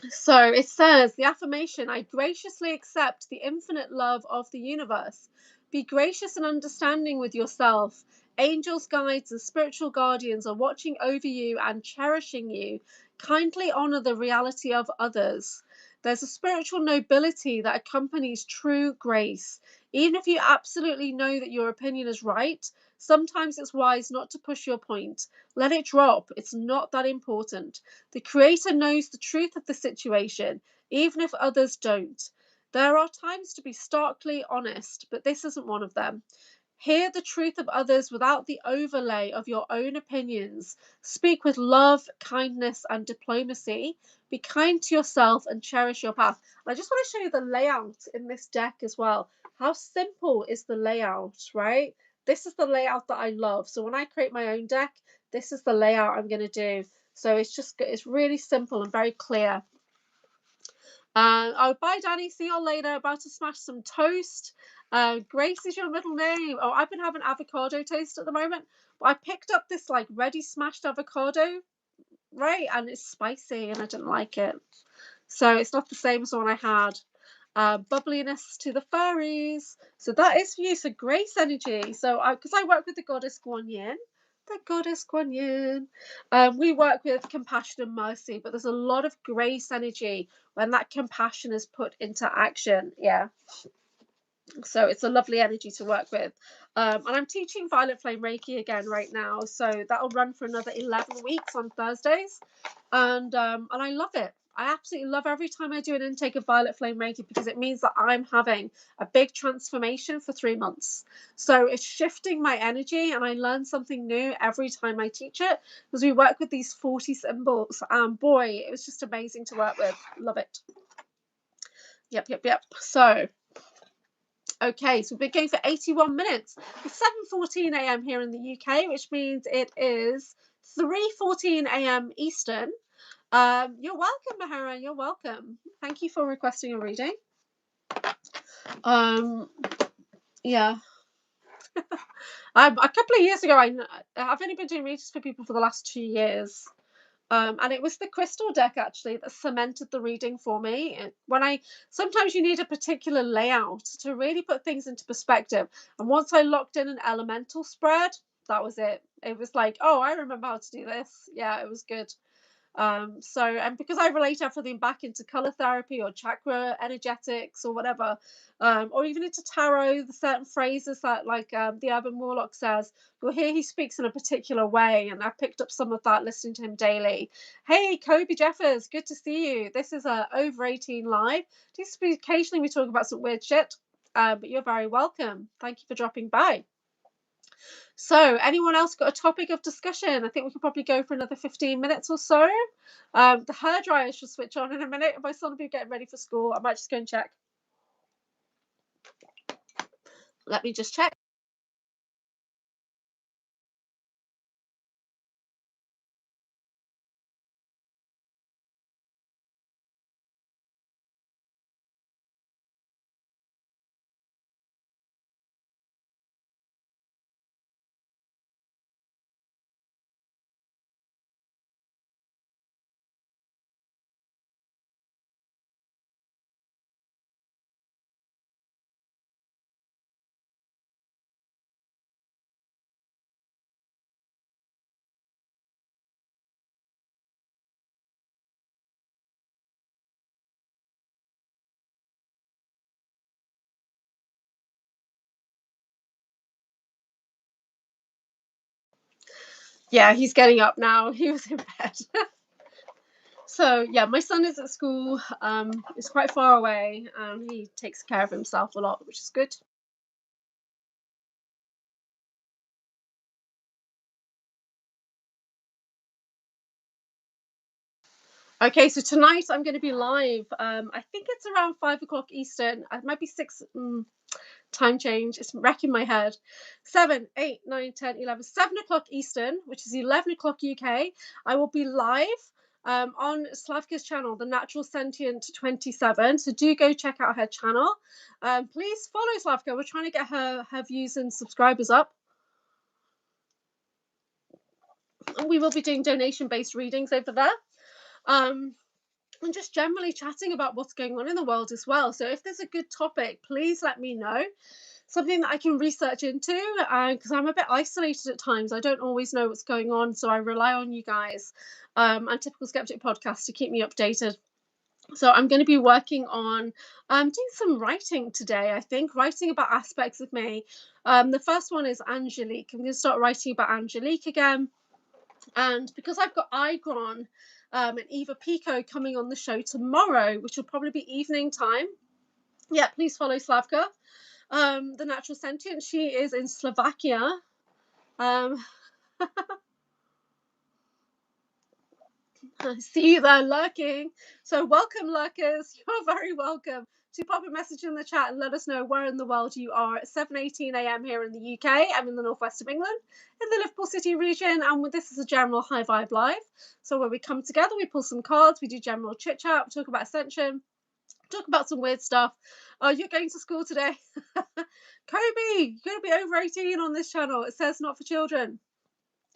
So it says, the affirmation, I graciously accept the infinite love of the universe. Be gracious and understanding with yourself. Angels, guides, and spiritual guardians are watching over you and cherishing you. Kindly honor the reality of others. There's a spiritual nobility that accompanies true grace. Even if you absolutely know that your opinion is right, sometimes it's wise not to push your point. Let it drop. It's not that important. The Creator knows the truth of the situation, even if others don't. There are times to be starkly honest, but this isn't one of them. Hear the truth of others without the overlay of your own opinions. Speak with love, kindness, and diplomacy. Be kind to yourself and cherish your path. And I just want to show you the layout in this deck as well. How simple is the layout, right? This is the layout that I love. So when I create my own deck, this is the layout I'm going to do. So it's really simple and very clear. Oh, bye, Danny. See you all later. About to smash some toast. Grace is your middle name. Oh, I've been having avocado toast at the moment. But I picked up this like ready smashed avocado, right? And it's spicy and I didn't like it. So it's not the same as the one I had. Bubbliness to the furries. So that is for you. So grace energy. So because I work with the goddess Guan Yin. The goddess Guan Yin. We work with compassion and mercy, but there's a lot of grace energy when that compassion is put into action. Yeah. So it's a lovely energy to work with. And I'm teaching Violet Flame Reiki again right now. So that'll run for another 11 weeks on Thursdays. And I love it. I absolutely love every time I do an intake of Violet Flame Reiki because it means that I'm having a big transformation for 3 months. So it's shifting my energy and I learn something new every time I teach it because we work with these 40 symbols. Boy, it was just amazing to work with. Love it. Yep. So, okay, so we've been going for 81 minutes. It's 7:14 a.m. here in the UK, which means it is 3:14 a.m. Eastern. You're welcome, Mahara. You're welcome. Thank you for requesting a reading. Yeah. A couple of years ago, I've only been doing readings for people for the last 2 years. And it was the crystal deck actually that cemented the reading for me. Sometimes you need a particular layout to really put things into perspective. And once I locked in an elemental spread, that was it. It was like, oh, I remember how to do this. Yeah, it was good. And because I relate everything back into color therapy or chakra energetics or whatever, or even into tarot, the certain phrases that like the Urban Warlock says, you'll hear he speaks in a particular way, and I picked up some of that listening to him daily. Hey, Kobe Jeffers, good to see you. This is a over 18 live. Occasionally we talk about some weird shit, but you're very welcome. Thank you for dropping by. So, anyone else got a topic of discussion? I think we could probably go for another 15 minutes or so. The hairdryer should switch on in a minute. If my son will be getting ready for school, I might just go and check. Let me just check. Yeah, he's getting up now. He was in bed. So yeah, my son is at school. It's quite far away, and he takes care of himself a lot, which is good. Okay, so tonight I'm going to be live. I think it's around 5 o'clock Eastern. It might be 6. Time change. It's wrecking my head. 7, 8, 9, 10, 11, 7 o'clock Eastern, which is 11 o'clock UK. I will be live on Slavka's channel, The Natural Sentient 27. So do go check out her channel. Please follow Slavka. We're trying to get her views and subscribers up. And we will be doing donation-based readings over there. And just generally chatting about what's going on in the world as well. So if there's a good topic, please let me know. Something that I can research into, because I'm a bit isolated at times. I don't always know what's going on, so I rely on you guys and Typical Skeptic Podcast to keep me updated. So I'm going to be working on doing some writing today, I think, writing about aspects of me. The first one is Angelique. I'm going to start writing about Angelique again. And because I've got Igron and Eva Pico coming on the show tomorrow, which will probably be evening time. Yeah, please follow Slavka, the natural sentient. She is in Slovakia. I see you there lurking. So welcome, lurkers. You're very welcome to pop a message in the chat and let us know where in the world you are at 7:18 a.m. here in the UK. I'm in the northwest of England, in the Liverpool City region, and this is a general high vibe live. So where we come together, we pull some cards, we do general chit chat, we talk about ascension, talk about some weird stuff. Oh, you're going to school today? Kobe, you're going to be over 18 on this channel. It says not for children.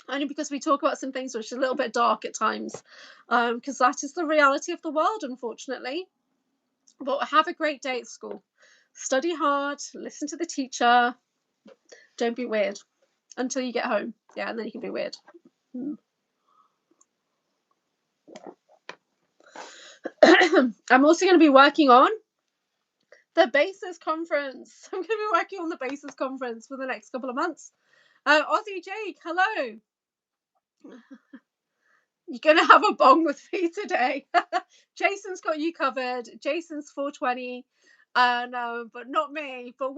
Only because we talk about some things which are a little bit dark at times, because that is the reality of the world, unfortunately. But have a great day at school. Study hard, listen to the teacher. Don't be weird until you get home. Yeah, and then you can be weird. I'm also going to be working on the Basis Conference. I'm going to be working on the Basis Conference for the next couple of months. Aussie Jake, hello. You're going to have a bong with me today. Jason's got you covered. Jason's 420, but not me. But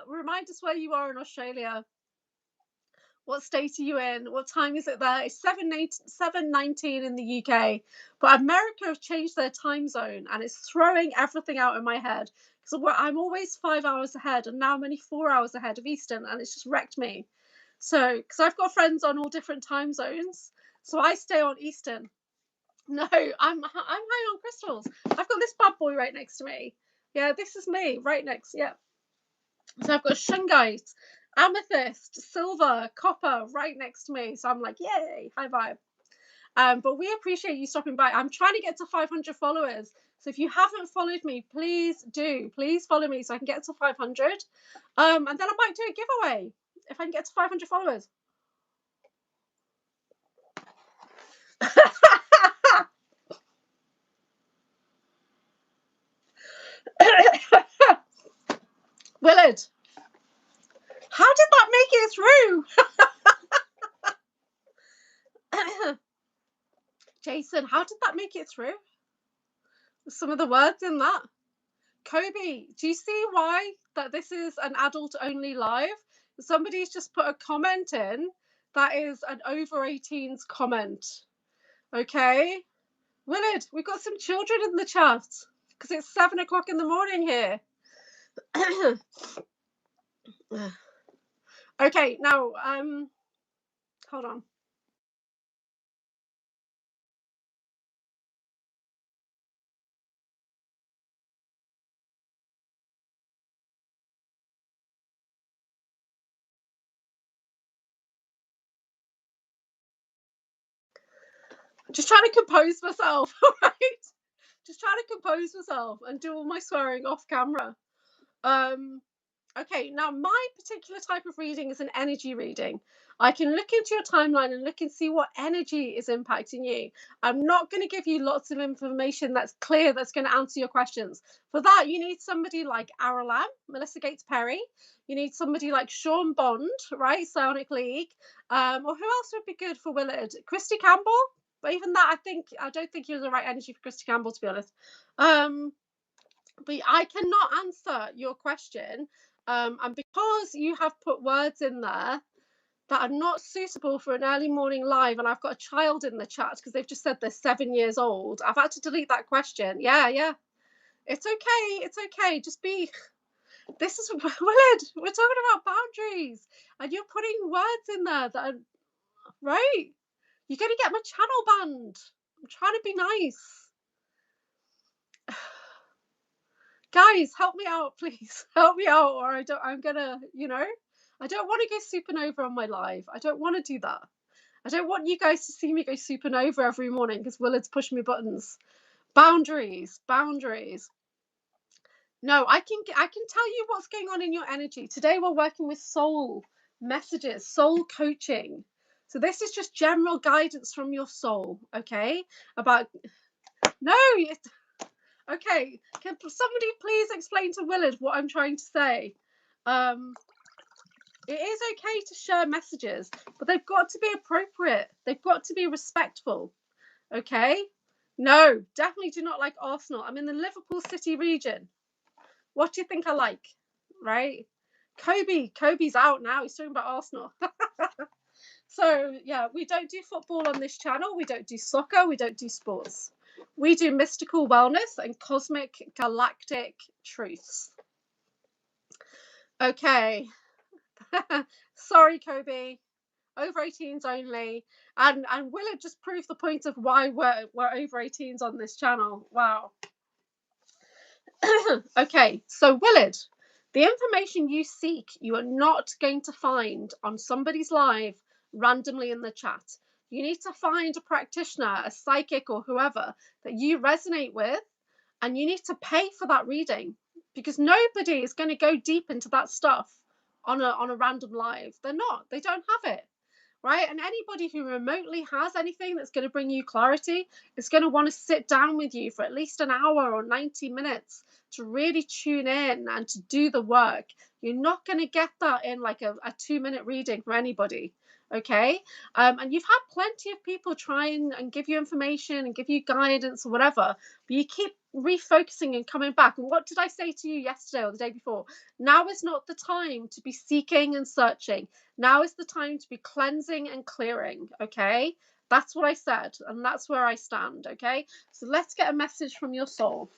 remind us where you are in Australia. What state are you in? What time is it there? It's 7:19 in the UK. But America have changed their time zone, and it's throwing everything out in my head. So I'm always 5 hours ahead, and now I'm only 4 hours ahead of Eastern, and it's just wrecked me. So, because I've got friends on all different time zones, so I stay on Eastern. No, I'm high on crystals. I've got this bad boy right next to me. Yeah, this is me right next. Yeah. So I've got shungite, amethyst, silver, copper right next to me. So I'm like, yay, high vibe. But we appreciate you stopping by. I'm trying to get to 500 followers. So if you haven't followed me, please do. Please follow me so I can get to 500. And then I might do a giveaway if I can get to 500 followers. Willard, how did that make it through? Jason, how did that make it through? Some of the words in that. Kobe, do you see why that this is an adult only live? Somebody's just put a comment in that is an over 18s comment. Okay. Willard, we've got some children in the chat because it's 7 o'clock in the morning here. Okay, now, hold on. Just trying to compose myself, right? Just trying to compose myself and do all my swearing off camera. Okay, now my particular type of reading is an energy reading. I can look into your timeline and look and see what energy is impacting you. I'm not going to give you lots of information that's clear that's going to answer your questions. For that, you need somebody like Aralam, Melissa Gates Perry. You need somebody like Sean Bond, right? Sonic League. Or who else would be good for Willard? Christy Campbell. But even that, I don't think he was the right energy for Christy Campbell, to be honest. But I cannot answer your question. And because you have put words in there that are not suitable for an early morning live, and I've got a child in the chat because they've just said they're 7 years old, I've had to delete that question. Yeah. It's okay. Just be. This is Willard. We're talking about boundaries, and you're putting words in there that are right. You're going to get my channel banned. I'm trying to be nice. Guys, help me out, please. Help me out, or I'm gonna, I don't want to go supernova on my live. I don't want to do that. I don't want you guys to see me go supernova every morning because Willard's pushing me buttons. Boundaries, boundaries. No, I can tell you what's going on in your energy. Today we're working with soul messages, soul coaching. So this is just general guidance from your soul, okay? About no, okay. Can somebody please explain to Willard what I'm trying to say? It is okay to share messages, but they've got to be appropriate. They've got to be respectful, okay? No, definitely do not like Arsenal. I'm in the Liverpool City region. What do you think I like? Right? Kobe's out now. He's talking about Arsenal. So, yeah, we don't do football on this channel. We don't do soccer. We don't do sports. We do mystical wellness and cosmic galactic truths. Okay. Sorry, Kobe. Over 18s only. And Willard just proved the point of why we're over 18s on this channel. Wow. Okay, so Willard, the information you seek, you are not going to find on somebody's live randomly in the chat. You need to find a practitioner, a psychic, or whoever that you resonate with, and you need to pay for that reading because nobody is going to go deep into that stuff on a random live. They're not. They don't have it. Right? And anybody who remotely has anything that's going to bring you clarity is going to want to sit down with you for at least an hour or 90 minutes to really tune in and to do the work. You're not going to get that in like a 2-minute reading for anybody. Okay. And you've had plenty of people try and give you information and give you guidance or whatever, but you keep refocusing and coming back. And what did I say to you yesterday or the day before? Now is not the time to be seeking and searching. Now is the time to be cleansing and clearing. Okay. That's what I said. And that's where I stand. Okay. So let's get a message from your soul.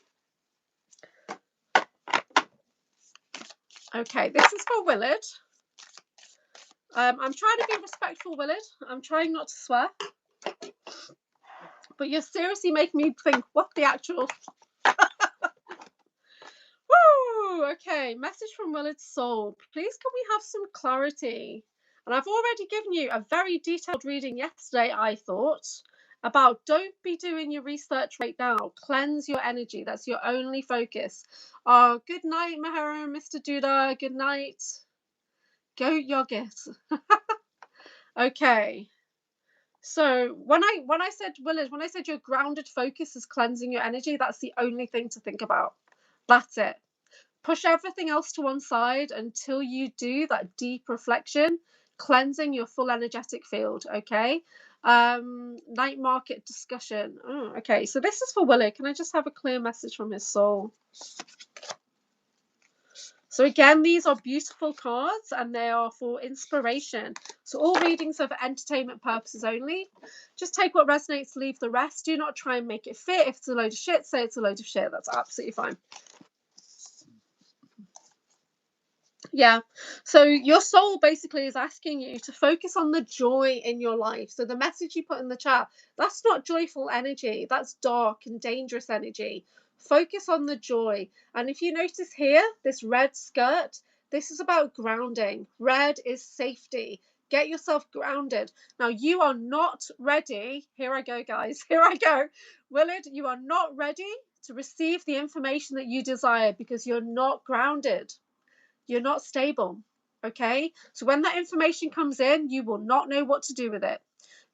Okay. This is for Willard. I'm trying to be respectful, Willard. I'm trying not to swear. But you're seriously making me think, what the actual... Woo! Okay, message from Willard's soul. Please can we have some clarity? And I've already given you a very detailed reading yesterday, I thought, about don't be doing your research right now. Cleanse your energy. That's your only focus. Oh, good night, Mahara and Mr. Duda. Good night. Go yogurt. Okay. So when I said, Willard, when I said your grounded focus is cleansing your energy, that's the only thing to think about. That's it. Push everything else to one side until you do that deep reflection, cleansing your full energetic field. Okay. Night market discussion. Oh, okay. So this is for Willard. Can I just have a clear message from his soul? So again, these are beautiful cards and they are for inspiration. So all readings are for entertainment purposes only. Just take what resonates, leave the rest. Do not try and make it fit. If it's a load of shit, say it's a load of shit. That's absolutely fine. Yeah. So your soul basically is asking you to focus on the joy in your life. So the message you put in the chat, that's not joyful energy. That's dark and dangerous energy. Focus on the joy. And if you notice here, this red skirt, this is about grounding. Red is safety. Get yourself grounded. Now, you are not ready. Here I go, guys. Here I go. Willard, you are not ready to receive the information that you desire because you're not grounded. You're not stable. Okay. So when that information comes in, you will not know what to do with it.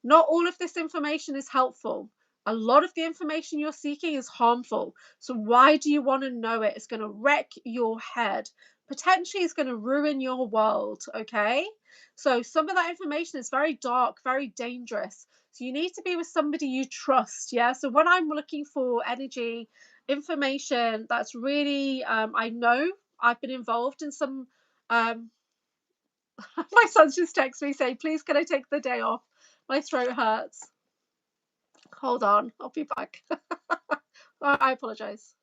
Not all of this information is helpful. A lot of the information you're seeking is harmful. So why do you want to know it? It's going to wreck your head. Potentially it's going to ruin your world. Okay. So some of that information is very dark, very dangerous. So you need to be with somebody you trust. Yeah. So when I'm looking for energy, information that's really, I know I've been involved in some, my son's just texted me saying, please can I take the day off? My throat hurts. Hold on, I'll be back. I apologize.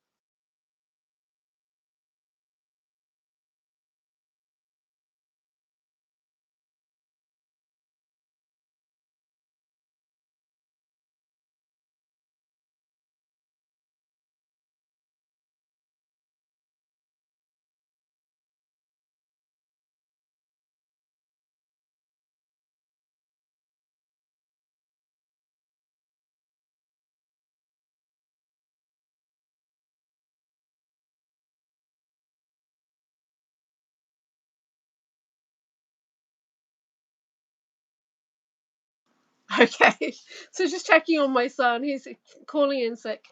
Okay, so just checking on my son. He's calling in sick.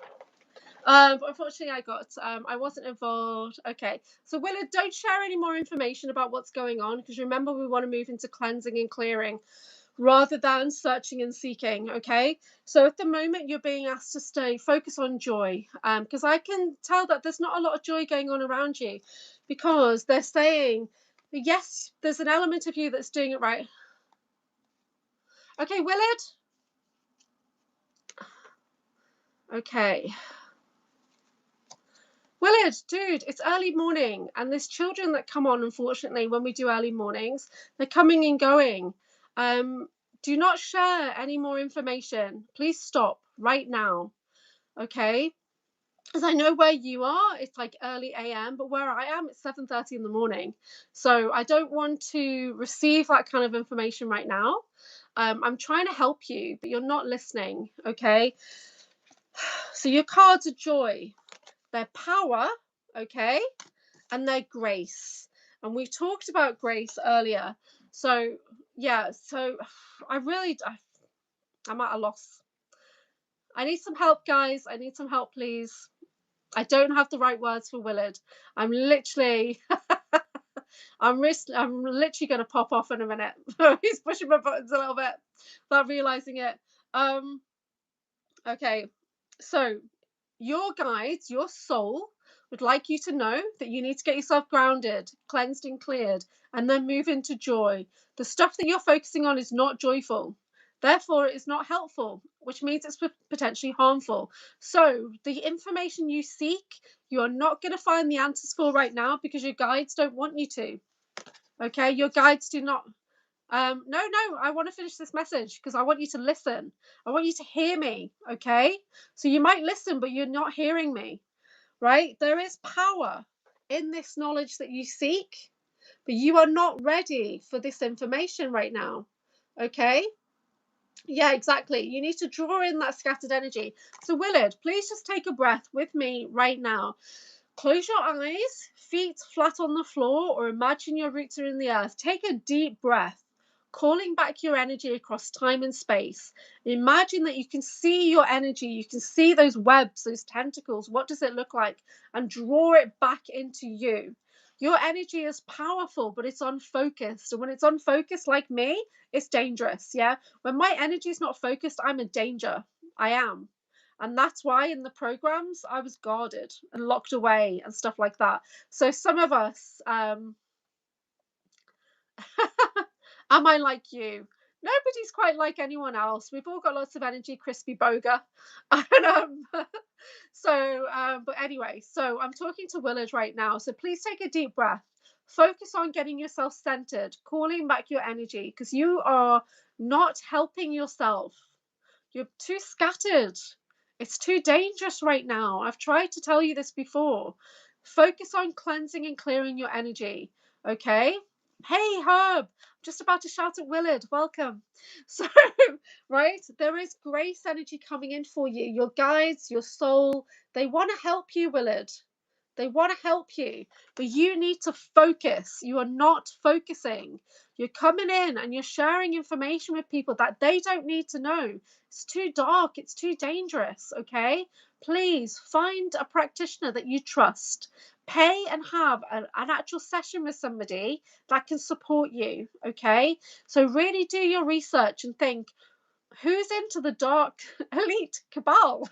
But unfortunately, I wasn't involved. Okay, so Willard, don't share any more information about what's going on, because remember, we want to move into cleansing and clearing rather than searching and seeking. Okay, so at the moment, you're being asked to stay focus on joy, because I can tell that there's not a lot of joy going on around you, because they're saying, yes, there's an element of you that's doing it right. Okay, Willard. Okay. Willard, dude, it's early morning, and there's children that come on, unfortunately, when we do early mornings. They're coming and going. Do not share any more information. Please stop right now, okay? Because I know where you are, it's like early AM, but where I am, it's 7:30 in the morning. So I don't want to receive that kind of information right now. I'm trying to help you, but you're not listening, okay? So your cards are joy, their power, okay? And their grace. And we talked about grace earlier. So, yeah, so I'm at a loss. I need some help, guys. I need some help, please. I don't have the right words for Willard. I'm literally, I'm literally going to pop off in a minute. He's pushing my buttons a little bit without realizing it. Okay, so your guides, your soul, would like you to know that you need to get yourself grounded, cleansed, and cleared, and then move into joy. The stuff that you're focusing on is not joyful. Therefore, it is not helpful, which means it's potentially harmful. So, the information you seek, you are not going to find the answers for right now, because your guides don't want you to. Okay, your guides do not. No, I want to finish this message, because I want you to listen. I want you to hear me, okay? So you might listen, but you're not hearing me, right? There is power in this knowledge that you seek, but you are not ready for this information right now, okay? Yeah, exactly. You need to draw in that scattered energy. So Willard, please just take a breath with me right now. Close your eyes, feet flat on the floor, or imagine your roots are in the earth. Take a deep breath, calling back your energy across time and space. Imagine that you can see your energy, you can see those webs, those tentacles. What does it look like? And draw it back into you. Your energy is powerful, but it's unfocused. And when it's unfocused, like me, it's dangerous. Yeah. When my energy is not focused, I'm a danger. I am. And that's why in the programs I was guarded and locked away and stuff like that. So some of us, am I like you? Nobody's quite like anyone else. We've all got lots of energy, crispy boga. And, but anyway, so I'm talking to Willard right now. So please take a deep breath. Focus on getting yourself centered, calling back your energy, because you are not helping yourself. You're too scattered. It's too dangerous right now. I've tried to tell you this before. Focus on cleansing and clearing your energy. Okay? Hey, Herb. I'm just about to shout at Willard. Welcome. So, right? There is grace energy coming in for you. Your guides, your soul, they want to help you, Willard. They want to help you, but you need to focus. You are not focusing. You're coming in and you're sharing information with people that they don't need to know. It's too dark. It's too dangerous. Okay. Please find a practitioner that you trust. Pay and have an actual session with somebody that can support you. Okay. So really do your research and think, who's into the dark elite cabal?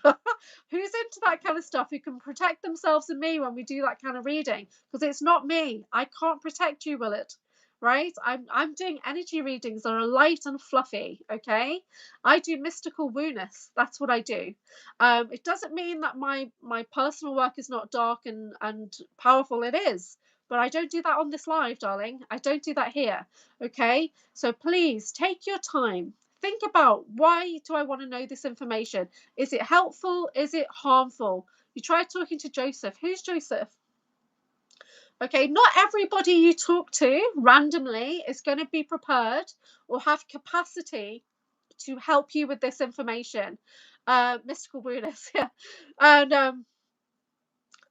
Who's into that kind of stuff, who can protect themselves and me when we do that kind of reading? Because it's not me. I can't protect you, Willard. Right? I'm doing energy readings that are light and fluffy. Okay, I do mystical woo-ness. That's what I do. It doesn't mean that my personal work is not dark and powerful. It is, but I don't do that on this live, darling. I don't do that here. Okay, so please take your time. Think about, why do I want to know this information? Is it helpful? Is it harmful? You try talking to Joseph. Who's Joseph? Okay, not everybody you talk to randomly is going to be prepared or have capacity to help you with this information. Mystical weirdness, yeah. And okay,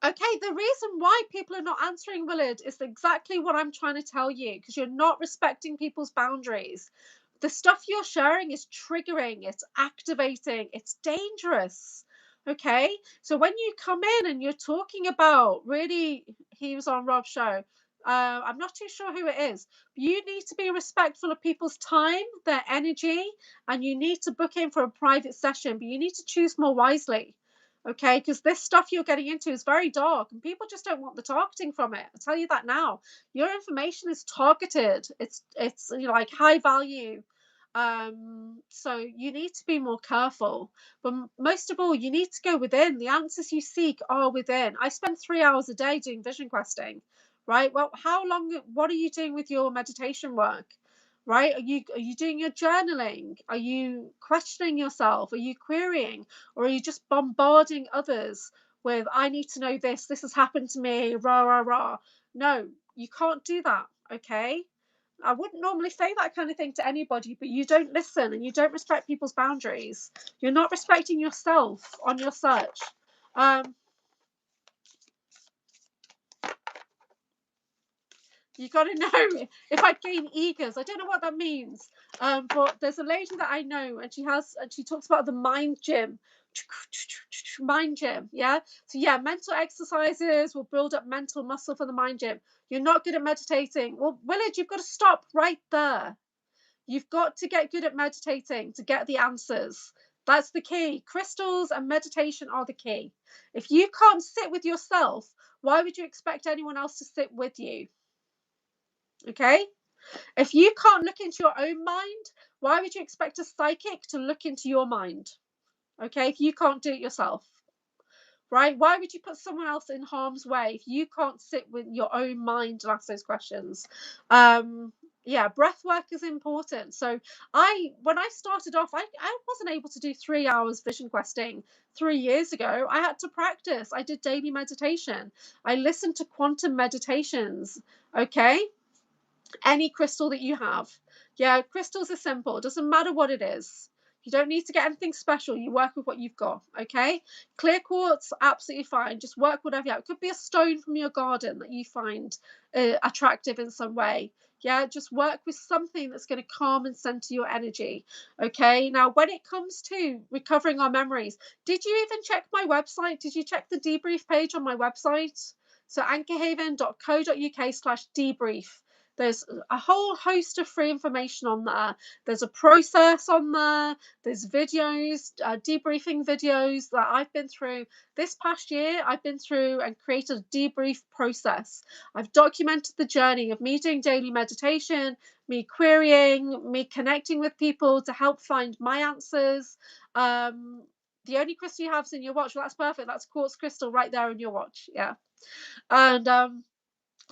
the reason why people are not answering, Willard, is exactly what I'm trying to tell you, because you're not respecting people's boundaries. The stuff you're sharing is triggering, it's activating, it's dangerous. Okay, so when you come in and you're talking about, really, he was on Rob's show. I'm not too sure who it is. You need to be respectful of people's time, their energy, and you need to book in for a private session, but you need to choose more wisely. Okay, because this stuff you're getting into is very dark and people just don't want the targeting from it. I'll tell you that now. Your information is targeted. It's you know, like high value. So you need to be more careful. But most of all, you need to go within. The answers you seek are within. I spend 3 hours a day doing vision questing, right? Well, how long, what are you doing with your meditation work? Right? Are you doing your journaling? Are you questioning yourself? Are you querying? Or are you just bombarding others with, I need to know this has happened to me, rah, rah, rah. No, you can't do that, okay? I wouldn't normally say that kind of thing to anybody, but you don't listen and you don't respect people's boundaries. You're not respecting yourself on your search. You got to know if I gain eagers. I don't know what that means. But there's a lady that I know, and she talks about the mind gym. Mind gym, yeah. So yeah, mental exercises will build up mental muscle for the mind gym. You're not good at meditating. Well, Willard, you've got to stop right there. You've got to get good at meditating to get the answers. That's the key. Crystals and meditation are the key. If you can't sit with yourself, why would you expect anyone else to sit with you? Okay? If you can't look into your own mind, why would you expect a psychic to look into your mind? Okay? If you can't do it yourself, right? Why would you put someone else in harm's way if you can't sit with your own mind and ask those questions? Yeah, breath work is important. So when I started off, I wasn't able to do 3 hours vision questing 3 years ago. I had to practice. I did daily meditation. I listened to quantum meditations. Okay? Any crystal that you have. Yeah, crystals are simple. It doesn't matter what it is. You don't need to get anything special. You work with what you've got, okay? Clear quartz, absolutely fine. Just work whatever you have. It could be a stone from your garden that you find attractive in some way. Yeah, just work with something that's going to calm and center your energy. Okay, now when it comes to recovering our memories, did you even check my website? Did you check the debrief page on my website? So anchorhaven.co.uk/debrief. There's a whole host of free information on there. There's a process on there. There's videos, debriefing videos that I've been through. This past year, I've been through and created a debrief process. I've documented the journey of me doing daily meditation, me querying, me connecting with people to help find my answers. The only crystal you have is in your watch. Well, that's perfect. That's quartz crystal right there in your watch. Yeah. And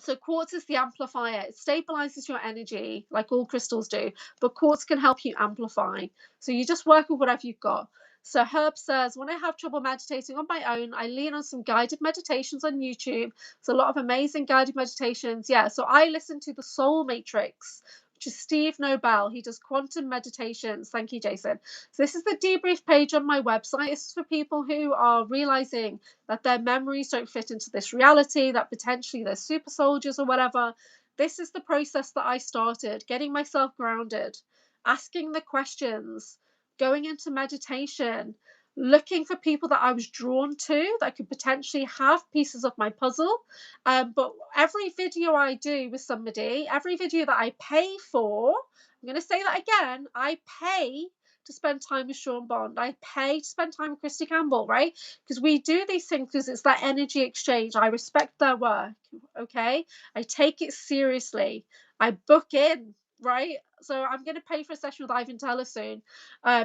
so quartz is the amplifier. It stabilizes your energy like all crystals do, but quartz can help you amplify. So you just work with whatever you've got. So Herb says, when I have trouble meditating on my own, I lean on some guided meditations on YouTube. There's a lot of amazing guided meditations. Yeah, so I listen to the Soul Matrix, which is Steve Nobel. He does quantum meditations. Thank you, Jason. So this is the debrief page on my website. This is for people who are realizing that their memories don't fit into this reality, that potentially they're super soldiers or whatever. This is the process that I started, getting myself grounded, asking the questions, going into meditation, looking for people that I was drawn to that could potentially have pieces of my puzzle. But every video I do with somebody, every video that I pay for, I'm going to say that again, I pay to spend time with Sean Bond. I pay to spend time with Christy Campbell, right? Because we do these things because it's that energy exchange. I respect their work, okay? I take it seriously. I book in, right? So I'm going to pay for a session with Ivan Teller soon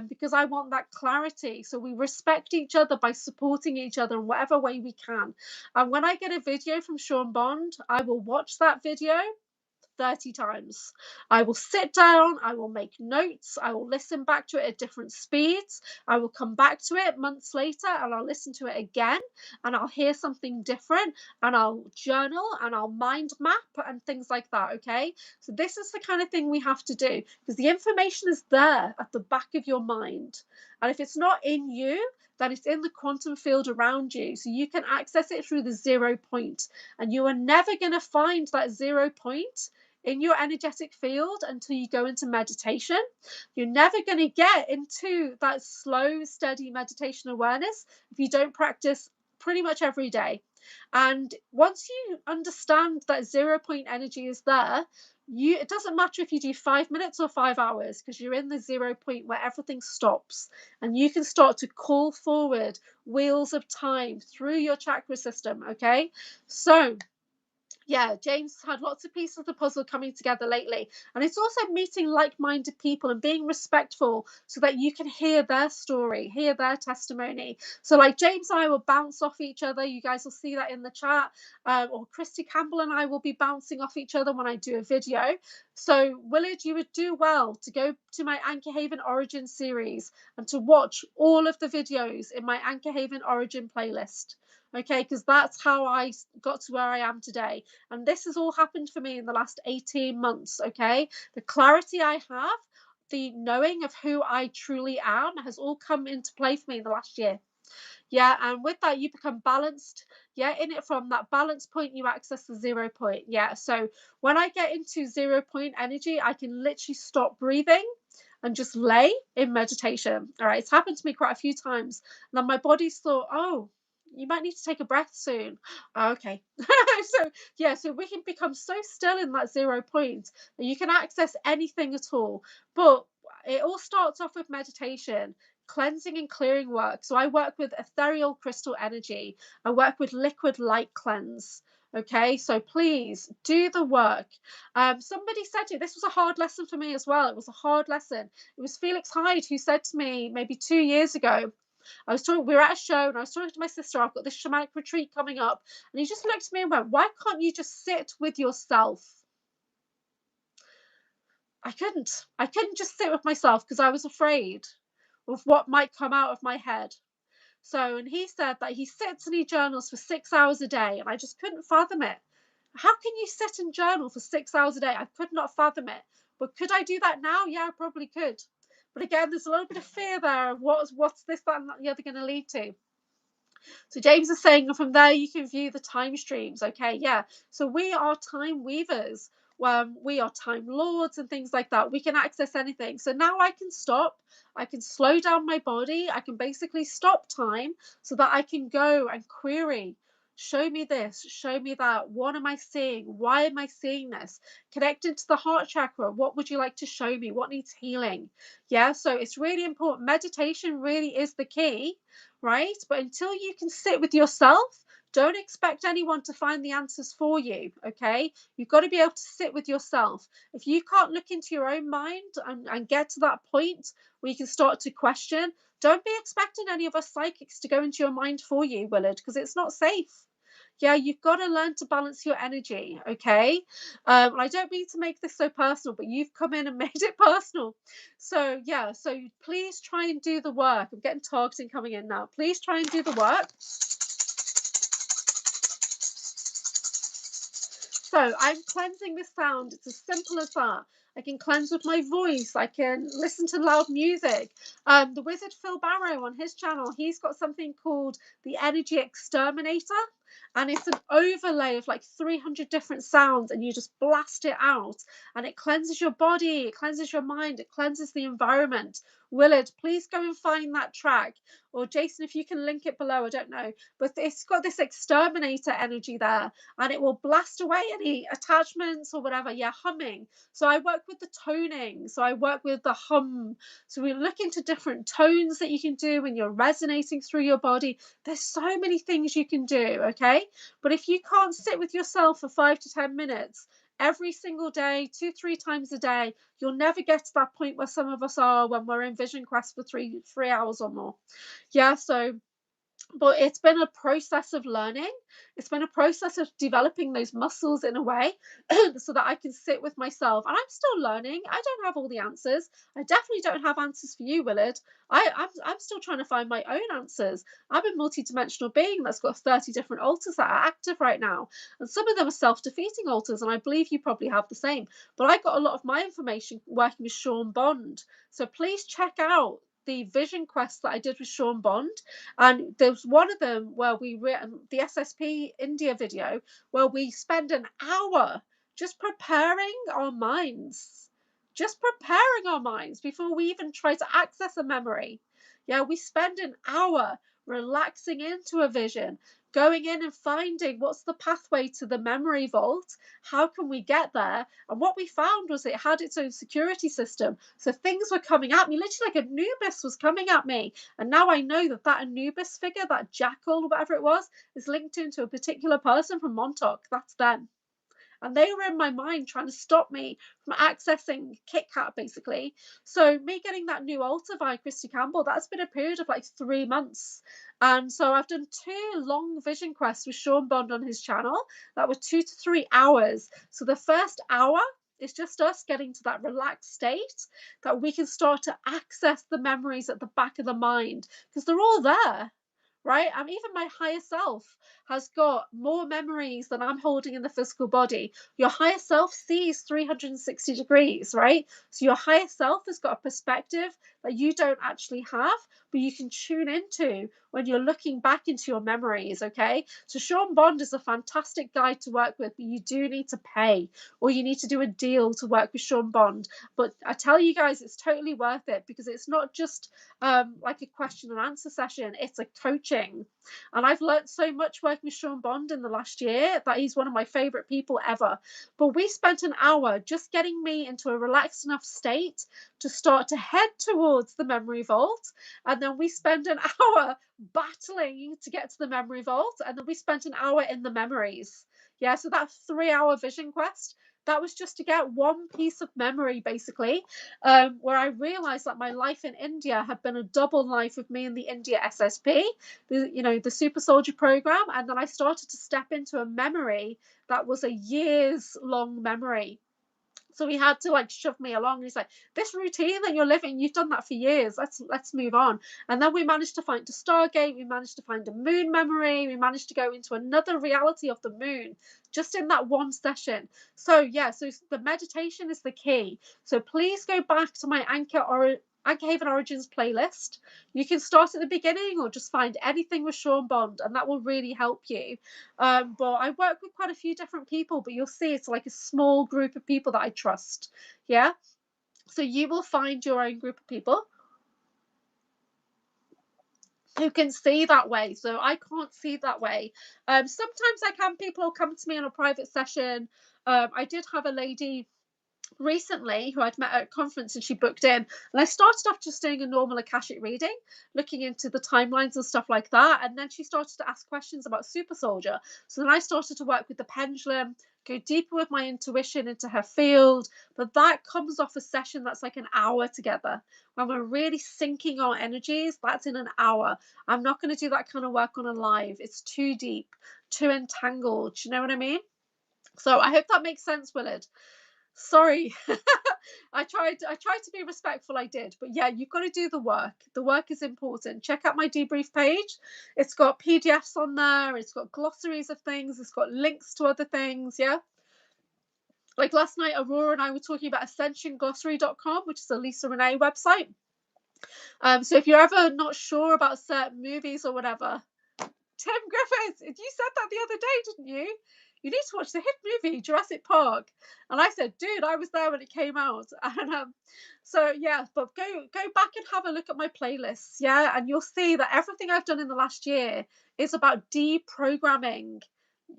because I want that clarity. So we respect each other by supporting each other in whatever way we can. And when I get a video from Sean Bond, I will watch that video 30 times. I will sit down, I will make notes, I will listen back to it at different speeds. I will come back to it months later and I'll listen to it again and I'll hear something different and I'll journal and I'll mind map and things like that, okay? So this is the kind of thing we have to do because the information is there at the back of your mind. And if it's not in you, then it's in the quantum field around you. So you can access it through the 0 point. And you are never going to find that 0 point in your energetic field until you go into meditation. You're never going to get into that slow, steady meditation awareness if you don't practice pretty much every day. And once you understand that 0 point energy is there, it doesn't matter if you do 5 minutes or 5 hours, because you're in the 0 point where everything stops, and you can start to call forward wheels of time through your chakra system. Okay, so yeah, James had lots of pieces of the puzzle coming together lately. And it's also meeting like-minded people and being respectful so that you can hear their story, hear their testimony. So like James and I will bounce off each other. You guys will see that in the chat. Or Christy Campbell and I will be bouncing off each other when I do a video. So Willard, you would do well to go to my Anchorhaven Origin series and to watch all of the videos in my Anchorhaven Origin playlist. Okay, because that's how I got to where I am today. And this has all happened for me in the last 18 months. Okay, the clarity I have, the knowing of who I truly am, has all come into play for me in the last year. Yeah, and with that, you become balanced. Yeah, in it, from that balance point, you access the 0 point. Yeah, so when I get into 0 point energy, I can literally stop breathing and just lay in meditation. All right, it's happened to me quite a few times. And then my body's thought, oh, you might need to take a breath soon. Okay. So yeah, so we can become so still in that 0 point that you can access anything at all. But it all starts off with meditation, cleansing and clearing work. So I work with ethereal crystal energy. I work with liquid light cleanse. Okay, so please do the work. Somebody said to you, this was a hard lesson for me as well. It was a hard lesson. It was Felix Hyde who said to me maybe 2 years ago, we were at a show and I was talking to my sister, I've got this shamanic retreat coming up. And he just looked at me and went, why can't you just sit with yourself? I couldn't just sit with myself because I was afraid of what might come out of my head. So, and he said that he sits and he journals for 6 hours a day, and I just couldn't fathom it. How can you sit and journal for 6 hours a day? I could not fathom it. But could I do that now? Yeah, I probably could. But again, there's a little bit of fear there of what's this, that, and the other going to lead to. So James is saying from there you can view the time streams. Okay, yeah. So we are time weavers. We are time lords and things like that. We can access anything. So now I can stop. I can slow down my body. I can basically stop time so that I can go and query. Show me this, show me that. What am I seeing? Why am I seeing this? Connected to the heart chakra. What would you like to show me? What needs healing? Yeah, so it's really important. Meditation really is the key, right? But until you can sit with yourself, don't expect anyone to find the answers for you. Okay, you've got to be able to sit with yourself. If you can't look into your own mind and get to that point where you can start to question, don't be expecting any of us psychics to go into your mind for you, Willard, because it's not safe. Yeah, you've got to learn to balance your energy. Okay, and I don't mean to make this so personal, but you've come in and made it personal. So yeah, so please try and do the work. I'm getting targeting coming in now. Please try and do the work. So I'm cleansing this sound. It's as simple as that. I can cleanse with my voice. I can listen to loud music. The wizard Phil Barrow on his channel, he's got something called the Energy Exterminator. And it's an overlay of like 300 different sounds, and you just blast it out. And it cleanses your body, it cleanses your mind, it cleanses the environment. Willard, please go and find that track. Or Jason, if you can link it below, I don't know. But it's got this exterminator energy there, and it will blast away any attachments or whatever. Yeah, humming. So I work with the toning. So I work with the hum. So we look into different tones that you can do when you're resonating through your body. There's so many things you can do, okay? But if you can't sit with yourself for 5 to 10 minutes every single day, 2-3 times a day, you'll never get to that point where some of us are when we're in Vision Quest for three hours or more. Yeah, so but it's been a process of learning. It's been a process of developing those muscles in a way so that I can sit with myself. And I'm still learning. I don't have all the answers. I definitely don't have answers for you, Willard. I'm still trying to find my own answers. I'm a multidimensional being that's got 30 different altars that are active right now. And some of them are self-defeating altars, and I believe you probably have the same. But I got a lot of my information working with Sean Bond. So please check out the Vision Quest that I did with Sean Bond. And there's one of them where the SSP India video, where we spend an hour just preparing our minds. Just preparing our minds before we even try to access a memory. Yeah, we spend an hour relaxing into a vision, going in and finding what's the pathway to the memory vault, how can we get there. And what we found was it had its own security system, so things were coming at me, literally like Anubis was coming at me. And now I know that that Anubis figure, that jackal, whatever it was, is linked into a particular person from Montauk. That's them. And they were in my mind trying to stop me from accessing Kit Kat, basically. So me getting that new altar via Christy Campbell, that's been a period of like 3 months. And so I've done 2 long vision quests with Sean Bond on his channel that were 2 to 3 hours. So the first hour is just us getting to that relaxed state that we can start to access the memories at the back of the mind, because they're all there. Right? Even my higher self has got more memories than I'm holding in the physical body. Your higher self sees 360 degrees, right? So your higher self has got a perspective that you don't actually have, but you can tune into when you're looking back into your memories, okay? So Sean Bond is a fantastic guy to work with, but you do need to pay, or you need to do a deal to work with Sean Bond. But I tell you guys, it's totally worth it, because it's not just like a question and answer session, it's a coaching. And I've learned so much working with Sean Bond in the last year that he's one of my favorite people ever. But we spent an hour just getting me into a relaxed enough state to start to head towards the memory vault. And then we spent an hour battling to get to the memory vault. And then we spent an hour in the memories. Yeah, so that 3-hour vision quest, that was just to get one piece of memory, basically, where I realized that my life in India had been a double life with me in the India SSP, the super soldier program. And then I started to step into a memory that was a years long memory. So he had to like shove me along. He's like, this routine that you're living, you've done that for years. Let's move on. And then we managed to find a Stargate. We managed to find a moon memory. We managed to go into another reality of the moon just in that one session. So yeah, so the meditation is the key. So please go back to my Anchorhaven Origins playlist. You can start at the beginning or just find anything with Sean Bond, and that will really help you. But I work with quite a few different people, but you'll see it's like a small group of people that I trust. Yeah. So you will find your own group of people who can see that way. So I can't see that way. Sometimes I can. People will come to me in a private session. I did have a lady recently who I'd met at a conference, and she booked in, and I started off just doing a normal Akashic reading, looking into the timelines and stuff like that. And then she started to ask questions about super soldier. So then I started to work with the pendulum, go deeper with my intuition into her field. But that comes off a session that's like an hour together. When we're really syncing our energies, that's in an hour. I'm not going to do that kind of work on a live. It's too deep, too entangled. Do you know what I mean? So I hope that makes sense, Willard. Sorry. I tried to be respectful, I did. But yeah, you've got to do the work. The work is important. Check out my debrief page. It's got PDFs on there. It's got glossaries of things. It's got links to other things. Yeah. Like last night, Aurora and I were talking about ascensionglossary.com, which is a Lisa Renee website. So if you're ever not sure about certain movies or whatever, Tim Griffiths, you said that the other day, didn't you? You need to watch the hit movie Jurassic Park. And I said, dude, I was there when it came out. And so yeah, but go back and have a look at my playlists, yeah, and you'll see that everything I've done in the last year is about deprogramming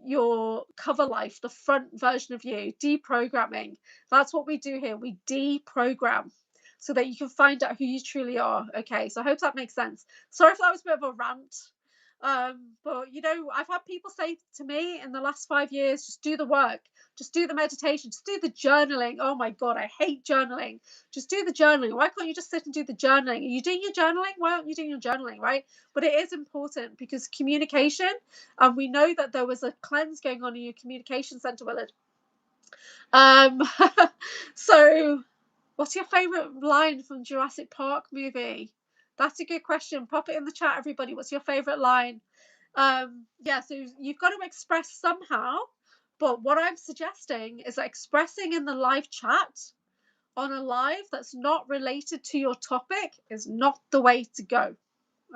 your cover life, the front version of you, deprogramming. That's what we do here. We deprogram so that you can find out who you truly are. Okay, so I hope that makes sense. Sorry if that was a bit of a rant. But I've had people say to me in the last 5 years, just do the work, just do the meditation, just do the journaling. Oh my God, I hate journaling. Just do the journaling. Why can't you just sit and do the journaling? Are you doing your journaling? Why aren't you doing your journaling, right? But it is important because communication, and we know that there was a cleanse going on in your communication center, Willard. So what's your favorite line from Jurassic Park movie? That's a good question. Pop it in the chat, everybody. What's your favorite line? Yeah, so you've got to express somehow, but what I'm suggesting is that expressing in the live chat on a live that's not related to your topic is not the way to go.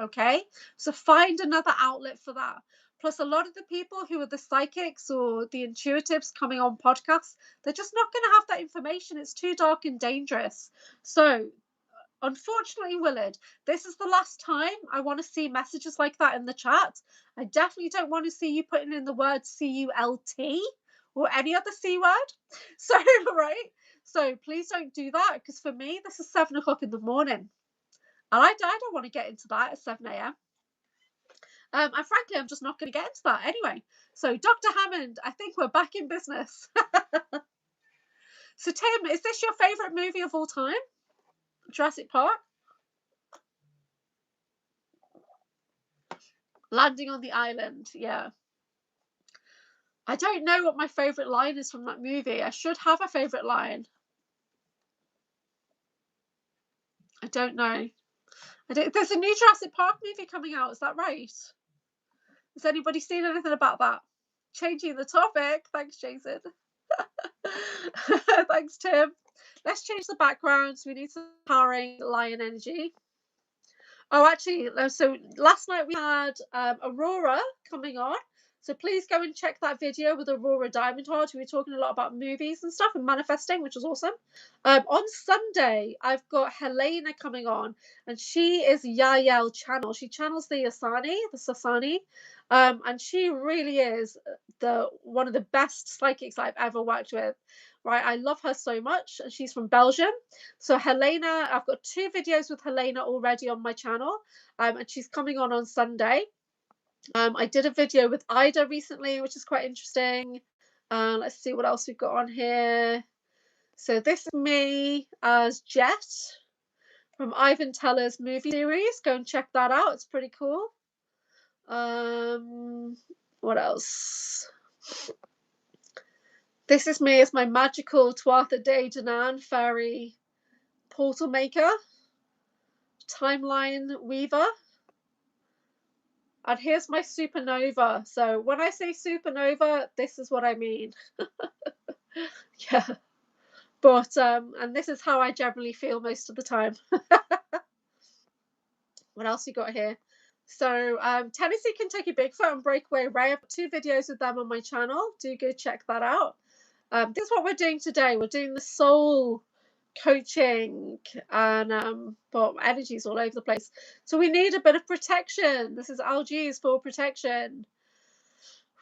Okay, so find another outlet for that. Plus, a lot of the people who are the psychics or the intuitives coming on podcasts, they're just not going to have that information. It's too dark and dangerous. So, unfortunately, Willard, this is the last time I want to see messages like that in the chat. I definitely don't want to see you putting in the word CULT or any other C word. So, right? So please don't do that, because for me, this is 7 o'clock in the morning. And I don't want to get into that at 7 a.m. And frankly, I'm just not going to get into that anyway. So, Dr. Hammond, I think we're back in business. So, Tim, is this your favourite movie of all time? Jurassic Park? Landing on the Island, yeah. I don't know what my favourite line is from that movie. I should have a favourite line. I don't know. There's a new Jurassic Park movie coming out, is that right? Has anybody seen anything about that? Changing the topic. Thanks, Jason. Thanks, Tim. Let's change the background. So we need some powering lion energy. Oh, actually, so last night we had Aurora coming on. So please go and check that video with Aurora Diamondheart. We were talking a lot about movies and stuff and manifesting, which was awesome. On Sunday, I've got Helena coming on, and she is Yael channel. She channels the Sasani, and she really is one of the best psychics I've ever worked with. Right, I love her so much, and she's from Belgium. So Helena, I've got 2 videos with Helena already on my channel, and she's coming on Sunday. I did a video with Ida recently, which is quite interesting. Let's see what else we've got on here. So this is me as Jet from Ivan Teller's movie series. Go and check that out. It's pretty cool. What else? This is me as my magical Tuatha De Danann fairy portal maker, timeline weaver. And here's my supernova. So when I say supernova, this is what I mean. Yeah. But, and this is how I generally feel most of the time. What else we got here? So, Tennessee, Kentucky Bigfoot and Breakaway Ray. I've got 2 videos with them on my channel. Do go check that out. This is what we're doing today. We're doing the soul coaching, and but energy's all over the place, so we need a bit of protection. This is Algae's for protection.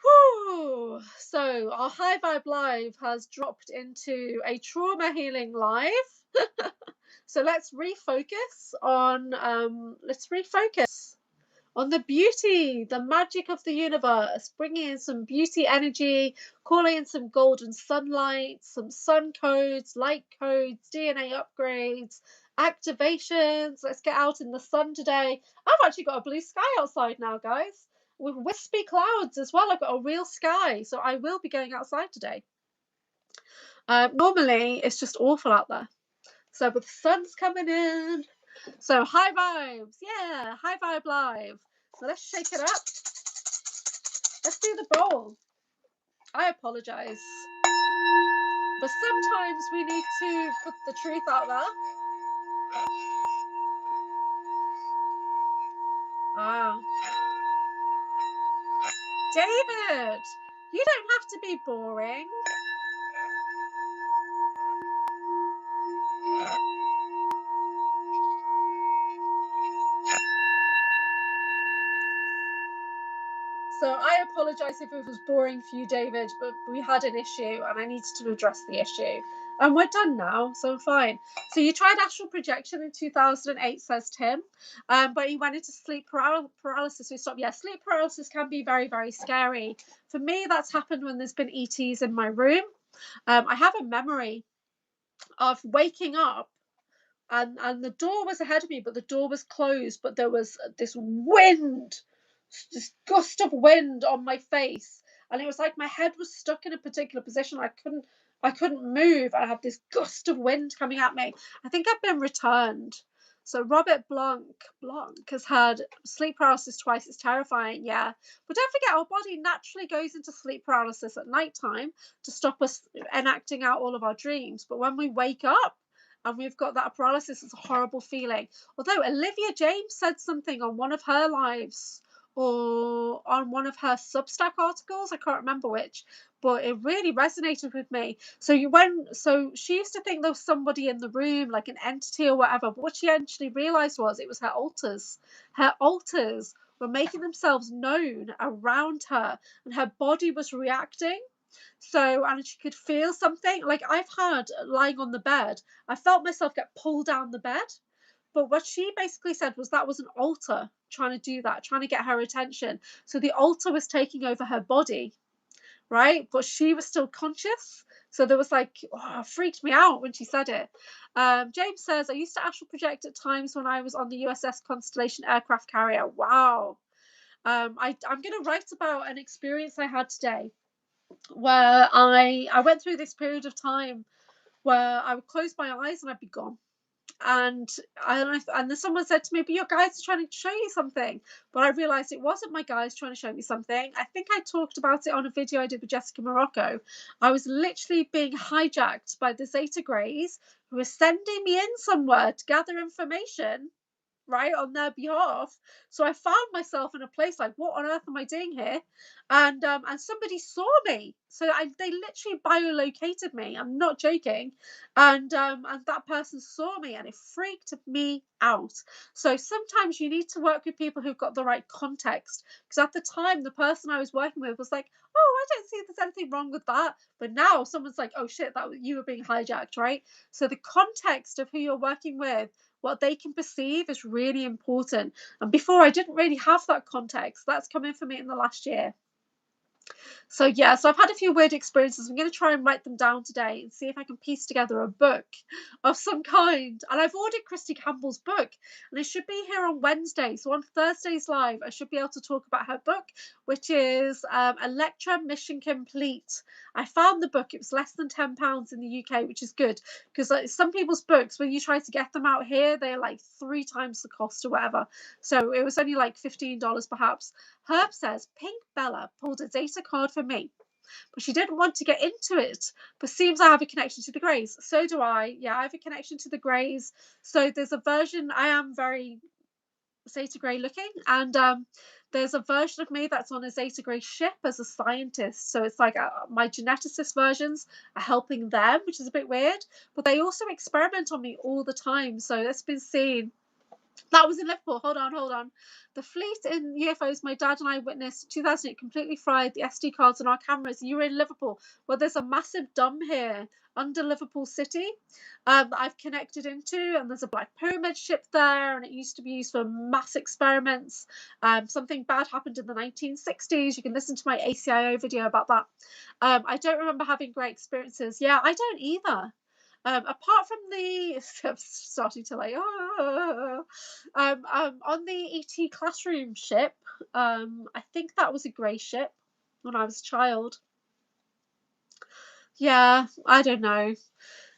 Whew. So our High Vibe Live has dropped into a trauma healing live. So let's refocus on the beauty, the magic of the universe, bringing in some beauty energy, calling in some golden sunlight, some sun codes, light codes, DNA upgrades, activations. Let's get out in the sun today. I've actually got a blue sky outside now, guys, with wispy clouds as well. I've got a real sky, so I will be going outside today. Normally, it's just awful out there. So, but the sun's coming in. So, high vibes. Yeah, High Vibe Live. So let's shake it up. Let's do the bowl. I apologise, but sometimes we need to put the truth out there. David, you don't have to be boring. So I apologise if it was boring for you, David, but we had an issue and I needed to address the issue. And we're done now, so I'm fine. So you tried astral projection in 2008, says Tim, but you went into sleep paralysis. We stopped. Yeah, sleep paralysis can be very, very scary. For me, that's happened when there's been ETs in my room. I have a memory of waking up, and the door was ahead of me, but the door was closed, but there was this gust of wind on my face, and it was like my head was stuck in a particular position. I couldn't move. I had this gust of wind coming at me. I think I've been returned. So Robert Blanc has had sleep paralysis twice. It's terrifying, yeah. But don't forget, our body naturally goes into sleep paralysis at night time to stop us enacting out all of our dreams. But when we wake up and we've got that paralysis, it's a horrible feeling. Although Olivia James said something on one of her lives or on one of her Substack articles. I can't remember which, but it really resonated with me. So she used to think there was somebody in the room, like an entity or whatever, but what she actually realized was it was her alters. Her alters were making themselves known around her, and her body was reacting. So, and she could feel something. Like I've had lying on the bed, I felt myself get pulled down the bed. But what she basically said was that was an altar trying to do that, trying to get her attention. So the altar was taking over her body, right? But she was still conscious. So there was like, oh, it freaked me out when she said it. James says, I used to astral project at times when I was on the USS Constellation aircraft carrier. Wow. I'm going to write about an experience I had today where I went through this period of time where I would close my eyes and I'd be gone. And then someone said to me, but your guides are trying to show you something. But I realized it wasn't my guides trying to show me something. I think I talked about it on a video I did with Jessica Morocco. I was literally being hijacked by the Zeta Greys, who were sending me in somewhere to gather information, right, on their behalf. So I found myself in a place like, what on earth am I doing here? And somebody saw me. So they literally biolocated me. I'm not joking. And that person saw me, and it freaked me out. So sometimes you need to work with people who've got the right context. Because at the time, the person I was working with was like, oh, I don't see there's anything wrong with that. But now someone's like, oh shit, that you were being hijacked, right? So the context of who you're working with, what they can perceive, is really important. And before, I didn't really have that context. That's come in for me in the last year. So yeah, so I've had a few weird experiences. I'm going to try and write them down today and see if I can piece together a book of some kind. And I've ordered Christy Campbell's book, and it should be here on Wednesday. So on Thursday's live, I should be able to talk about her book, which is Electra Mission Complete. I found the book. It was less than £10 in the UK, which is good, because some people's books, when you try to get them out here, they're like 3 times the cost or whatever. So it was only like $15 perhaps. Herb says, Pink Bella pulled a Zeta card for me, but she didn't want to get into it, but seems I have a connection to the Greys. So do I. Yeah, I have a connection to the Greys. So there's a version, I am very Zeta Grey looking, and there's a version of me that's on a Zeta Grey ship as a scientist. So it's like my geneticist versions are helping them, which is a bit weird, but they also experiment on me all the time. So that's been seen. That was in Liverpool. Hold on. The fleet in UFOs my dad and I witnessed 2008 completely fried the SD cards on our cameras. You were in Liverpool. Well, there's a massive dome here under Liverpool City that I've connected into, and there's a Black Pyramid ship there, and it used to be used for mass experiments. Something bad happened in the 1960s. You can listen to my ACIO video about that. I don't remember having great experiences. Yeah, I don't either. Apart from the starting to like on the ET classroom ship, I think that was a grey ship when I was a child. Yeah, I don't know.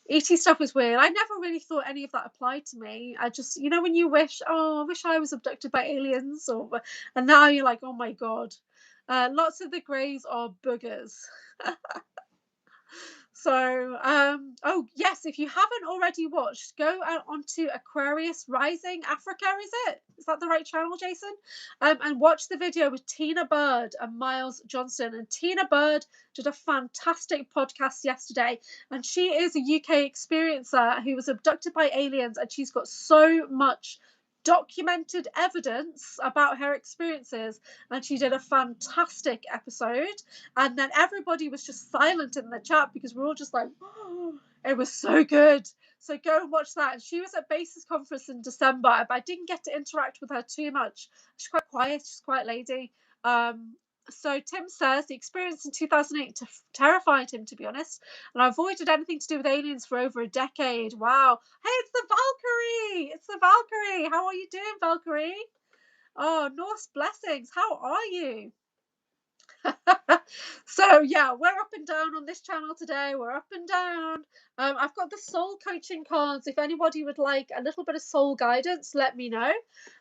ET stuff was weird. I never really thought any of that applied to me. I just, when you wish, oh, I wish I was abducted by aliens, and now you're like, oh my god. Lots of the greys are boogers. So, oh yes, if you haven't already watched, go out onto Aquarius Rising Africa, is it? Is that the right channel, Jason? And watch the video with Tina Bird and Miles Johnston. And Tina Bird did a fantastic podcast yesterday, and she is a UK experiencer who was abducted by aliens, and she's got so much documented evidence about her experiences, and she did a fantastic episode. And then everybody was just silent in the chat because we're all just like, oh, it was so good. So go and watch that. And she was at Basis Conference in December, but I didn't get to interact with her too much. She's quite quiet. She's quite a lady. So Tim says the experience in 2008 terrified him, to be honest, and I avoided anything to do with aliens for over a decade. Wow. Hey, it's the Valkyrie. It's the Valkyrie. How are you doing, Valkyrie? Oh, Norse blessings. How are you? So yeah, we're up and down on this channel today. We're up and down. I've got the soul coaching cards. If anybody would like a little bit of soul guidance, let me know.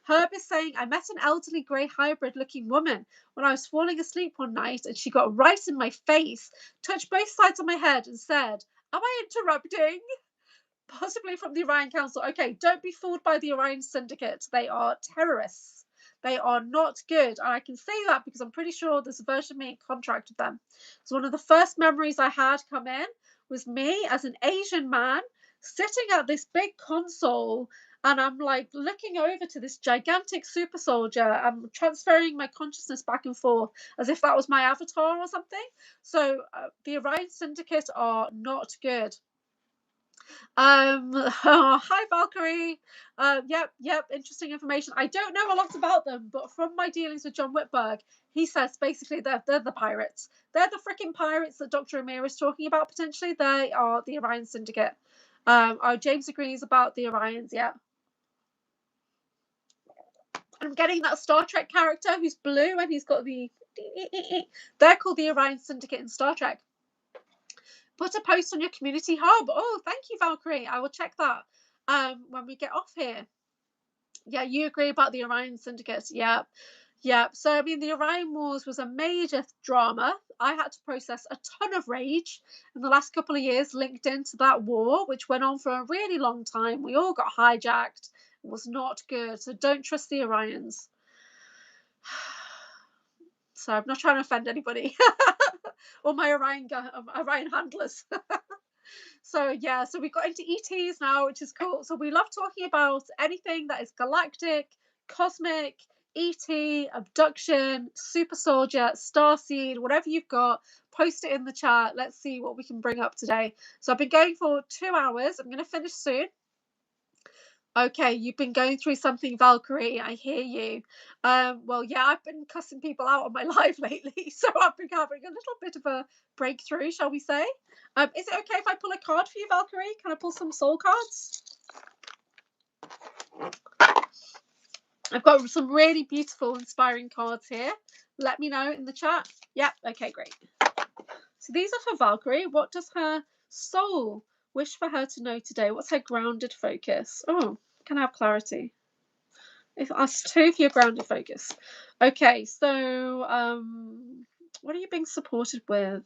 Herb is saying, I met an elderly grey hybrid looking woman when I was falling asleep one night, and she got right in my face, touched both sides of my head, and said, am I interrupting? Possibly from the Orion Council. Okay, don't be fooled by the Orion Syndicate. They are terrorists. They are not good. And I can say that because I'm pretty sure there's a version of me in contract with them. So one of the first memories I had come in was me as an Asian man sitting at this big console, and I'm like looking over to this gigantic super soldier. I'm transferring my consciousness back and forth as if that was my avatar or something. So the Orion Syndicate are not good. Hi Valkyrie. Yep, interesting information. I don't know a lot about them, but from my dealings with John Whitberg, he says basically they're the pirates. They're the freaking pirates that Dr. Amir is talking about potentially. They are the Orion Syndicate. James agrees about the Orions, yeah. I'm getting that Star Trek character who's blue and he's got the... They're called the Orion Syndicate in Star Trek. Put a post on your community hub. Oh, thank you, Valkyrie. I will check that when we get off here. Yeah, you agree about the Orion Syndicate. Yep. So, I mean, the Orion Wars was a major drama. I had to process a ton of rage in the last couple of years linked into that war, which went on for a really long time. We all got hijacked. It was not good. So don't trust the Orions. So I'm not trying to offend anybody or my Orion handlers. So yeah, so we got into ETs now, which is cool. So we love talking about anything that is galactic, cosmic, ET, abduction, super soldier, starseed, whatever you've got, post it in the chat. Let's see what we can bring up today. So I've been going for 2 hours. I'm going to finish soon. Okay, you've been going through something, Valkyrie. I hear you. Well, yeah, I've been cussing people out on my live lately, so I've been having a little bit of a breakthrough, shall we say. Is it okay if I pull a card for you, Valkyrie? Can I pull some soul cards? I've got some really beautiful, inspiring cards here. Let me know in the chat. Yep, okay, great. So these are for Valkyrie. What does her soul wish for her to know today? What's her grounded focus? Oh, can I have clarity? If asked two for your grounded focus. Okay, so what are you being supported with?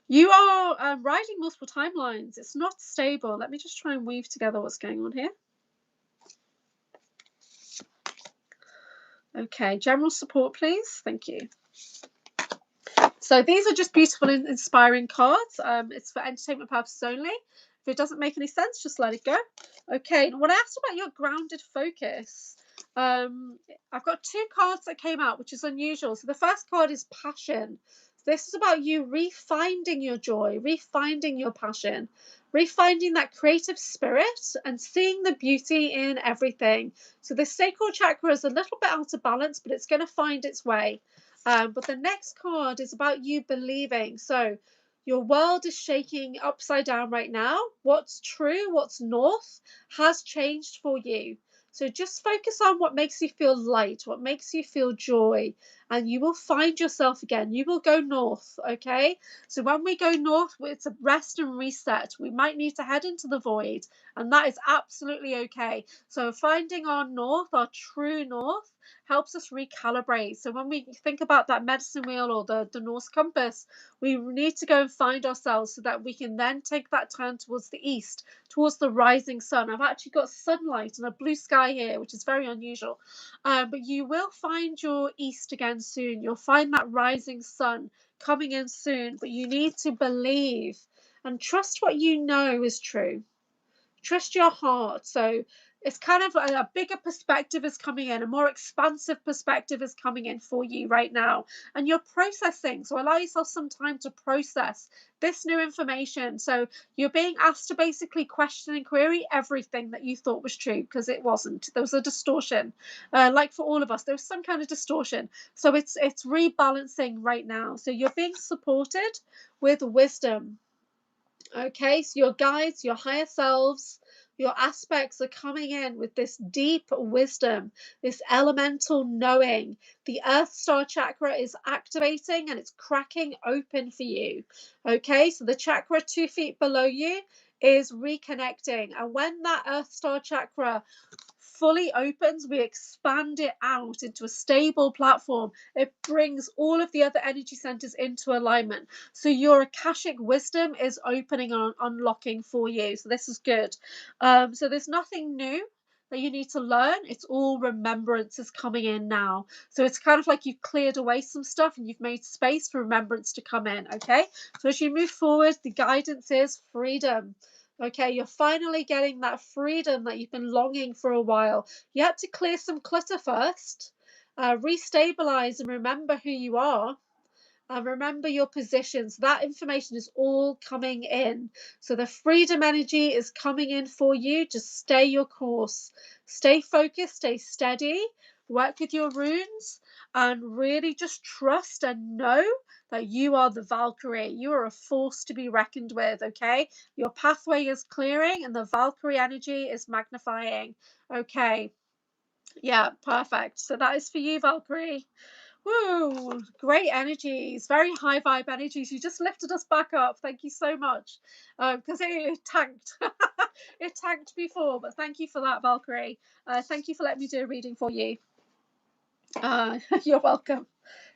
You are riding multiple timelines. It's not stable. Let me just try and weave together what's going on here. Okay, general support, please. Thank you. So these are just beautiful and inspiring cards. It's for entertainment purposes only. If it doesn't make any sense, just let it go. Okay, when I asked about your grounded focus, I've got 2 cards that came out, which is unusual. So the first card is passion. This is about you refinding your joy, refinding your passion, refinding that creative spirit and seeing the beauty in everything. So the sacral chakra is a little bit out of balance, but it's going to find its way. But the next card is about you believing. So your world is shaking upside down right now. What's true, what's north, has changed for you. So just focus on what makes you feel light, what makes you feel joy, and you will find yourself again. You will go north, okay? So when we go north, it's a rest and reset. We might need to head into the void, and that is absolutely okay. So finding our north, our true north, helps us recalibrate. So when we think about that medicine wheel or the Norse compass, we need to go and find ourselves so that we can then take that turn towards the east, towards the rising sun. I've actually got sunlight and a blue sky here, which is very unusual. But you will find your east again soon. You'll find that rising sun coming in soon, but you need to believe and trust what you know is true. Trust your heart. So it's kind of a bigger perspective is coming in, a more expansive perspective is coming in for you right now, and you're processing. So allow yourself some time to process this new information. So you're being asked to basically question and query everything that you thought was true, because it wasn't. There was a distortion, like for all of us, there was some kind of distortion. So it's rebalancing right now. So you're being supported with wisdom. Okay, so your guides, your higher selves, your aspects are coming in with this deep wisdom, this elemental knowing. The Earth Star chakra is activating and it's cracking open for you. Okay, so the chakra 2 feet below you is reconnecting. And when that Earth Star chakra fully opens, we expand it out into a stable platform. It brings all of the other energy centers into alignment. So your Akashic wisdom is opening and unlocking for you. So this is good. So there's nothing new. that you need to learn. It's all remembrances coming in now. So it's kind of like you've cleared away some stuff and you've made space for remembrance to come in. Okay, so as you move forward, the guidance is freedom. Okay, you're finally getting that freedom that you've been longing for a while. You had to clear some clutter first, restabilize and remember who you are. Remember your positions. That information is all coming in. So the freedom energy is coming in for you. Just stay your course. Stay focused, stay steady, work with your runes, and really just trust and know that you are the Valkyrie. You are a force to be reckoned with, okay? Your pathway is clearing and the Valkyrie energy is magnifying. Okay. Yeah, perfect. So that is for you, Valkyrie. Woo, great energies, very high vibe energies. You just lifted us back up. Thank you so much. Because it tanked. It tanked before, but thank you for that, Valkyrie. Thank you for letting me do a reading for you. You're welcome.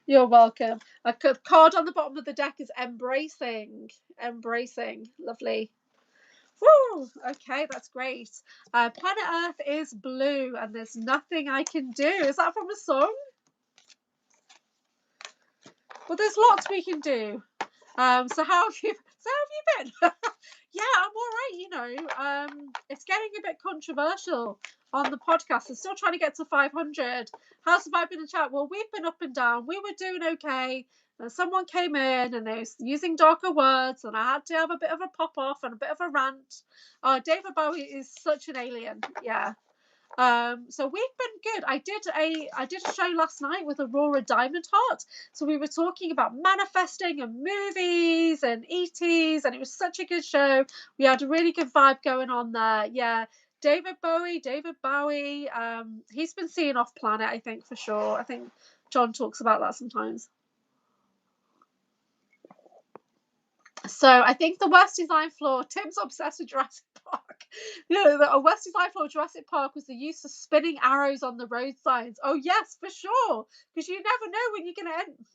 You're welcome. A card on the bottom of the deck is embracing. Embracing. Lovely. Woo! Okay, that's great. Planet Earth is blue and there's nothing I can do. Is that from a song? Well, there's lots we can do. So how have you been? Yeah, I'm all right, you know. It's getting a bit controversial on the podcast. I'm still trying to get to 500. How's the vibe in the chat? Well, we've been up and down. We were doing okay. And someone came in and they were using darker words, and I had to have a bit of a pop off and a bit of a rant. David Bowie is such an alien. Yeah. So we've been good. I did a show last night with Aurora Diamond Heart. So we were talking about manifesting and movies and ETs, and it was such a good show. We had a really good vibe going on there. Yeah. David Bowie. He's been seeing off planet, I think, for sure. I think John talks about that sometimes. So I think the worst design flaw, Tim's obsessed with Jurassic Park. You know, the worst design flaw of Jurassic Park was the use of spinning arrows on the road signs. Oh yes, for sure, because you never know when you're going to end.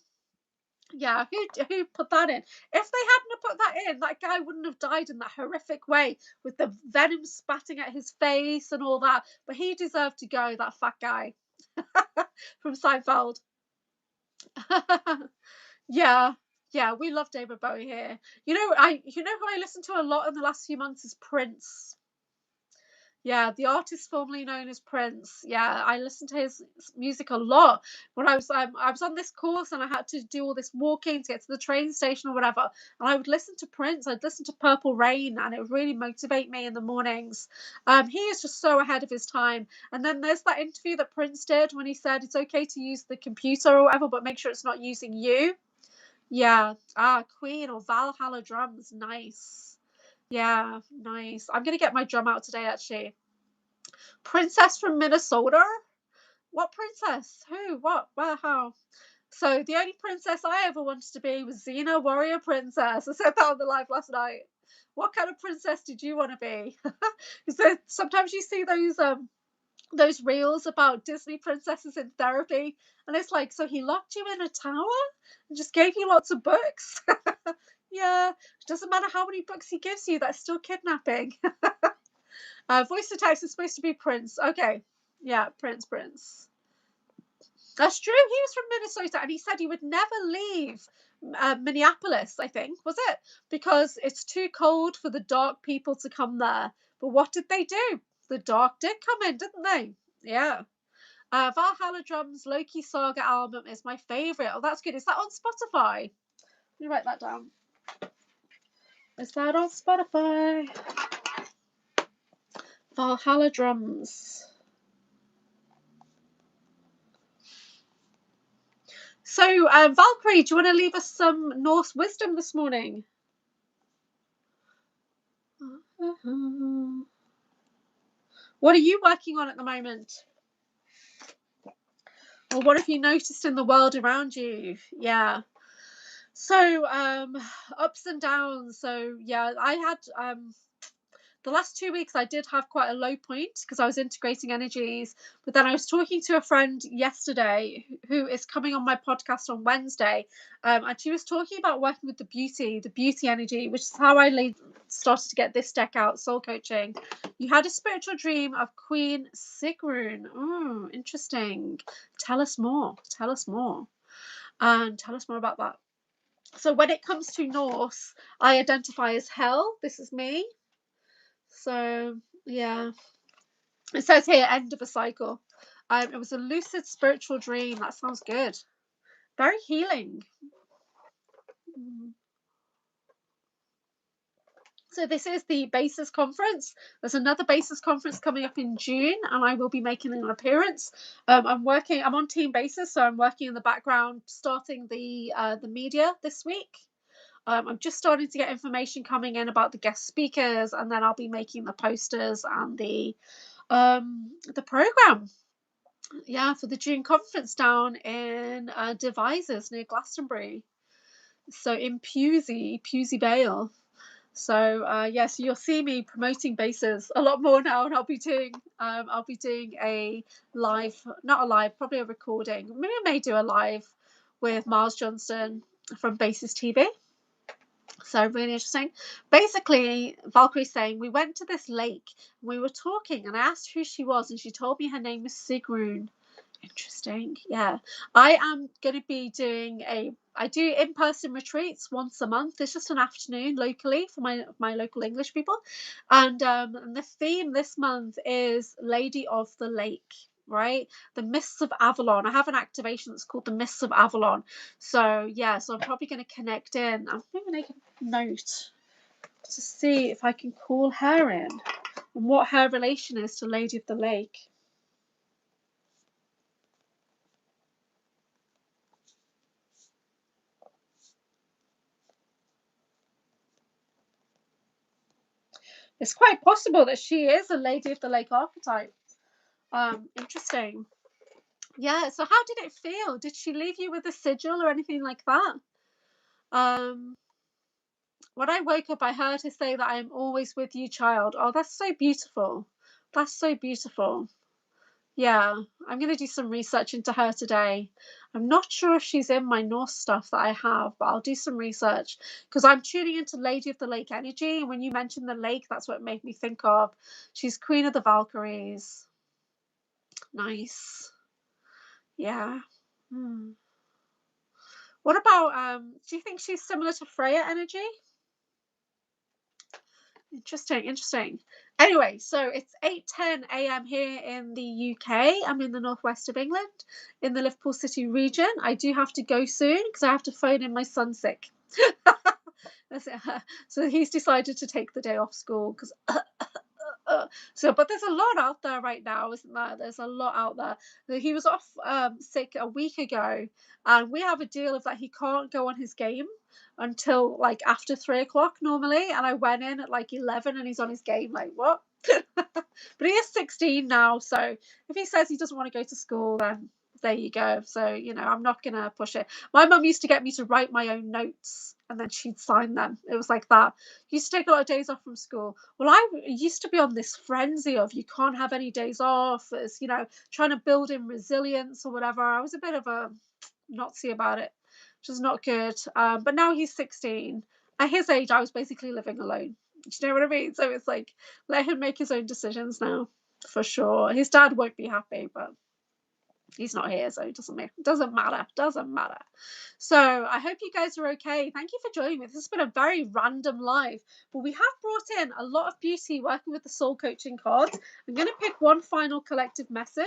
Yeah, who put that in? If they hadn't put that in, that guy wouldn't have died in that horrific way with the venom spatting at his face and all that. But he deserved to go, that fat guy from Seinfeld. Yeah, we love David Bowie here. You know who I listened to a lot in the last few months is Prince. Yeah, the artist formerly known as Prince. Yeah, I listened to his music a lot when I was on this course and I had to do all this walking to get to the train station or whatever. And I would listen to Prince. I'd listen to Purple Rain, and it would really motivate me in the mornings. He is just so ahead of his time. And then there's that interview that Prince did when he said it's okay to use the computer or whatever, but make sure it's not using you. Yeah. Queen or Valhalla drums. Nice. Yeah, nice. I'm going to get my drum out today, actually. Princess from Minnesota? What princess? Who? What? Where? How? So the only princess I ever wanted to be was Xena, warrior princess. I said that on the live last night. What kind of princess did you want to be? So sometimes you see those reels about Disney princesses in therapy, and it's like, so he locked you in a tower and just gave you lots of books. Yeah, it doesn't matter how many books he gives you, that's still kidnapping. Voice to text is supposed to be Prince. Okay, yeah, Prince. That's true. He was from Minnesota, and he said he would never leave Minneapolis, I think, was it? Because it's too cold for the dark people to come there. But what did they do? The dark did come in, didn't they? Yeah. Valhalla Drums Loki Saga album is my favourite. Oh, that's good. Is that on Spotify? Let me write that down. Is that on Spotify? Valhalla Drums. So, Valkyrie, do you want to leave us some Norse wisdom this morning? What are you working on at the moment? Or what have you noticed in the world around you? Yeah. So, ups and downs. So, yeah, I had the last 2 weeks I did have quite a low point because I was integrating energies. But then I was talking to a friend yesterday who is coming on my podcast on Wednesday, and she was talking about working with the beauty energy, which is how I started to get this deck out, soul coaching. You had a spiritual dream of Queen Sigrun. Oh, interesting. Tell us more. Tell us more. And tell us more about that. So when it comes to Norse, I identify as hell. This is me. So yeah, it says here, end of a cycle. It was a lucid spiritual dream. That sounds good. Very healing. So this is the Basis Conference. There's another Basis Conference coming up in June, and I will be making an appearance. I'm on Team Basis, so I'm working in the background, starting the media this week. I'm just starting to get information coming in about the guest speakers, and then I'll be making the posters and the program. Yeah, for the June conference down in Devizes near Glastonbury. So in Pewsey Vale. So yes, you'll see me promoting Bases a lot more now, and I'll be doing a live, not a live, probably a recording. Maybe I may do a live with Miles Johnson from Bases TV. So really interesting. Basically, Valkyrie's saying we went to this lake and we were talking, and I asked who she was, and she told me her name was Sigrun. Interesting. Yeah, I am going to be doing I do in-person retreats once a month. It's just an afternoon locally for my local English people, and the theme this month is Lady of the Lake. Right, the Mists of Avalon. I have an activation that's called the Mists of Avalon. So yeah, so I'm probably going to connect in. I'm going to make a note to see if I can call her in and what her relation is to Lady of the Lake. It's quite possible that she is a Lady of the Lake archetype. Interesting. Yeah, so how did it feel? Did she leave you with a sigil or anything like that? When I woke up, I heard her say that I am always with you, child. Oh, that's so beautiful. That's so beautiful. Yeah, I'm going to do some research into her today. I'm not sure if she's in my Norse stuff that I have, but I'll do some research because I'm tuning into Lady of the Lake energy. And when you mentioned the lake, that's what it made me think of. She's Queen of the Valkyries. Nice. Yeah. What about, do you think she's similar to Freya energy? Interesting. Anyway, so it's 8:10 a.m. here in the UK. I'm in the northwest of England, in the Liverpool City region. I do have to go soon because I have to phone in my son sick. So he's decided to take the day off school because but there's a lot out there right now, isn't there? There's a lot out there. He was off sick a week ago, and we have a deal of that he can't go on his game until like after 3 o'clock normally, and I went in at like 11 and he's on his game. Like, what? But he is 16 now, so if he says he doesn't want to go to school, then there you go. So I'm not gonna push it. My mum used to get me to write my own notes and then she'd sign them. It was like that. Used to take a lot of days off from school. Well, I used to be on this frenzy of you can't have any days off. It's trying to build in resilience or whatever. I was a bit of a Nazi about it, which is not good. But now he's 16. At his age, I was basically living alone. Do you know what I mean? So it's like, let him make his own decisions now, for sure. His dad won't be happy, but he's not here, so it doesn't matter. So I hope you guys are okay. Thank you for joining me. This has been a very random live, but we have brought in a lot of beauty working with the soul coaching cards. I'm going to pick one final collective message.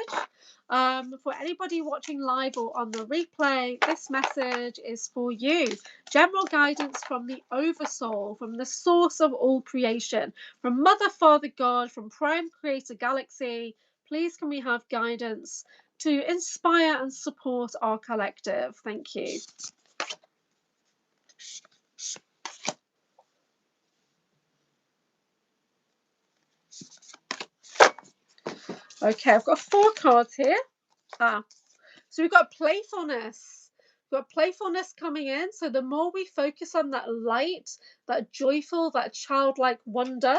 For anybody watching live or on the replay, this message is for you. General guidance from the Oversoul, from the source of all creation, from Mother, Father, God, from Prime Creator Galaxy. Please can we have guidance to inspire and support our collective? Thank you. Okay, I've got 4 cards here. So we've got playfulness. We've got playfulness coming in. So the more we focus on that light, that joyful, that childlike wonder,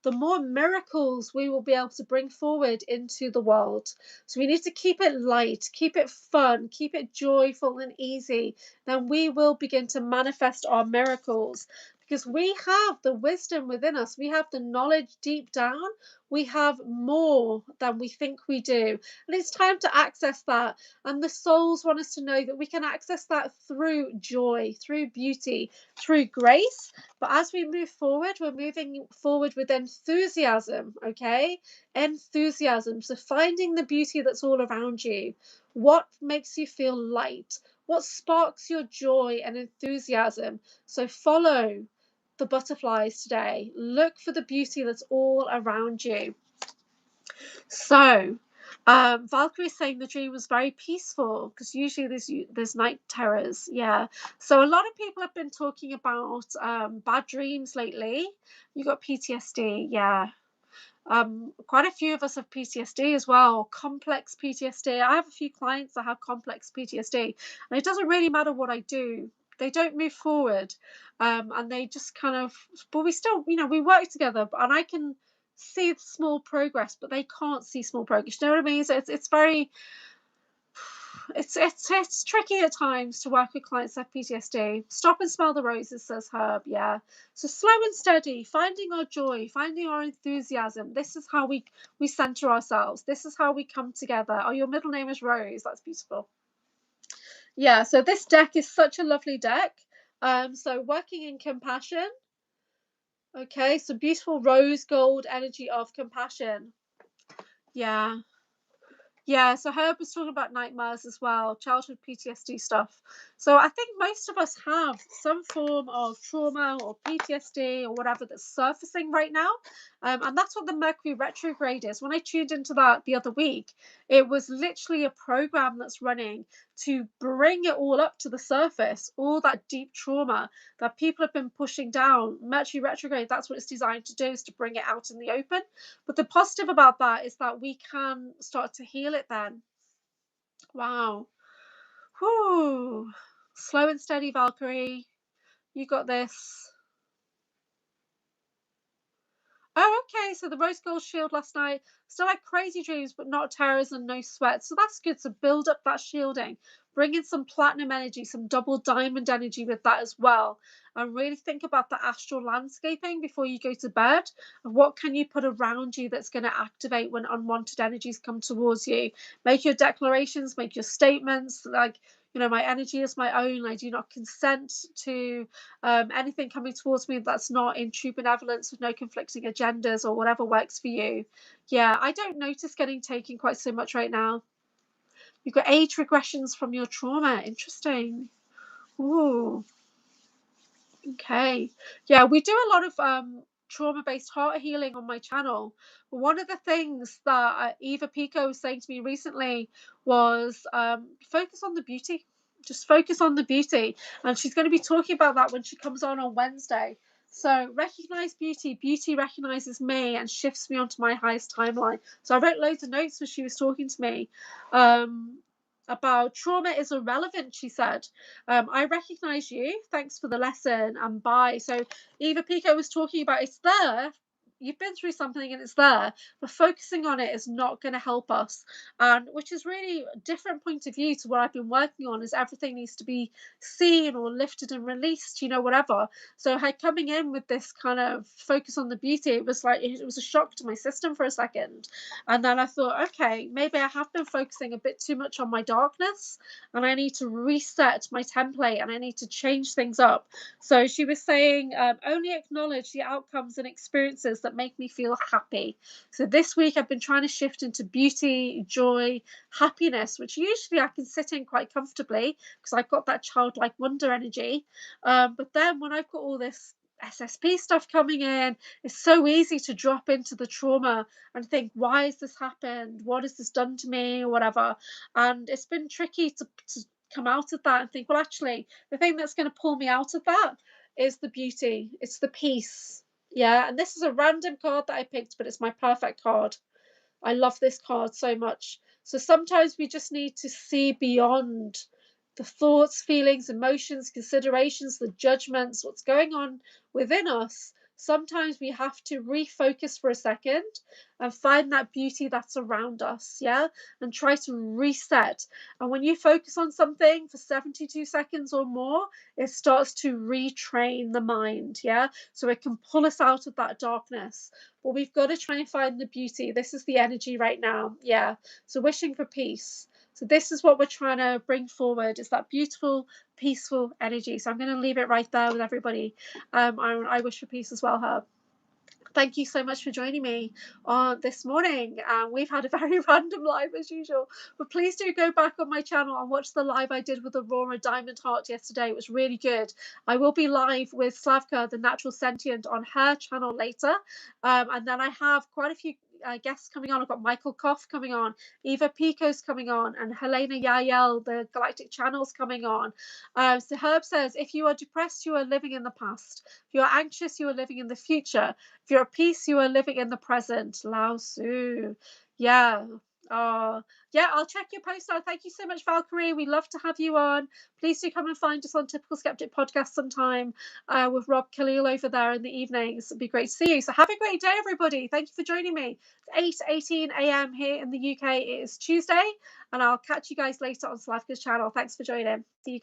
the more miracles we will be able to bring forward into the world. So we need to keep it light, keep it fun, keep it joyful and easy. Then we will begin to manifest our miracles. because we have the wisdom within us. We have the knowledge deep down. We have more than we think we do. And it's time to access that. And the souls want us to know that we can access that through joy, through beauty, through grace. But as we move forward, we're moving forward with enthusiasm, okay? Enthusiasm. So finding the beauty that's all around you. What makes you feel light? What sparks your joy and enthusiasm? So follow the butterflies today. Look for the beauty that's all around you. So Valkyrie's saying the dream was very peaceful, because usually there's night terrors. Yeah. So a lot of people have been talking about bad dreams lately. You got PTSD. Yeah. Quite a few of us have PTSD as well, complex PTSD. I have a few clients that have complex PTSD, and it doesn't really matter what I do. They don't move forward, and they just kind of, but we still, we work together, and I can see small progress, but they can't see small progress. You know what I mean? So it's very, it's tricky at times to work with clients that have PTSD. Stop and smell the roses, says Herb. Yeah. So slow and steady, finding our joy, finding our enthusiasm. This is how we center ourselves. This is how we come together. Oh, your middle name is Rose. That's beautiful. Yeah. So this deck is such a lovely deck. So working in compassion. Okay. So beautiful rose gold energy of compassion. Yeah. Yeah, so Herb was talking about nightmares as well, childhood PTSD stuff. So I think most of us have some form of trauma or PTSD or whatever that's surfacing right now. And that's what the Mercury retrograde is. When I tuned into that the other week, it was literally a program that's running to bring it all up to the surface, all that deep trauma that people have been pushing down. Mercury retrograde, that's what it's designed to do, is to bring it out in the open. But the positive about that is that we can start to heal it then. Wow. Whew. Slow and steady, Valkyrie. You got this. Oh, okay. So the rose gold shield last night. Still had crazy dreams, but not terrors and no sweat. So that's good. So build up that shielding. Bring in some platinum energy, some double diamond energy with that as well. And really think about the astral landscaping before you go to bed. And what can you put around you that's going to activate when unwanted energies come towards you? Make your declarations, make your statements. Like, my energy is my own. I do not consent to anything coming towards me that's not in true benevolence, with no conflicting agendas or whatever works for you. Yeah, I don't notice getting taken quite so much right now. You've got age regressions from your trauma. Interesting. Ooh. Okay. Yeah, we do a lot of trauma-based heart healing on my channel. One of the things that Eva Pico was saying to me recently was focus on the beauty. Just focus on the beauty. And she's going to be talking about that when she comes on Wednesday. So recognize beauty. Beauty recognizes me and shifts me onto my highest timeline. So I wrote loads of notes when she was talking to me about trauma is irrelevant, she said. I recognize you. Thanks for the lesson. And bye. So Eva Pico was talking about it's there. You've been through something and it's there, but focusing on it is not going to help us. And which is really a different point of view to what I've been working on, is everything needs to be seen or lifted and released, whatever. So her coming in with this kind of focus on the beauty, it was like, it was a shock to my system for a second. And then I thought, okay, maybe I have been focusing a bit too much on my darkness, and I need to reset my template and I need to change things up. So she was saying, only acknowledge the outcomes and experiences that make me feel happy. So this week I've been trying to shift into beauty, joy, happiness, which usually I can sit in quite comfortably because I've got that childlike wonder energy. But then when I've got all this SSP stuff coming in, it's so easy to drop into the trauma and think, why has this happened? What has this done to me? Or whatever. And it's been tricky to come out of that and think, well, actually, the thing that's going to pull me out of that is the beauty. It's the peace. Yeah. And this is a random card that I picked, but it's my perfect card. I love this card so much. So sometimes we just need to see beyond the thoughts, feelings, emotions, considerations, the judgments, what's going on within us, sometimes we have to refocus for a second and find that beauty that's around us, yeah, and try to reset. And when you focus on something for 72 seconds or more, it starts to retrain the mind, yeah, so it can pull us out of that darkness. But we've got to try and find the beauty. This is the energy right now, yeah. So wishing for peace. So this is what we're trying to bring forward, is that beautiful, peaceful energy. So I'm going to leave it right there with everybody. I wish for peace as well, Herb. Thank you so much for joining me on this morning. We've had a very random live as usual, but please do go back on my channel and watch the live I did with Aurora Diamond Heart yesterday. It was really good. I will be live with Slavka, the Natural Sentient, on her channel later. And then I have quite a few guests coming on. I've got Michael Koff coming on, Eva Pico's coming on, and Helena Yael, the Galactic Channel's coming on. So Herb says, if you are depressed, you are living in the past. If you are anxious, you are living in the future. If you're at peace, you are living in the present. Lao Tzu. Yeah. Yeah, I'll check your post out. Thank you so much, Valkyrie. We'd love to have you on. Please do come and find us on Typical Skeptic Podcast sometime with Rob Khalil over there in the evenings. It'd be great to see you. So have a great day, everybody. Thank you for joining me. It's 8:18 a.m. here in the UK. It is Tuesday, and I'll catch you guys later on Slavka's channel. Thanks for joining. See you guys.